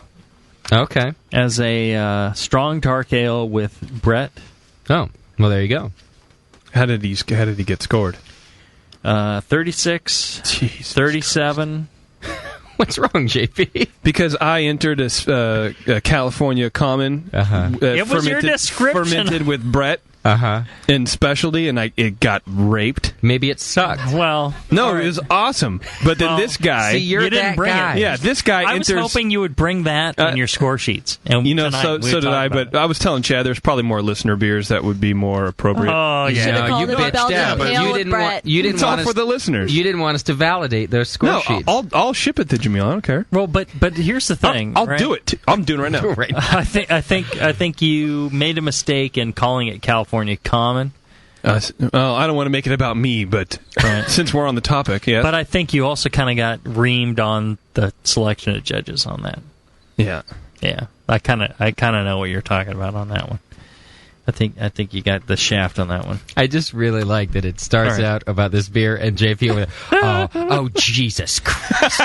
Okay. As a strong dark ale with Brett. Oh, well, there you go. How did he get scored? 36, 37. What's wrong, JP? Because I entered a California Common. It was your description. Fermented with Brett. In specialty, and it got raped. Maybe it sucked. Well, no, it was awesome. But then this guy, see, you didn't bring guy. it. Yeah, this guy. I was hoping you would bring that in your score sheets. And so did I. But I was telling Chad, there's probably more listener beers that would be more appropriate. Oh yeah, no, you bitched out. But you didn't it's want all us for the listeners. You didn't want us to validate those score sheets. I'll ship it to Jamil. I don't care. Well, but here's the thing. I'll do it. I'm doing it right now. I think you made a mistake in calling it California Common. I don't want to make it about me, but since we're on the topic, yeah. But I think you also kind of got reamed on the selection of judges on that. Yeah. I kind of know what you're talking about on that one. I think you got the shaft on that one. I just really like that it starts out about this beer and JP went, oh Jesus Christ.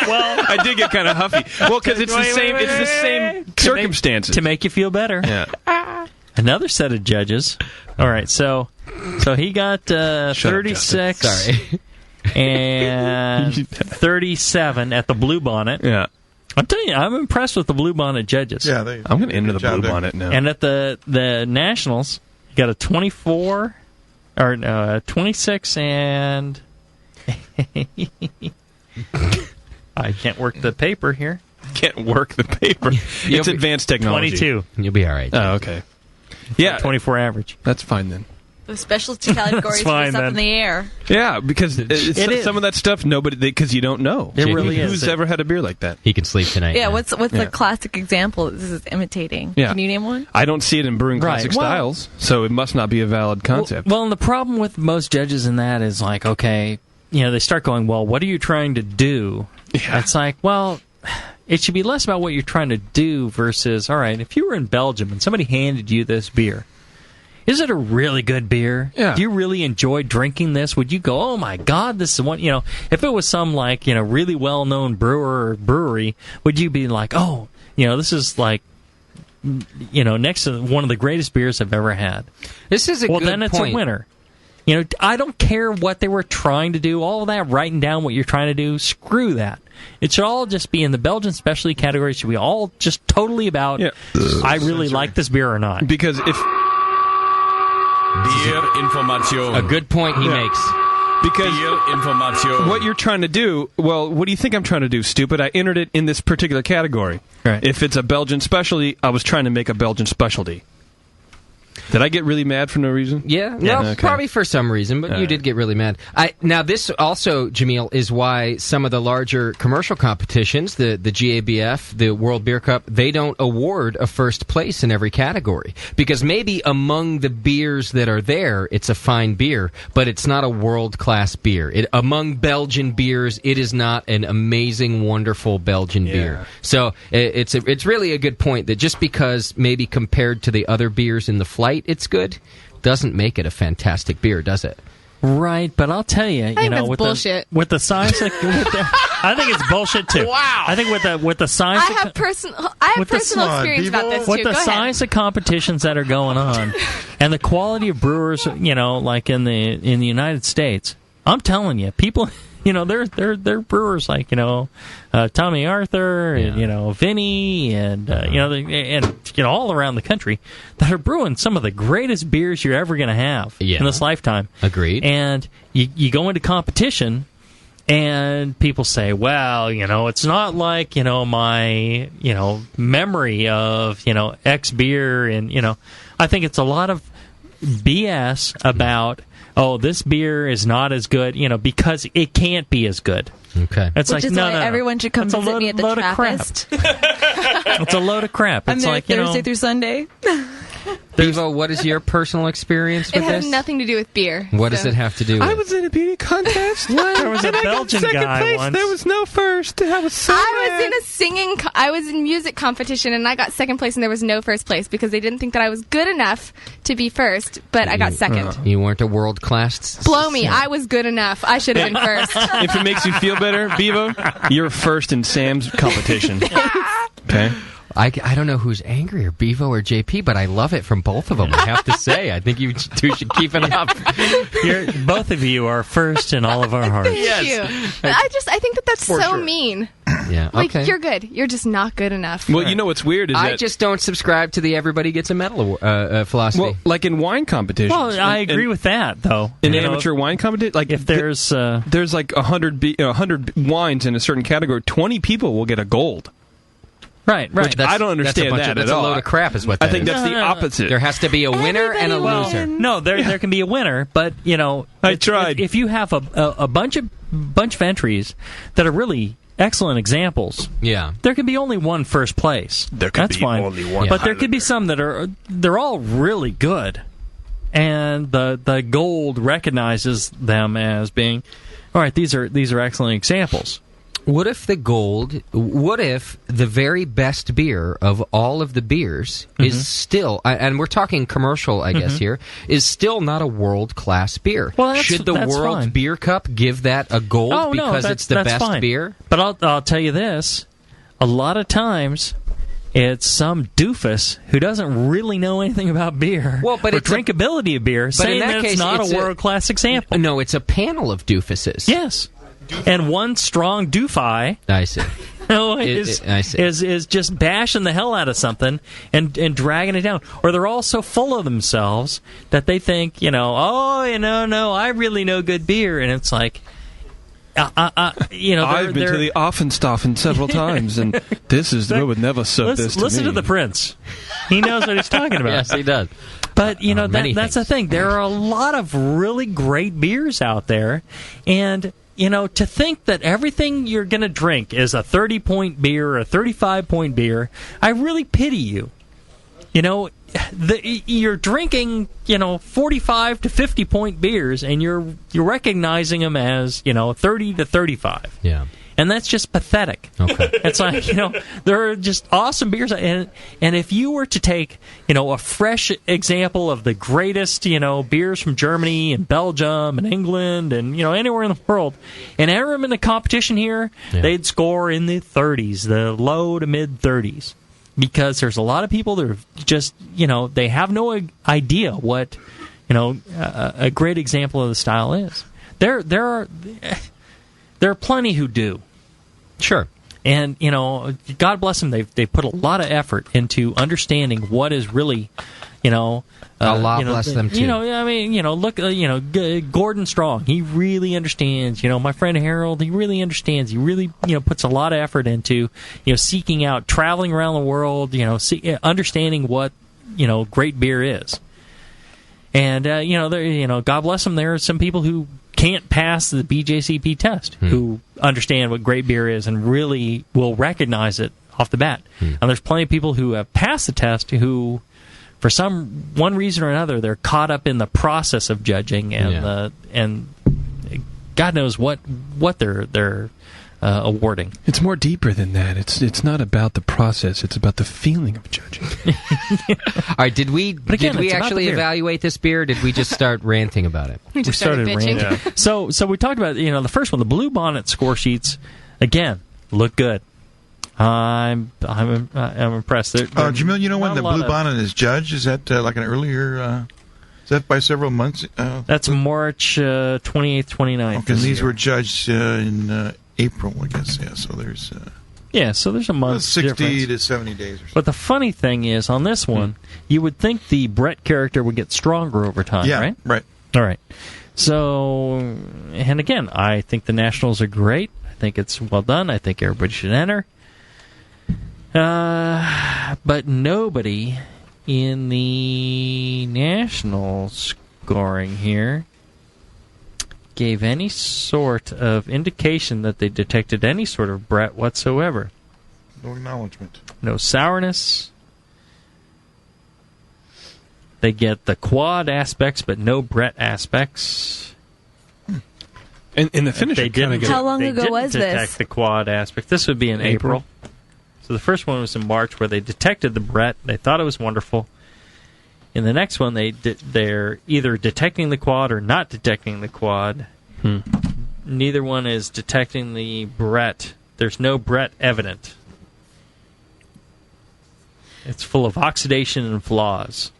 Well, I did get kind of huffy. Well, because it's the same circumstances to make you feel better. Yeah. Another set of judges. All right, so he got 36 and 37 at the Blue Bonnet. Yeah. I'm telling you, I'm impressed with the Blue Bonnet judges. Yeah, I'm going to enter the Blue Bonnet now. And at the Nationals, you got a 24 or 26 and I can't work the paper here. Can't work the paper. It's advanced technology. 22. You'll be all right. Oh, okay. Yeah, 24 average. That's fine then. The specialty categories fine, up in the air. Yeah, because some of that stuff because you don't know. It really is. Who's ever had a beer like that? He can sleep tonight. Yeah, what's a classic example this is imitating? Yeah. Can you name one? I don't see it in brewing classic styles, so it must not be a valid concept. Well, and the problem with most judges in that is like, okay, they start going, well, what are you trying to do? Yeah. It's like, well, it should be less about what you're trying to do versus, all right, if you were in Belgium and somebody handed you this beer, is it a really good beer? Yeah. Do you really enjoy drinking this? Would you go, oh my God, this is one, if it was some like, really well-known brewer or brewery, would you be like, oh, this is like, next to one of the greatest beers I've ever had? This is a good point. Well, then it's a winner. I don't care what they were trying to do, all of that, writing down what you're trying to do, screw that. It should all just be in the Belgian specialty category. It should be all just totally about, I really like this beer or not. Because if... Beer information. A good point he makes. Because Beer information. What you're trying to do, what do you think I'm trying to do, stupid? I entered it in this particular category. Right. If it's a Belgian specialty, I was trying to make a Belgian specialty. Did I get really mad for no reason? Yeah, no, Okay. probably for some reason, but you did get really mad. Now, this also, Jamil, is why some of the larger commercial competitions, the GABF, the World Beer Cup, they don't award a first place in every category. Because maybe among the beers that are there, it's a fine beer, but it's not a world-class beer. Among Belgian beers, it is not an amazing, wonderful Belgian beer. So it's really a good point that just because maybe compared to the other beers in the flight, it's good, doesn't make it a fantastic beer, does it? Right, but I'll tell you, I think that's with bullshit. The size, I think it's bullshit too. Wow. I think with the size, I have personal experience about this too. With the size of competitions that are going on, and the quality of brewers, like in the United States, I'm telling you, people. They're brewers like Tommy Arthur and Vinny and all around the country that are brewing some of the greatest beers you're ever going to have in this lifetime. Agreed. And you go into competition and people say, well, it's not like my memory of X beer, and I think it's a lot of BS about. Oh, this beer is not as good, because it can't be as good. Okay. It's Which like, is no, why everyone should come visit me at the Trappist. It's a load of crap. I'm It's there like, Thursday through Sunday. Bevo, what is your personal experience with It this? has nothing to do with beer. What does it have to do with? I was in a beauty contest. There was a and I got Belgian second guy place. once. There was no first. I was so mad. I was in music competition, and I got second place, and there was no first place because they didn't think that I was good enough to be first, but I got second. You weren't a world-class... Blow me. I was good enough. I should have been first. If it makes you feel better, Bevo, you're first in Sam's competition. Okay? I don't know who's angrier, Bevo or JP, but I love it from both of them, I have to say. I think you two should keep it up. Both of you are first in all of our hearts. Thank you. I think that's For so sure. mean. Yeah, Like, okay. you're good. You're just not good enough. Well, you know what's weird is I that just don't subscribe to the everybody gets a medal philosophy. well, like in wine competitions. Well, I agree with that, though. In You know, amateur wine competition, like if there's like 100 wines in a certain category, 20 people will get a gold. Right. Which I don't understand that that's at all. a load of crap, is what that I think is. that's the opposite. There has to be a winner and a loser. No, there can be a winner, but you know, I tried. If you have a bunch of entries that are really excellent examples, Yeah. there can be only one first place. There could That's be fine. only one but there could be some that they're all really good, and the gold recognizes them as being, all right. These are excellent examples. What if the very best beer of all of the beers is still, and we're talking commercial, I guess here, is still not a world-class beer? Well, should the that's World fine. Beer Cup give that a gold because it's the that's best fine. beer? But I'll tell you this, a lot of times it's some doofus who doesn't really know anything about beer or drinkability of beer saying in that that case, it's not it's a world-class example. No, it's a panel of doofuses. Yes. And one strong doofi I see. is just bashing the hell out of something and dragging it down. Or they're all so full of themselves that they think, no, I really know good beer. And it's like, I've been to the Offenstoffen several times, and they would never serve this to me. Listen to the Prince. He knows what he's talking about. Yes, he does. But, that's the thing. There are a lot of really great beers out there, and to think that everything you're going to drink is a 30-point beer or a 35-point beer, I really pity you. You're drinking, 45 to 50-point beers, and you're recognizing them as, 30 to 35. Yeah. And that's just pathetic. Okay. It's like, there are just awesome beers. And if you were to take, a fresh example of the greatest, beers from Germany and Belgium and England and, anywhere in the world, and enter them in a competition here, they'd score in the 30s, the low to mid 30s. Because there's a lot of people that are just, they have no idea what, a great example of the style is. There are plenty who do. Sure. And, God bless them, they put a lot of effort into understanding what is really, Allah bless them, too. Look, Gordon Strong, he really understands. My friend Harold, he really understands. He really, puts a lot of effort into, seeking out, traveling around the world, understanding what, great beer is. And, God bless them, there are some people who can't pass the BJCP test, who understand what great beer is and really will recognize it off the bat. And there's plenty of people who have passed the test who, for one reason or another, they're caught up in the process of judging and and God knows what they're awarding. It's more deeper than that. It's not about the process. It's about the feeling of judging. All right, did we actually evaluate this beer, or did we just start ranting about it? We just started ranting. bitching. Yeah. So we talked about the first one, the Blue Bonnet score sheets. Again, look good. I'm impressed. Jamil, when the Blue Bonnet is judged, is that like an earlier? Is that by several months? That's March 28th, 29th. Okay, these were judged in April, I guess. Yeah, so there's. So there's a month 60 difference. to 70 days or something. But the funny thing is, on this one, you would think the Brett character would get stronger over time, right? Right. All right. So, and again, I think the Nationals are great. I think it's well done. I think everybody should enter. But nobody in the national scoring here gave any sort of indication that they detected any sort of Brett whatsoever. No acknowledgement. No sourness. They get the quad aspects, but no Brett aspects. And the finish, they didn't. How long ago was this? Detect the quad aspect. This would be in April. So the first one was in March, where they detected the Brett. They thought it was wonderful. In the next one, they're either detecting the quad or not detecting the quad. Neither one is detecting the Brett. There's no Brett evident. It's full of oxidation and flaws.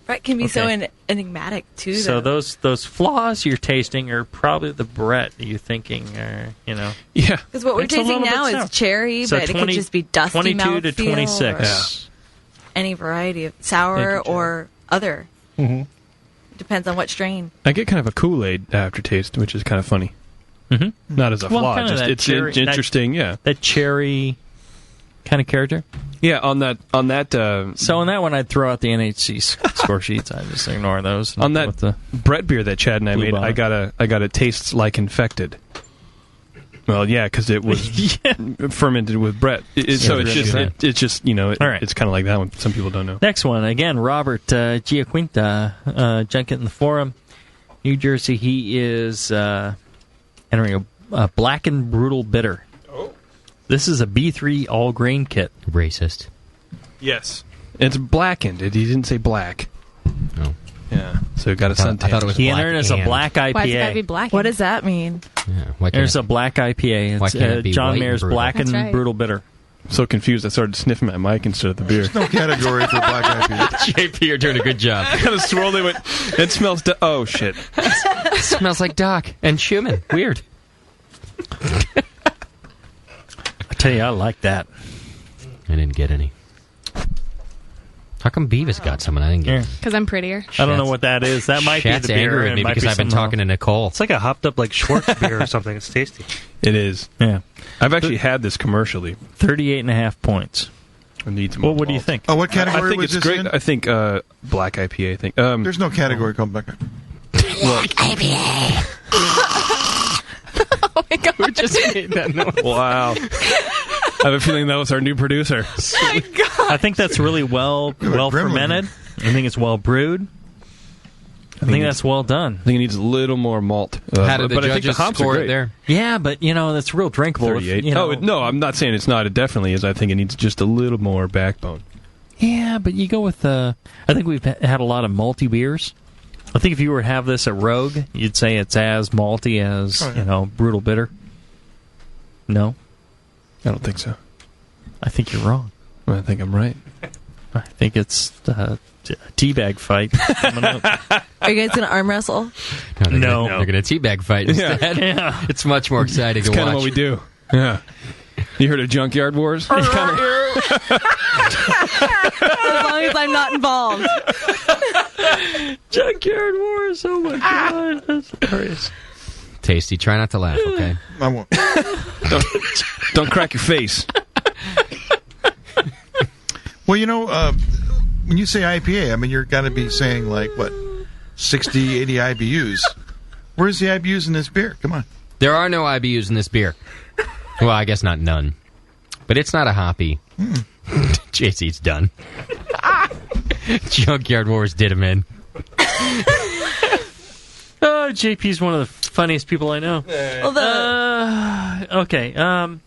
Brett can be so enigmatic too. So though. those flaws you're tasting are probably the Brett you're thinking, Yeah. Because what we're It's a tasting little now bit is sour. ch-cherry, So but it could just be dusty 22 to mouthfeel 26. or any variety of sour or other. Mm-hmm. Depends on what strain. I get kind of a Kool-Aid aftertaste, which is kind of funny. Mm-hmm. Not as a flaw, kind of just that it's cherry, interesting. that cherry kind of character. Yeah, on that. So on that one, I'd throw out the NHC score sheets. I just ignore those. On that Brett beer that Chad and I made, I got a tastes like infected. Well, yeah, because it was fermented with Brett. So it's just it's kind of like that one. Some people don't know. Next one again, Robert Giaquinta, Junket in the Forum, New Jersey. He is entering a Black and Brutal Bitter. This is a B3 all grain kit. Racist. Yes. It's blackened. He didn't say black. Oh. Yeah. So it got a suntan. I thought it was He black entered as a black IPA. Why's it gotta be black? What does that mean? Yeah, There's a black IPA. Why It's can't it be John white Mayer's and brutal? Black and That's right. Brutal Bitter. So confused, I started sniffing my mic instead of the beer. There's no category for black IPA. JP, you're doing a good job. I kind of swirled it. It smells. Oh shit! Smells like Doc and Schumann. Weird. I tell you, I like that. I didn't get any. How come Beavis got some and I didn't get any? Because I'm prettier. I don't know what that is. That might Shat's be the beer. angry and at me it might because be I've been something talking to Nicole. It's like a hopped up like Schwartz beer or something. It's tasty. It is. Yeah. I've actually had this commercially. 38.5 points. I need some. Well, what do you think? Oh, what category I think was it's this great. in? I think black IPA. I think. There's no category called black IPA. Black IPA. Oh my god! Who just made that noise? Wow. I have a feeling that was our new producer. Oh my god! I think that's really well fermented. I think it's well brewed. I think that's well done. I think it needs a little more malt. How did the but I think judges the hops score are it great. there? Yeah, but that's real drinkable. 38. If, no, I'm not saying it's not. It definitely is. I think it needs just a little more backbone. Yeah, but you go with I think we've had a lot of malty beers. I think if you were to have this at Rogue, you'd say it's as malty as Brutal Bitter. No, I don't think so. I think you're wrong. Well, I think I'm right. I think it's a teabag fight. Are you guys going to arm wrestle? No. They're going to teabag fight instead. Yeah. It's much more exciting It's to watch. kind of what we do. Yeah. You heard of Junkyard Wars? As long as I'm not involved. Junkyard Wars, oh my god, that's hilarious. Tasty, try not to laugh, okay? I won't. Don't crack your face. Well, when you say IPA, I mean, you're got to be saying, like, what, 60, 80 IBUs. Where's the IBUs in this beer? Come on. There are no IBUs in this beer. Well, I guess not none. But it's not a hoppy. JC's done. Junkyard Wars did him in. Oh, JP's one of the funniest people I know. Okay. Oh,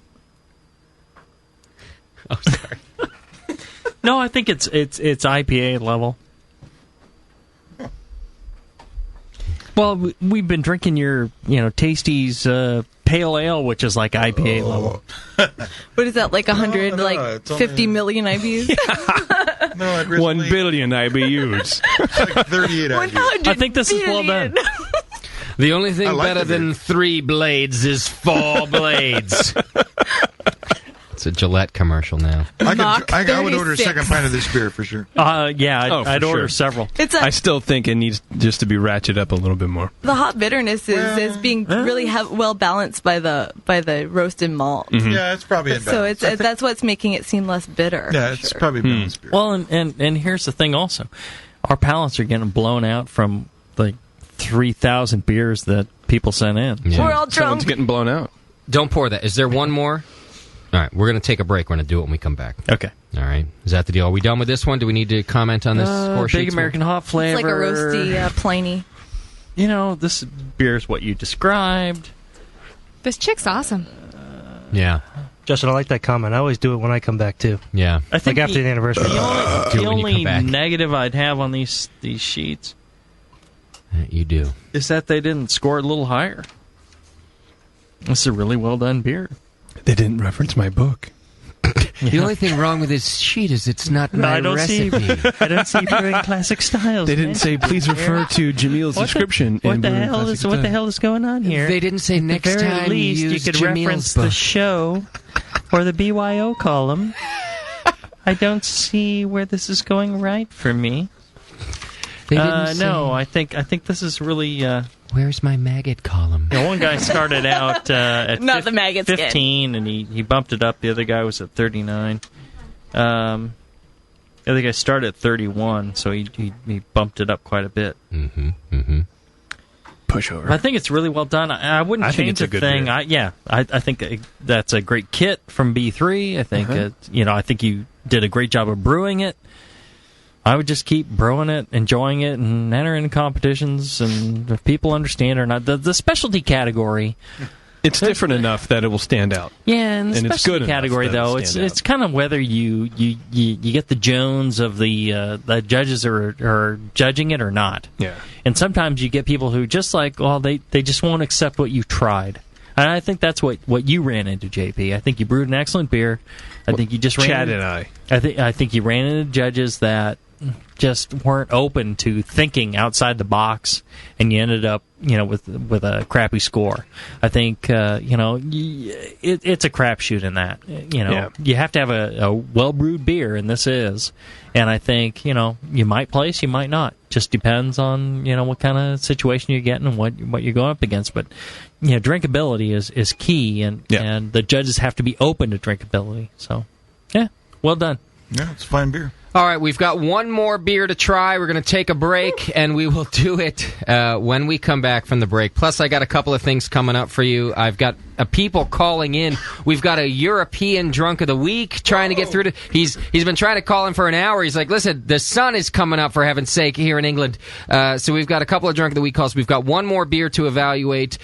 sorry. No, I think it's IPA level. Well, we've been drinking your, Tasty's pale ale, which is like IPA level. What is that, like 100, 50 million IBUs? No, 1 billion IBUs. It's like 38 IBUs. I think this is well done. The only thing like better the beer. than 3 blades is 4 blades. It's a Gillette commercial now. I would order a 36. second pint of this beer for sure. Yeah, I'd order several. I still think it needs just to be ratcheted up a little bit more. The hot bitterness is being really well balanced by the roasted malt. Mm-hmm. Yeah, it's probably in So balance. that's what's making it seem less bitter. Yeah, it's probably balanced beer. Well, and here's the thing also. Our palates are getting blown out from like 3,000 beers that people sent in. Yeah. We're all drunk. Someone's getting blown out. Don't pour that. Is there one more? All right, we're going to take a break. We're going to do it when we come back. Okay. All right. Is that the deal? Are we done with this one? Do we need to comment on this score sheet? Big American hop flavor. It's like a roasty Pliny. This beer is what you described. This chick's awesome. Yeah. Justin, I like that comment. I always do it when I come back, too. Yeah. I think like after the anniversary. The only negative I'd have on these sheets You do. is that they didn't score it a little higher. This is a really well done beer. They didn't reference my book. The only thing wrong with this sheet is it's not my recipe. I don't see brewing classic styles. They didn't say please refer to Jamil's description. What the hell is going on here? They didn't say next At the very time least, use you could Jamil's reference book. the show or the BYO column. I don't see where this is going right for me. They didn't say. No, I think this is really. Where's my maggot column? One guy started out at Not the maggots 15, and he bumped it up. The other guy was at 39. The other guy started at 31, so he bumped it up quite a bit. Pushover. I think it's really well done. I wouldn't I think change it's a a good thing. beer. I think that's a great kit from B3. I think I think you did a great job of brewing it. I would just keep brewing it, enjoying it, and entering competitions. And if people understand or not, the specialty category, it's different enough that it will stand out. Yeah, and the it's specialty good category though, it's kind of whether you get the Jones of the judges are judging it or not. Yeah, and sometimes you get people who just they just won't accept what you tried. And I think that's what you ran into, JP. I think you brewed an excellent beer. I think you just ran Chad into, and I. I think you ran into judges that just weren't open to thinking outside the box, and you ended up with a crappy score. I think it's a crapshoot in that. You have to have a well brewed beer, and this is. And I think you might place, you might not. Just depends on what kind of situation you're getting and what you're going up against. But drinkability is key, and the judges have to be open to drinkability. So yeah, well done. Yeah, it's fine beer. All right, we've got one more beer to try. We're going to take a break, and we will do it when we come back from the break. Plus, I got a couple of things coming up for you. I've got people calling in. We've got a European Drunk of the Week trying to get through to. He's been trying to call in for an hour. He's like, listen, the sun is coming up, for heaven's sake, here in England. So we've got a couple of Drunk of the Week calls. We've got one more beer to evaluate.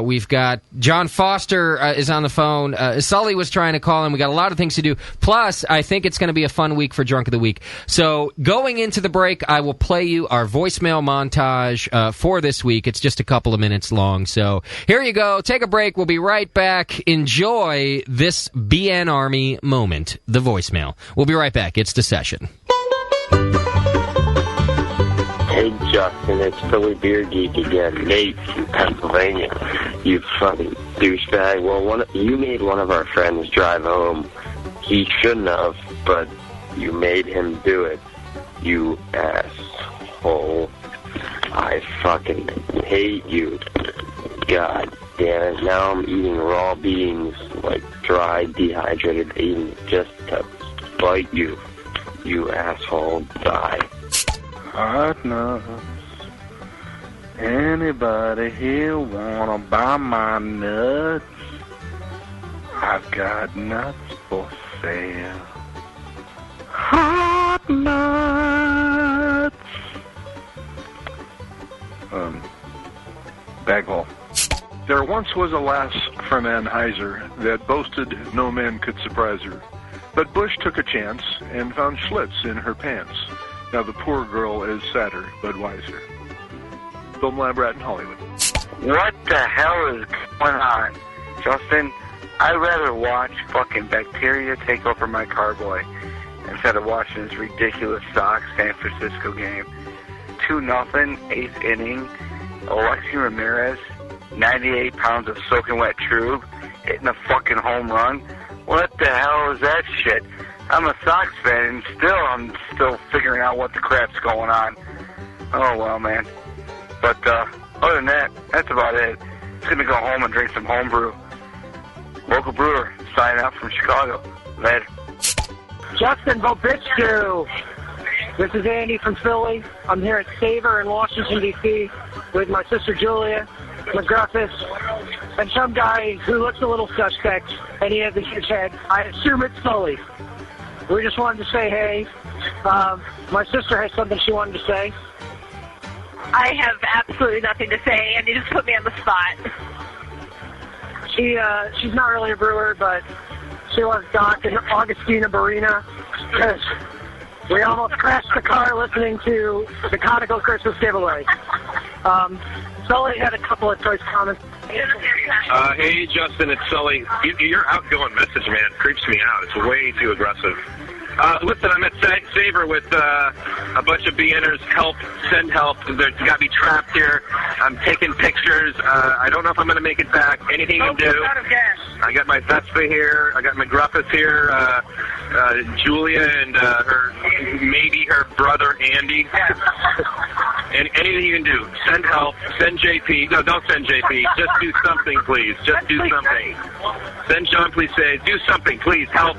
We've got John Foster is on the phone. Sully was trying to call in. We got a lot of things to do. Plus, I think it's going to be a fun week for Drunk of the Week. So going into the break, I will play you our voicemail montage for this week. It's just a couple of minutes long. So here you go. Take a break. We'll be right back. Enjoy this BN Army moment, the voicemail. We'll be right back. It's The Session. Hey, Justin, it's Philly Beer Geek again. Nate from Pennsylvania. You fucking douchebag. Well, you made one of our friends drive home. He shouldn't have, but you made him do it. You asshole. I fucking hate you. God damn it. Now I'm eating raw beans, like dry, dehydrated beans, just to bite you. You asshole. Die. Hot nuts. Anybody here wanna buy my nuts? I've got nuts for sale. Hot nuts. Baghole. There once was a lass from Anheuser that boasted no man could surprise her. But Bush took a chance and found Schlitz in her pants. Now the poor girl is sadder but wiser. Bill Labrat in Hollywood. What the hell is going on? Justin, I'd rather watch fucking bacteria take over my carboy instead of watching this ridiculous Sox San Francisco game. 2-0, 8th inning. Alexi Ramirez, 98 pounds of soaking wet trube, hitting a fucking home run. What the hell is that shit? I'm a Sox fan, and I'm still figuring out what the crap's going on. Oh, well, man. But other than that, that's about it. Just gonna go home and drink some homebrew. Local brewer, signing out from Chicago. Later. Justin Bobitschke. This is Andy from Philly. I'm here at Savor in Washington, D.C. with my sister Julia, McGruffus, and some guy who looks a little suspect, and he has a huge head. I assume it's Sully. We just wanted to say hey. My sister has something she wanted to say. I have absolutely nothing to say, and you just put me on the spot. She's not really a brewer, but she loves Doc and Augustina Barina, because we almost crashed the car listening to the Conical Christmas giveaway. Sully had a couple of choice comments. Hey, Justin, it's Sully. Your outgoing message, man, creeps me out. It's way too aggressive. Listen, I'm at Saver with a bunch of BNers. Send help. There's got to be trapped here. I'm taking pictures. I don't know if I'm going to make it back. Anything you can do. I got my Vespa here. I got my Gruffus here. Julia and maybe her brother Andy. And anything you can do. Send help. Send JP. No, don't send JP. Just do something, please. Just do something. Send John, please say, do something, please. Help.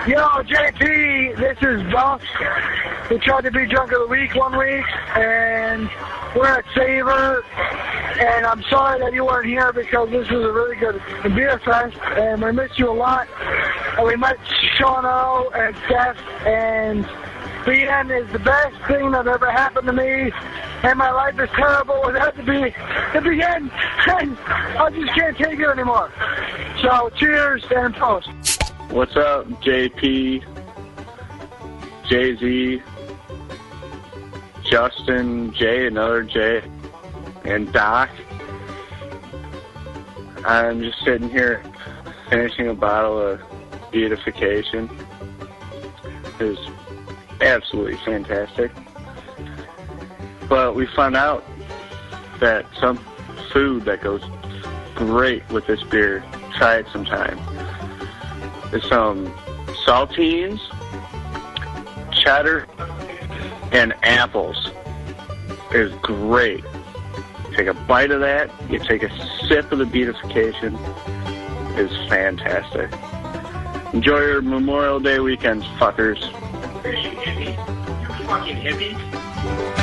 Yo, JP, this is Buff. We tried to be drunk of the week one week, and we're at Saver, and I'm sorry that you weren't here because this was a really good beer fest, and we missed you a lot. And we met Shauno and Steph, and BN is the best thing that ever happened to me, and my life is terrible without the BN, and I just can't take it anymore. So, cheers and toast. What's up, JP, JZ, Justin, Jay, another Jay, and Doc? I'm just sitting here finishing a bottle of Beautification. It was absolutely fantastic. But we found out that some food that goes great with this beer, try it sometime. There's some saltines, cheddar, and apples. It's great. Take a bite of that, you take a sip of the Beautification. It's fantastic. Enjoy your Memorial Day weekends, fuckers. Are you hippie? You fucking hippie?